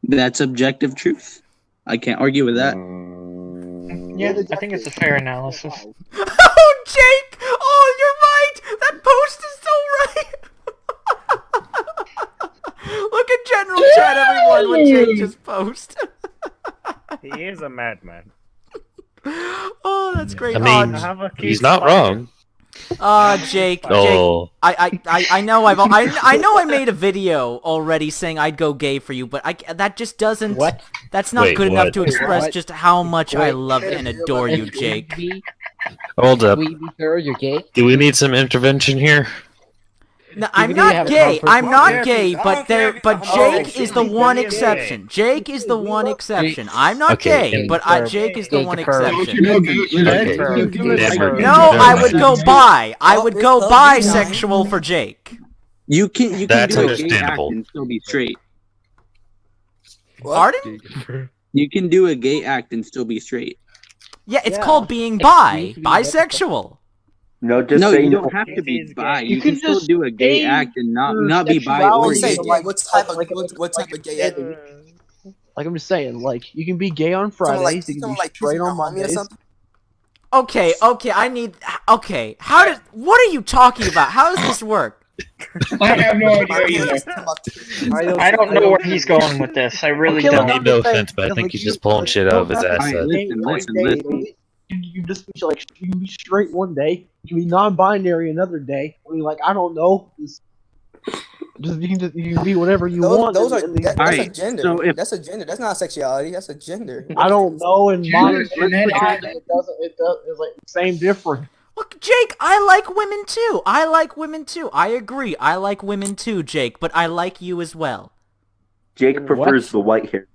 That's objective truth. I can't argue with that. Yeah, I think it's a fair analysis. Oh, Jake! Oh, you're right! That post is so right! Look at general chat, everyone, what Jake just posted. He is a madman. Oh, that's great. I mean, he's not wrong. Jake, Oh. I know I know I made a video already saying I'd go gay for you, but that just doesn't. What? That's not Wait, good enough what? to express What? just how much I love and adore you, Jake. Hold up. Sir, you're gay? Do we need some intervention here? No, I'm not gay. I'm not gay, but Jake is the one exception. Jake is the one exception. I'm not gay, but Jake is the one exception. No, I would go bi. I would go bisexual for Jake. You can That's do a gay act understandable. and still be straight. Pardon? You can do a gay act and still be straight. Yeah, it's called being bi. Bisexual. No, just no, say you no. don't have to be bi. You can still do a gay act and not be bi or Say, gay. what type of gay act? Like I'm just saying, like you can be gay on Fridays, you can be straight on Mondays. Okay, what are you talking about? How does this work? I have no idea either. I don't know where he's going with this. I really don't. I mean, no offense, but I think he's just pulling shit out of his ass. Listen. You just be like, you can be straight one day, you can be non-binary another day. I mean, like I don't know. You can be whatever you want. That's a gender. So that's a gender. That's not sexuality. That's a gender. I don't know. In modern Gender's society, it doesn't. It's like same different. Look, Jake, I like women too. I agree. I like women too, Jake, but I like you as well. Jake prefers the white hair.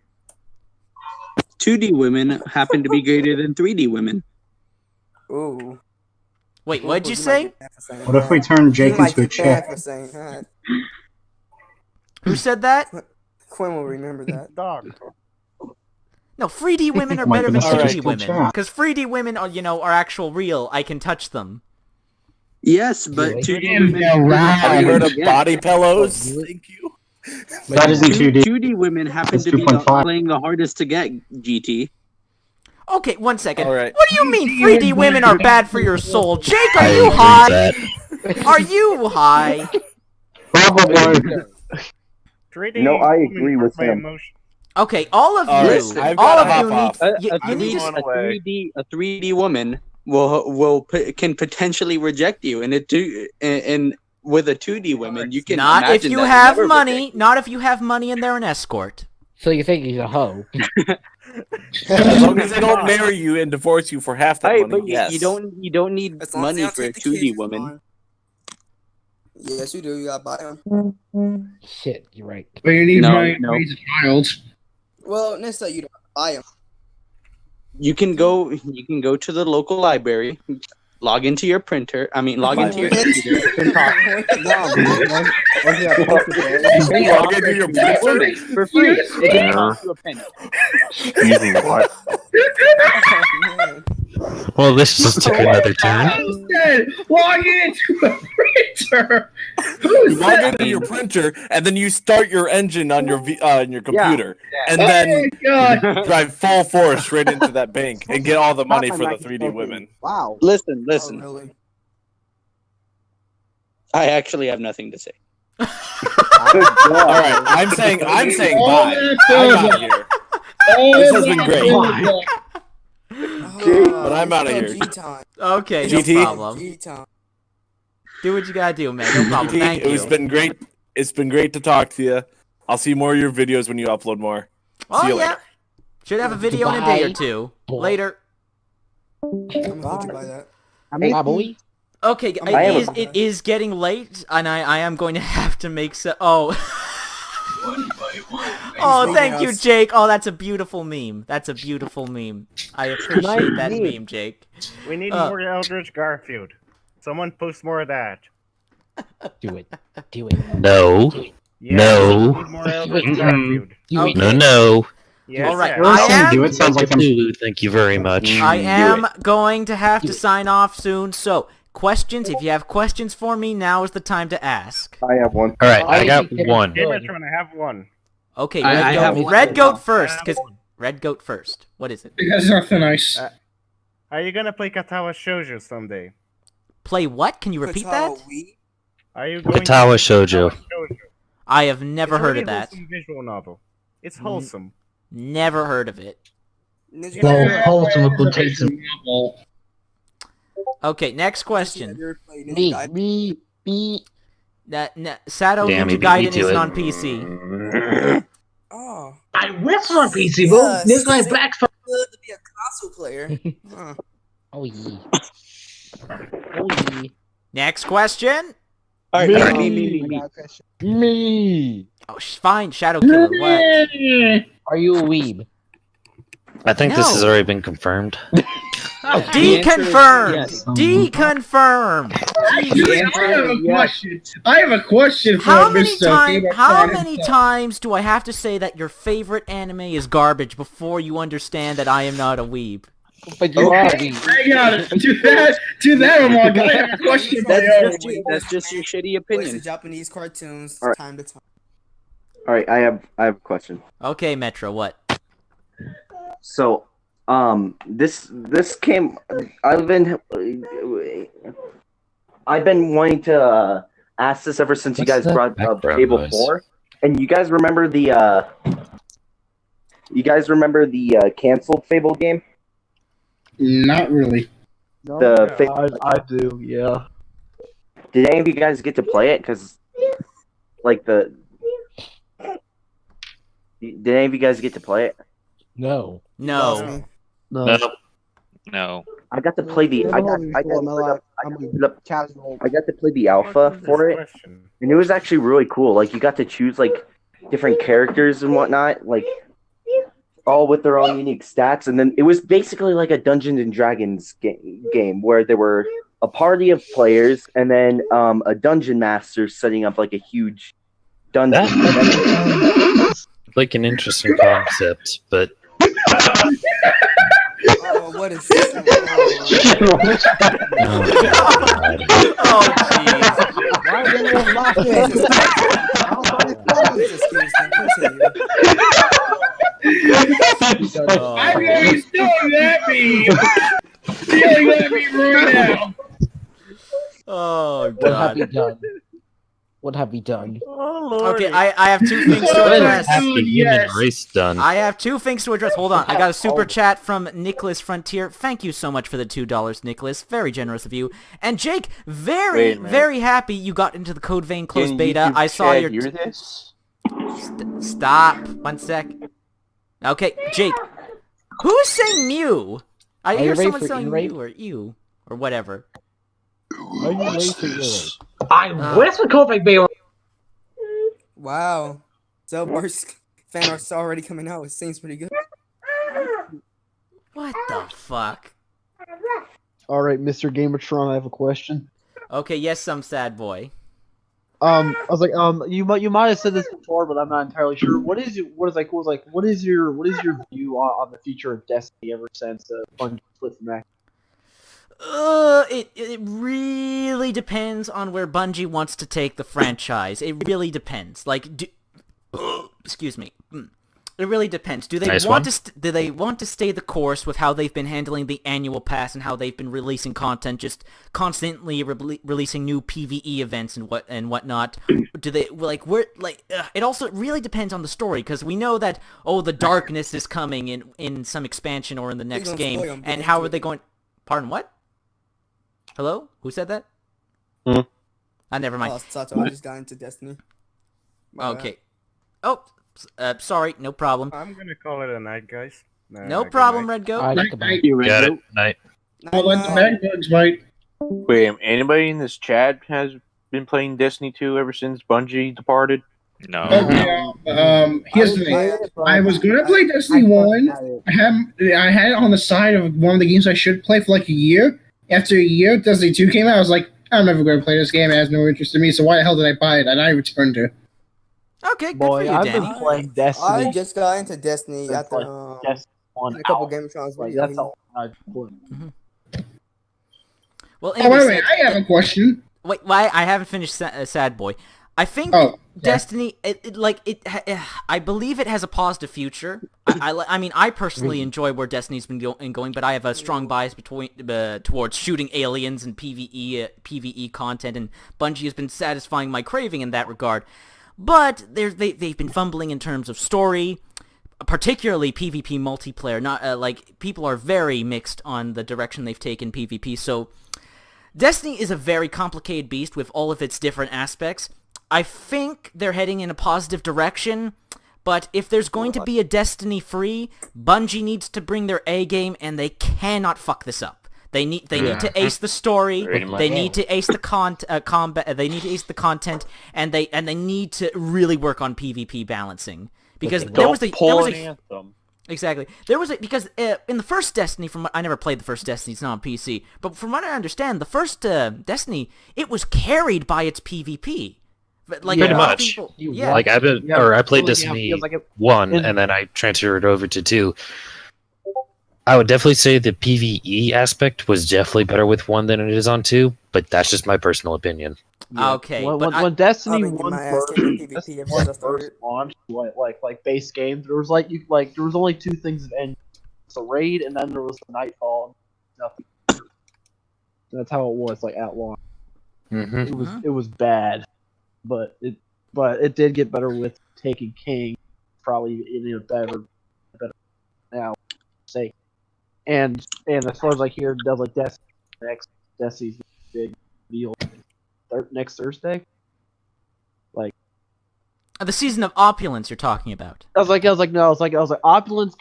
2D women happen to be greater than 3D women. Ooh. Wait, what'd you say? What if we turn Jake into a chick? Who said that? Quinn will remember that. Dog. No, 3D women are better than 2D women. Because 3D women are, are actual real. I can touch them. Yes, but 2D women... Have you heard of body pillows? Thank you. That isn't 2D. 2D women happen to be playing the hardest to get, GT. Okay, one second. All right. What do you mean 3D women are bad for your soul? Jake, are you high? Are you high? Probably. No, I agree with him. Okay, all of you need to... A 3D woman can potentially reject you, and with a 2D woman, you can not if you have money. Not if you have money and they're an escort. So you think he's a hoe? As long as they don't marry you and divorce you for half that money, but yes. you don't need money for a 2D woman. Yes, you do. You gotta buy them. Shit, you're right. But you need money to raise a child. Well, necessarily you don't buy them. You can go to the local library, log into your printer. Log into your computer. Log into your printer for free. It can cost you a penny. Using what? Well, this just took another turn. Log into a printer. You log into your printer, and then you start your engine on your computer, and then drive full force straight into that bank and get all the money for the 3D women. Wow. Listen. Really? I actually have nothing to say. All right, I'm saying bye. I'm out of here. This has been great. But I'm out of here. Okay, GT? no problem. Do what you gotta do, man. No problem. Thank you. It's been great. It's been great to talk to you. I'll see more of your videos when you upload more. See you later. Should have a video in a day or two. Later. I'm gonna hold you by that. Okay, it is getting late, and I am going to have to make some... Oh. Oh, thank you, Jake. Oh, that's a beautiful meme. I appreciate that meme, Jake. We need more Eldritch Garfield. Someone post more of that. Do it. No. Yeah, No. we need more Eldritch Garfield. No. Yes, all right, yes. Thank you very much. I am going to have to sign off soon, so questions, if you have questions for me, now is the time to ask. I have one. All right, I got one. Gamertron, I have one. Okay, Red Goat first, because Red Goat first. What is it? That's nothing nice. Are you gonna play Katawa Shoujo someday? Play what? Can you repeat that? Are you going Katawa Shoujo. I have never heard of that. It's a really wholesome visual novel. It's wholesome. Never heard of it. Wholesome quotation. Okay, next question. Me. Sato Damn, Ninja he beat me Gaiden to isn't it. on PC. Oh. I wish on PC, bro. This guy back for Good to be a console player. Oh yeah. Next question. All Me. right, I got a question. Me. Oh, fine, Shadow Killer. What? Are you a weeb? I think this has No. already been confirmed. Deconfirmed. Yes. Deconfirmed. I have a question for How many Mr. times? Gamer How Fan many himself. times do I have to say that your favorite anime is garbage before you understand that I am not a weeb? But you are a weeb. Hang on. To that remark, I have a question for you. That's just your shitty Voice opinion. of Japanese cartoons, Alright. time to time. All right, I have a question. Okay, Metro, what? So, this came. I've been wanting to ask this ever since you What's guys that brought up background Fable noise? 4, and you guys remember the canceled Fable game? Not really. I do, yeah. Did any of you guys get to play it? Because, like did any of you guys get to play it? No. No. No. I got to play the. I got casual. to play the alpha for it, and it was actually really cool. Like, you got to choose like different characters and whatnot, like all with their own unique stats. And then it was basically like a Dungeons and Dragons game where there were a party of players and then a dungeon master setting up like a huge dungeon. Like an interesting concept, but Oh, what is this? Oh, jeez. Why didn't you laugh at I'm going to be stealing that meme. Stealing that meme right now. Oh, What have God. you done? What have we done? Okay, I have two things to what address. has the human race done? I have two things to address. Hold on. I got a super chat from Nicholas Frontier. Thank you so much for the $2, Nicholas. Very generous of you. And Jake, Wait a minute. very happy you got into the Code Vein closed Can beta. YouTube I saw chat your... hear this? Stop. 1 sec. Okay, Jake. Who's saying Mew? I hear someone saying Mew or you or whatever. Are you ready for your Where's the Copic Bay? Wow. Zelbar's fan art's already coming out. It seems pretty good. What the fuck? All right, Mr. Gamertron, I have a question. Okay, yes, some sad boy. I was like, you might have said this before, but I'm not entirely sure. What is your view on the future of Destiny ever since Bungie split from Activision? It really depends on where Bungie wants to take the franchise. It really depends. Like, excuse me. It really depends. Do they want to stay the course with how they've been handling the annual pass and how they've been releasing content, just constantly releasing new PvE events and whatnot? Do they it also really depends on the story, because we know that the darkness is coming in some expansion or in the next game, and how are they going? Pardon, what? Hello? Who said that? Never mind. Oh, Sato, I just got into Destiny. Okay. Oh, sorry, no problem. I'm gonna call it a night, guys. No problem, Red Goat. Got it. Night. I'll let the bad bugs bite. Wait, anybody in this chat has been playing Destiny 2 ever since Bungie departed? No. Okay, here's the thing. I was gonna play Destiny 1. I had it on the side of one of the games I should play for like a year. After a year, Destiny 2 came out. I was like, I'm never going to play this game. It has no interest in me. So why the hell did I buy it? And I returned it. Okay, good Boy, for you, I've Danny. been playing Destiny. I just got into Destiny after Destiny a couple Gametrons. Like, that's all I've played. Well, Oh, wait, I have a question. Wait, why? I haven't finished Sad Boy. I think Destiny, I believe it has a positive future. I mean, I personally enjoy where Destiny's been going, but I have a strong bias towards shooting aliens and PvE content, and Bungie has been satisfying my craving in that regard. But they've been fumbling in terms of story, particularly PvP multiplayer. Not people are very mixed on the direction they've taken PvP. So Destiny is a very complicated beast with all of its different aspects. I think they're heading in a positive direction, but if there's going to be a Destiny free, Bungie needs to bring their A game, and they cannot fuck this up. They need to ace the story. Pretty much. They need to ace the combat. They need to ace the content, and they need to really work on PvP balancing because Exactly. Because in the first Destiny, I never played the first Destiny, it's not on PC, but from what I understand, the first Destiny, it was carried by its PvP. Like, pretty much. Yeah. Like I played Destiny 1 and then I transferred over to 2. I would definitely say the PvE aspect was definitely better with 1 than it is on 2, but that's just my personal opinion. Okay. When Destiny I'll be 1 my ass first, in PvP Destiny if 1 I first launched, like base game, there was there was only 2 things that ended. The raid, and then there was the nightfall. Nothing. That's how it was, like at launch. Mm-hmm. It was bad, but it did get better with taking King, probably in a better now. Say, and as far as I hear, does like Destiny's big deal next Thursday. Like the season of opulence you're talking about. I was like, opulence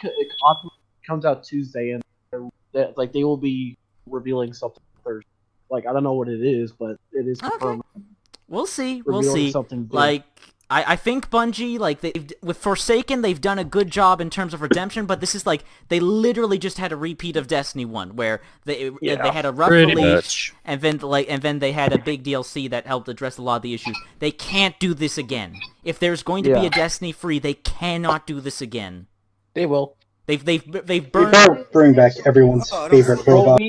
comes out Tuesday, and they will be revealing something Thursday. Like I don't know what it is, but it is confirmed. Okay. We'll see. Something big. Like I think Bungie, like with Forsaken, they've done a good job in terms of redemption, but this is like they literally just had a repeat of Destiny 1, where they had a rough release, and then they had a big DLC that helped address a lot of the issues. They can't do this again. If there's going to be a Destiny free, they cannot do this again. They will. They've We burned. better bring back everyone's favorite robot.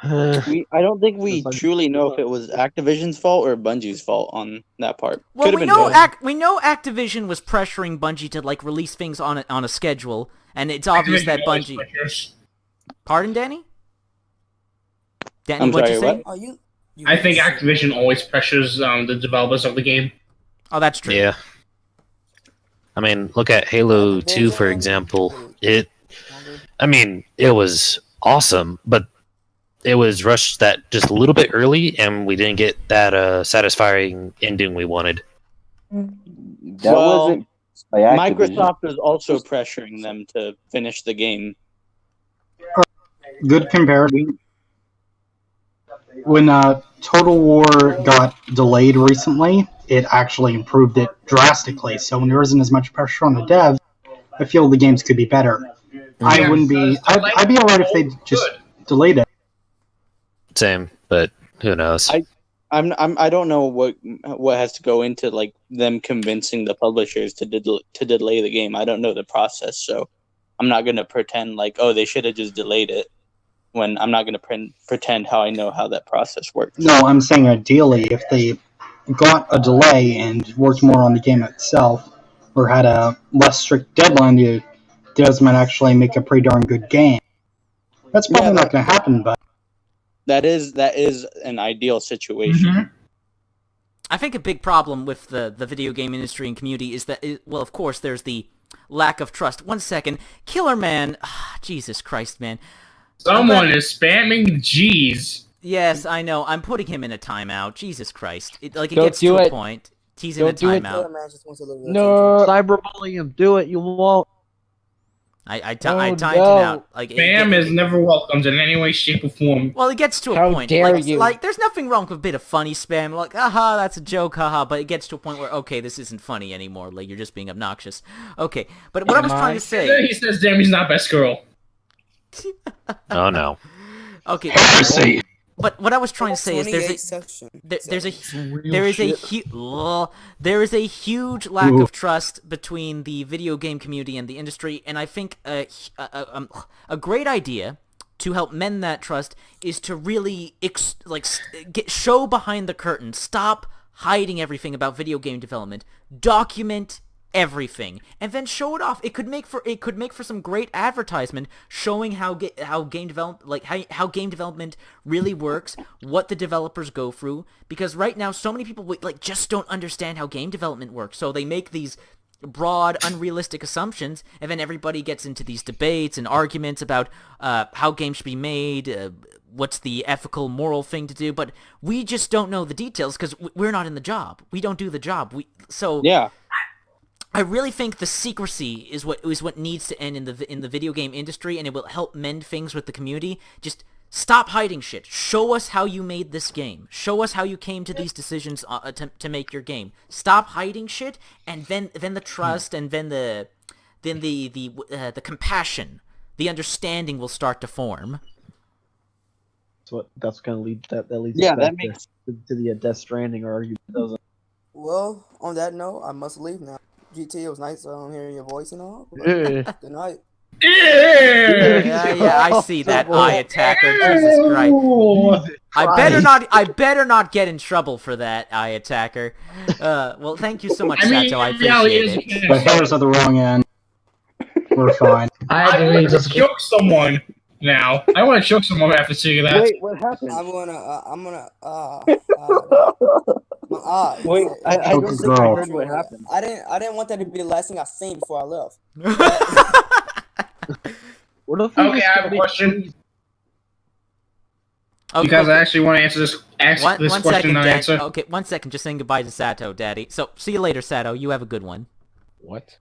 I don't think we truly know if it was Activision's fault or Bungie's fault on that part. Well, we know Activision was pressuring Bungie to like release things on a schedule, and it's obvious that Bungie. Pardon, Danny? Danny, what'd you say? I think Activision always pressures the developers of the game. Oh, that's true. Yeah. I mean, look at Halo 2, for example. It was awesome, but it was rushed that just a little bit early, and we didn't get that satisfying ending we wanted. That wasn't by Activision. Microsoft was also pressuring them to finish the game. Good comparison. When Total War got delayed recently, it actually improved it drastically. So when there isn't as much pressure on the devs, I feel the games could be better. I'd be alright if they just delayed it. Same, but who knows? I don't know what has to go into like them convincing the publishers to delay the game. I don't know the process, so I'm not gonna pretend like they should have just delayed it. When I'm not gonna pretend how I know how that process works. No, I'm saying ideally, if they got a delay and worked more on the game itself, or had a less strict deadline, the devs might actually make a pretty darn good game. That's probably not going to happen, but that is an ideal situation. Mm-hmm. I think a big problem with the video game industry and community is that, well, of course, there's the lack of trust. 1 second. Killer Man. Jesus Christ, man. Someone is spamming G's. Yes, I know. I'm putting him in a timeout. Jesus Christ. It Don't gets do to a it. point. He's in a timeout. No, cyberbully him. Do it. You won't. I timed him out. Like, Spam is never welcomed in any way, shape, or form. Well, it gets to a How point. dare like, you. Like, there's nothing wrong with a bit of funny spam. Like, haha, that's a joke, haha. But it gets to a point where, okay, this isn't funny anymore. Like, you're just being obnoxious. Okay, but what I was trying to say... He says Demi's not best girl. Oh, no. Okay. Heresy. But what I was trying to say is there is a huge lack of trust between the video game community and the industry, and I think a great idea to help mend that trust is to really show behind the curtain. Stop hiding everything about video game development. Document everything, and then show it off. It could make for some great advertisement, showing how game development really works, what the developers go through. Because right now, so many people just don't understand how game development works, so they make these broad, unrealistic assumptions, and then everybody gets into these debates and arguments about how games should be made. What's the ethical, moral thing to do? But we just don't know the details because we're not in the job. We don't do the job. Yeah. I really think the secrecy is what needs to end in the video game industry, and it will help mend things with the community. Just Stop hiding shit. Show us how you made this game. Show us how you came to these decisions to make your game. Stop hiding shit, and then the trust, and then the compassion, the understanding will start to form. That's gonna lead that leads Yeah, us back that makes- to the Death Stranding argument, doesn't it? Well, on that note, I must leave now. GT, it was nice hearing your voice and all. but Yeah. Good night. Yeah, I see that eye attacker. Jesus Christ! I better not get in trouble for that eye attacker. Well, thank you so much, Sato. I appreciate it. My hair's at the wrong end. We're fine. I want to choke someone now. I want to choke someone after seeing that. Wait, what happened? I'm gonna Wait, I don't think I heard what happened. I didn't want that to be the last thing I seen before I left. Okay, I have a question. Because I actually want to answer this. One question second, and Dad. answer. Okay, 1 second. Just saying goodbye to Sato, Daddy. So, see you later, Sato. You have a good one. What?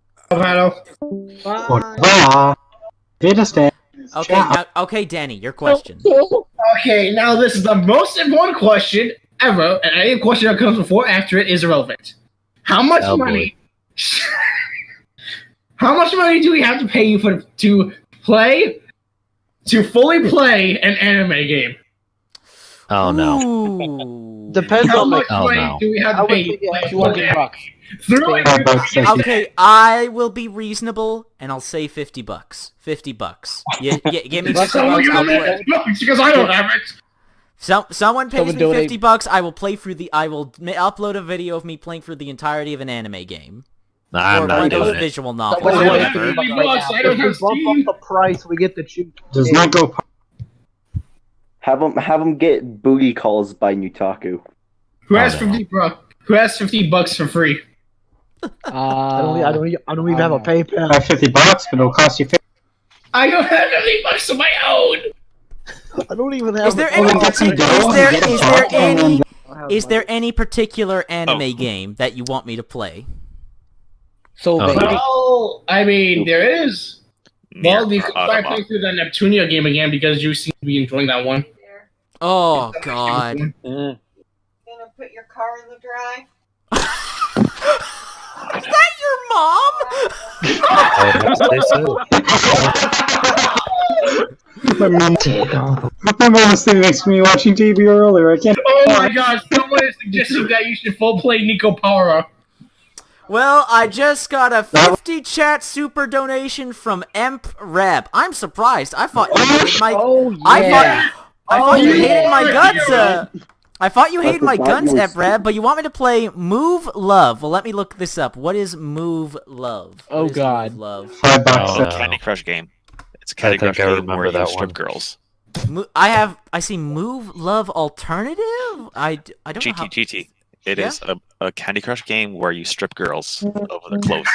Okay, Danny, your question. Okay, now this is the most important question ever, and any question that comes before or after it is irrelevant. How much money? How much money do we have to pay you to fully play an anime game? Oh no. Depends How on much the. money do we have to pay you? Okay, I will be reasonable, and I'll say $50. $50. Give me $50. Someone give me $50 because I don't have it. Someone pays Someone me donate. $50. I will play through the. I will upload a video of me playing through the entirety of an anime game. I'm or not one of those doing it. visual novels. Wait, Whatever. If we bump up the price, we get the cheap. Does not go. Have them get booty calls by Nutaku. Who has Who has $50 for free? I don't even have a PayPal. I have $50, but it'll cost you 50. I don't have $50 of my own. I don't even have. Is there any? Is there any particular anime game that you want me to play? Well, I mean, there is. Well, you could try playing through the Neptunia game again because you seem to be enjoying that one. Oh God. Gonna put your car in the drive? Is that your My mom was sitting next to me watching TV earlier. I can't. Oh my God! Someone is suggesting that you should full play Nico Power Up. Well, I just got a 50 chat super donation from EmpReb. I'm surprised. I thought you hated my. I thought you hated my guts. I thought you hated my guns, EmpReb, but you want me to play Move Love. Well, let me look this up. What is Move Love? Oh What is God. Move Love. Oh, Candy Crush game. It's a Candy I think Crush I game where remember you that strip one. girls. I see Move Love Alternative. I don't know how. GT. It Yeah? is a Candy Crush game where you strip girls over their clothes.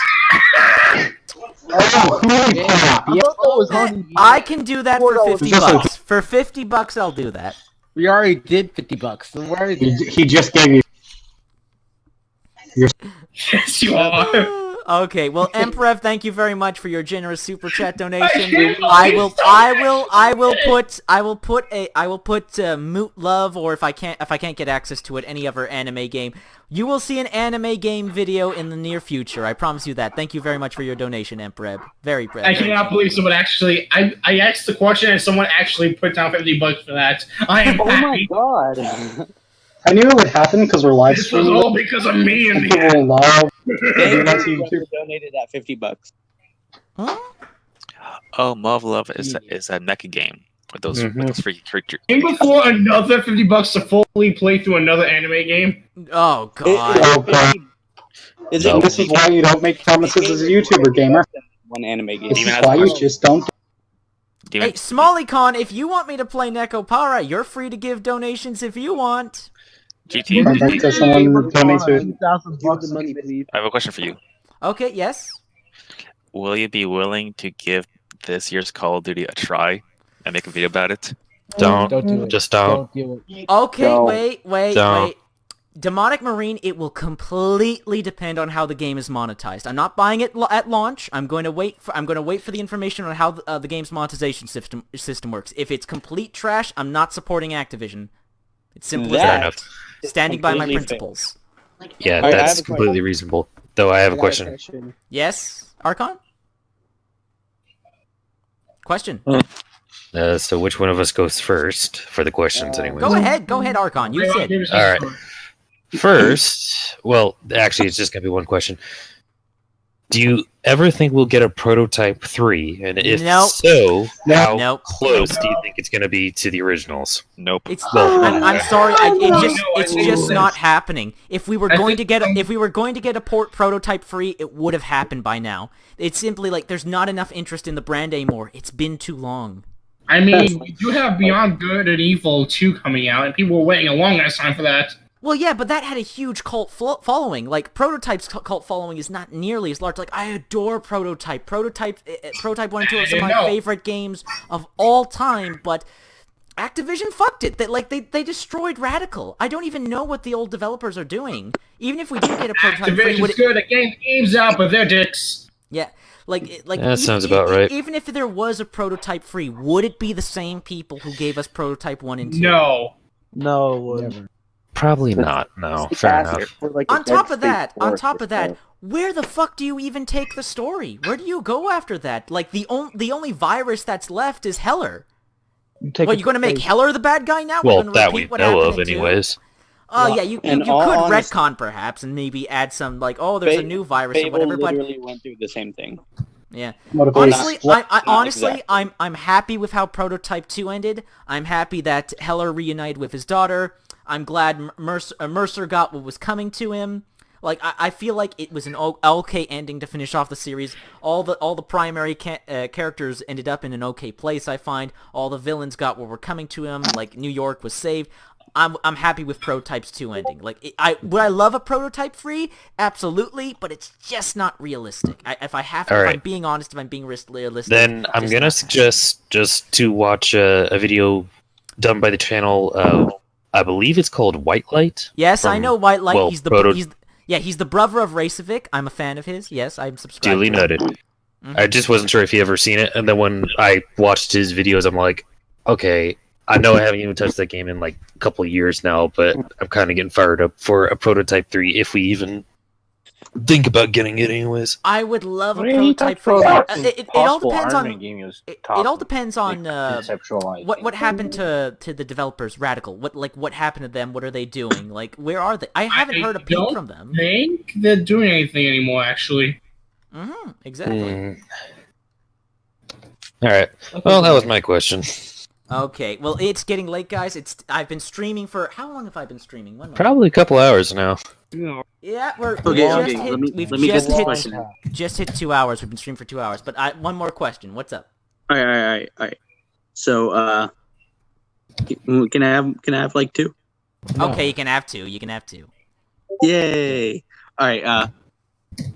I can do that for $50. For $50, I'll do that. We already did $50. So where is it? He just gave you. Yes, you are. Okay, well, EmpRev, thank you very much for your generous super chat donation. I will put Moot Love, or if I can't get access to it, any other anime game. You will see an anime game video in the near future. I promise you that. Thank you very much for your donation, EmpRev. Very proud. I cannot believe someone actually. I asked the question and someone actually put down $50 for that. I am happy. Oh my God. I knew it would happen because we're live This was streaming. all because of me and People the will love. Whoever donated that $50. Oh, Move Love is a mecha game with those freaky creatures. Came before another $50 to fully play through another anime game. Oh God. Oh God. This is why you don't make promises as a YouTuber gamer. One anime game. This is why you just don't. Hey, SmollyCon, if you want me to play Neko Para, you're free to give donations if you want. GT. Does someone donate to it? I have a question for you. Okay, yes. Will you be willing to give this year's Call of Duty a try and make a video about it? Don't do it. Just don't. Do it. Okay, Don't. wait. Don't. Demonic Marine, it will completely depend on how the game is monetized. I'm not buying it at launch. I'm going to wait for the information on how the game's monetization system works. If it's complete trash, I'm not supporting Activision. It's simple as that. Standing by my principles. Yeah, I that's have a completely question. reasonable. Though I have a got question. Yes, Archon? Question. So which one of us goes first for the questions, anyways? Go ahead, Archon. You said. All right. First, well, actually, it's just gonna be one question. Do you ever think we'll get a prototype 3? And if so, how close do you think it's gonna be to the originals? Nope. I'm sorry. It's just not happening. If we were going to get a prototype free, it would have happened by now. It's simply like there's not enough interest in the brand anymore. It's been too long. I mean, we do have Beyond Good and Evil 2 coming out, and people were waiting a long ass time for that. Well, yeah, but that had a huge cult following. Like, Prototype's cult following is not nearly as large. Like, I adore Prototype. Prototype 1 and 2 are some of my favorite games of all time, but Activision fucked it. They destroyed Radical. I don't even know what the old developers are doing. Even if we did get a Prototype free, Activision's good at getting games out, but they're dicks. Yeah. That sounds about right. Even if there was a Prototype free, would it be the same people who gave us Prototype 1 and 2? No. No, it wouldn't. Probably not. No, fair enough. On top of that, where the fuck do you even take the story? Where do you go after that? Like, the only virus that's left is Heller. You're going to make Heller the bad guy now? Well, that we know of, anyways. Oh, yeah, you could retcon, perhaps, and maybe add some, like, oh, there's a new virus or whatever, but... literally went through the same thing. Yeah. Honestly, I'm happy with how Prototype 2 ended. I'm happy that Heller reunited with his daughter. I'm glad Mercer got what was coming to him. Like, I feel like it was an okay ending to finish off the series. All the primary characters ended up in an okay place, I find. All the villains got what were coming to him. Like, New York was saved. I'm happy with Prototype's 2 ending. Like, would I love a Prototype free? Absolutely, but it's just not realistic. If I'm being honest, if I'm being realistic, then I'm gonna suggest just to watch a video done by the channel. I believe it's called White Light. Yes, I know White Light. Well, he's the brother of Racevic. I'm a fan of his. Yes, I'm subscribed. Duly noted. Mm-hmm. I just wasn't sure if you ever seen it, and then when I watched his videos, I'm like, okay, I know I haven't even touched that game in like a couple of years now, but I'm kind of getting fired up for a Prototype 3 if we even think about getting it anyways. I would love a Prototype 3. It all depends on it all depends on what happened to the developers, Radical. What happened to them? What are they doing? Like, where are they? I haven't heard a peep from them. I think they're doing anything anymore, actually. Mm-hmm, exactly. All right. Well, that was my question. Okay, well, it's getting late, guys. I've been streaming for... How long have I been streaming? Probably a couple hours now. Yeah, we've just hit 2 hours. We've been streaming for 2 hours. But one more question. What's up? All right. So, can I have like 2? Okay, you can have 2. You can have 2. Yay! All right.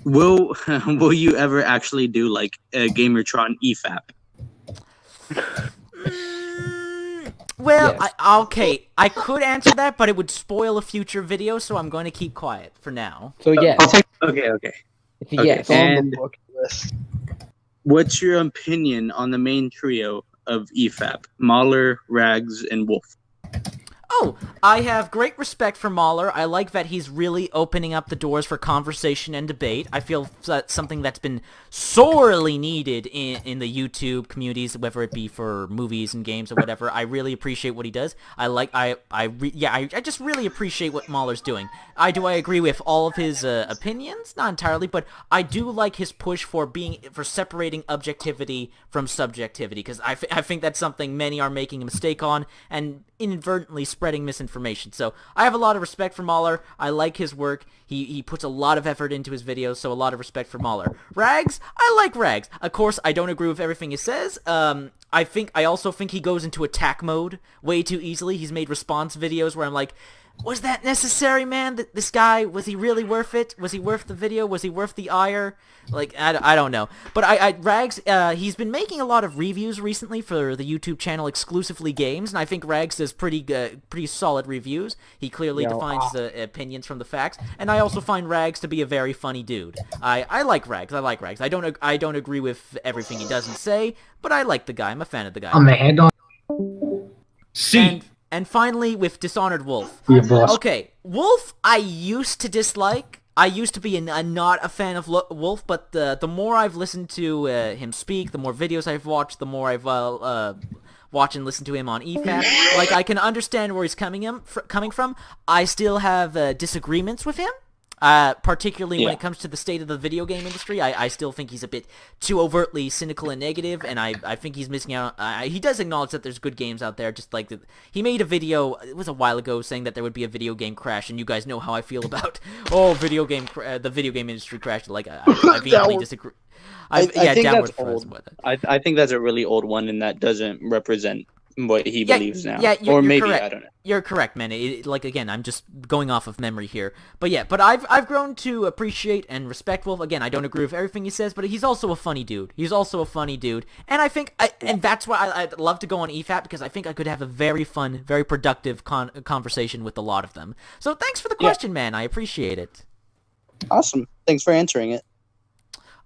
Will you ever actually do like a Gamertron EFAP? Well, yes. I could answer that, but it would spoil a future video, so I'm going to keep quiet for now. So yes. Okay. Yes. And what's your opinion on the main trio of EFAP? Mahler, Rags, and Wolf. Oh, I have great respect for Mahler. I like that he's really opening up the doors for conversation and debate. I feel that's something that's been sorely needed in the YouTube communities, whether it be for movies and games or whatever. I really appreciate what he does. I just really appreciate what Mahler's doing. I agree with all of his opinions, not entirely, but I do like his push for separating objectivity from subjectivity, because I think that's something many are making a mistake on and inadvertently spreading misinformation. So I have a lot of respect for Mahler. I like his work. He puts a lot of effort into his videos, so a lot of respect for Mahler. Rags, I like Rags. Of course, I don't agree with everything he says. I also think he goes into attack mode way too easily. He's made response videos where I'm like, Was that necessary, man? This guy, was he really worth it? Was he worth the video? Was he worth the ire? Like, I don't know. But Rags, he's been making a lot of reviews recently for the YouTube channel Exclusively Games, and I think Rags does pretty solid reviews. He clearly defines the opinions from the facts, and I also find Rags to be a very funny dude. I like Rags. I like Rags. I don't agree with everything he doesn't say, but I like the guy. I'm a fan of the guy. I'm the head on. See. And finally, with Dishonored Wolf. Yeah, boss. Okay, Wolf I used to dislike. I used to be not a fan of Wolf, but the more I've listened to him speak, the more videos I've watched, the more I've watched and listened to him on EFAP. Like, I can understand where he's coming from. I still have disagreements with him. Particularly when it comes to the state of the video game industry. I still think he's a bit too overtly cynical and negative, and I think he's missing out. He does acknowledge that there's good games out there, just like he made a video, it was a while ago, saying that there would be a video game crash, and you guys know how I feel about, the video game industry crash. Like, I vehemently disagree. I think that's old. I think that's a really old one, and that doesn't represent what he believes now. Yeah, or maybe, correct. I don't know. You're correct, man. Like, again, I'm just going off of memory here. But yeah, but I've grown to appreciate and respect Wolf. Again, I don't agree with everything he says, but he's also a funny dude. And I think, and that's why I'd love to go on EFAP, because I think I could have a very fun, very productive conversation with a lot of them. So thanks for the question, man. I appreciate it. Awesome. Thanks for answering it.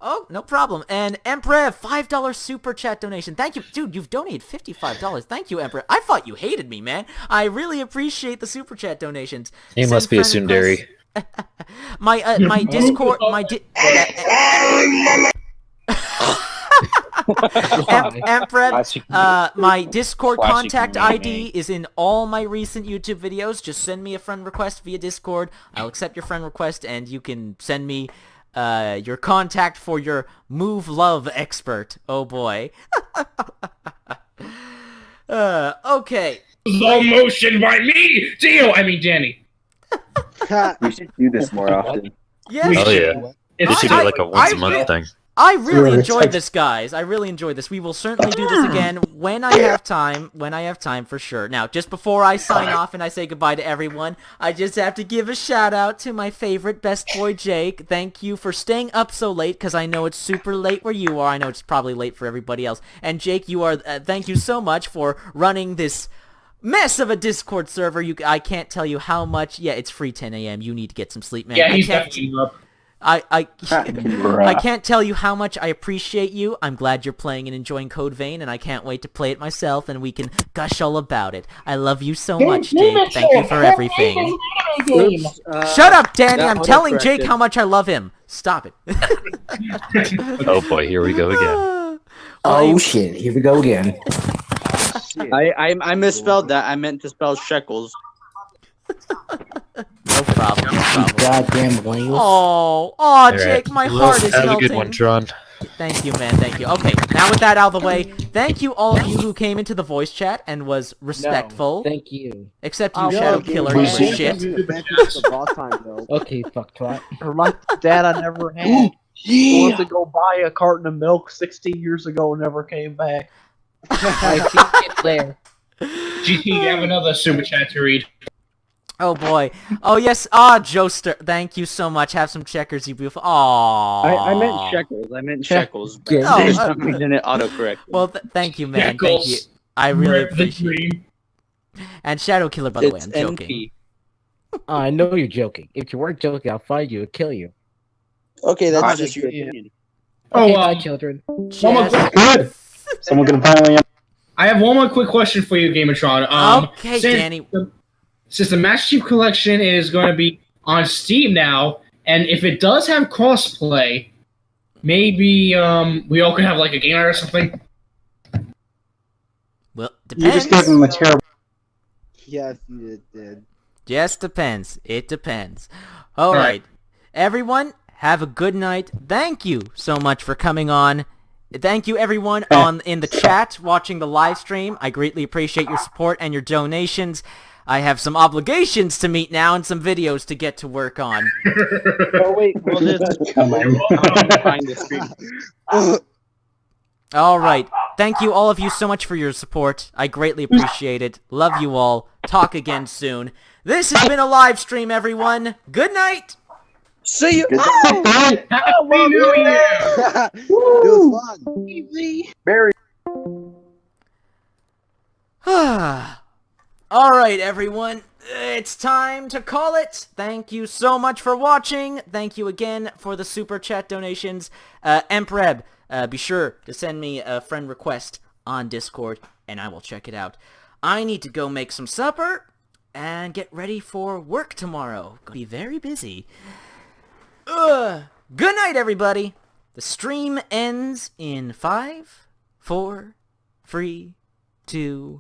Oh, no problem. And Emperor, $5 super chat donation. Thank you. Dude, you've donated $55. Thank you, Emperor. I thought you hated me, man. I really appreciate the super chat donations. He must be a tsundere. My Discord, Emperor, my Discord contact ID is in all my recent YouTube videos. Just send me a friend request via Discord. I'll accept your friend request, and you can send me your contact for your move love expert. Oh boy. Okay. Slow motion by me! Danny. We should do this more often. Yes. Oh yeah. It should be like a once a month thing. I really enjoyed this, guys. I really enjoyed this. We will certainly do this again when I have time. For sure. Now, just before I sign off and I say goodbye to everyone, I just have to give a shout out to my favorite best boy, Jake. Thank you for staying up so late, because I know it's super late where you are. I know it's probably late for everybody else. And Jake, you are. Thank you so much for running this mess of a Discord server. I can't tell you how much. Yeah, it's free 10 a.m. You need to get some sleep, man. Yeah, he's definitely up. I can't tell you how much I appreciate you. I'm glad you're playing and enjoying Code Vein, and I can't wait to play it myself, and we can gush all about it. I love you so much, Jake. Thank you for everything. Shut up, Danny. I'm telling Jake how much I love him. Stop it. Oh boy, here we go again. Oh shit, here we go again. I misspelled that. I meant to spell shekels. No problem. Goddamn millennials. Oh, Jake, my heart is Have melting. a good one, Tron. Thank you, man. Thank you. Okay, now with that out of the way, thank you all of you who came into the voice chat and was respectful. Thank you. Except you, Shadow Killer, you were shit. Okay, fuck twat. For my dad, I never had. He went to go buy a carton of milk 16 years ago and never came back. I think it's there. GT, you have another super chat to read. Oh boy. Oh yes. Joester. Thank you so much. Have some checkers, you beautiful. Aww. I meant shekels. I meant shekels. Oh, For some reason it autocorrect. Well, thank you, man. Thank you. I really appreciate it. And Shadow Killer, by the way, I'm joking. I know you're joking. If you weren't joking, I'll find you and kill you. Okay, that's just your opinion. Okay, bye, children. Good. Someone can finally. I have one more quick question for you, Gamertron. Okay, Danny. Since the Master Chief Collection is going to be on Steam now, and if it does have crossplay, maybe we all could have like a game night or something. Well, depends. You just gave him a terrible. Yes, you did. Just depends. It depends. All right. Everyone, have a good night. Thank you so much for coming on. Thank you, everyone in the chat watching the live stream. I greatly appreciate your support and your donations. I have some obligations to meet now and some videos to get to work on. Oh wait, well this behind the screen. All right. Thank you, all of you, so much for your support. I greatly appreciate it. Love you all. Talk again soon. This has been a live stream, everyone. Good night. See you. Happy New Year! It was fun. Easy. Barry. Alright, everyone. It's time to call it. Thank you so much for watching. Thank you again for the super chat donations. Empreb, be sure to send me a friend request on Discord, and I will check it out. I need to go make some supper and get ready for work tomorrow. Gonna be very busy. Good night, everybody. The stream ends in 5, 4, 3, 2,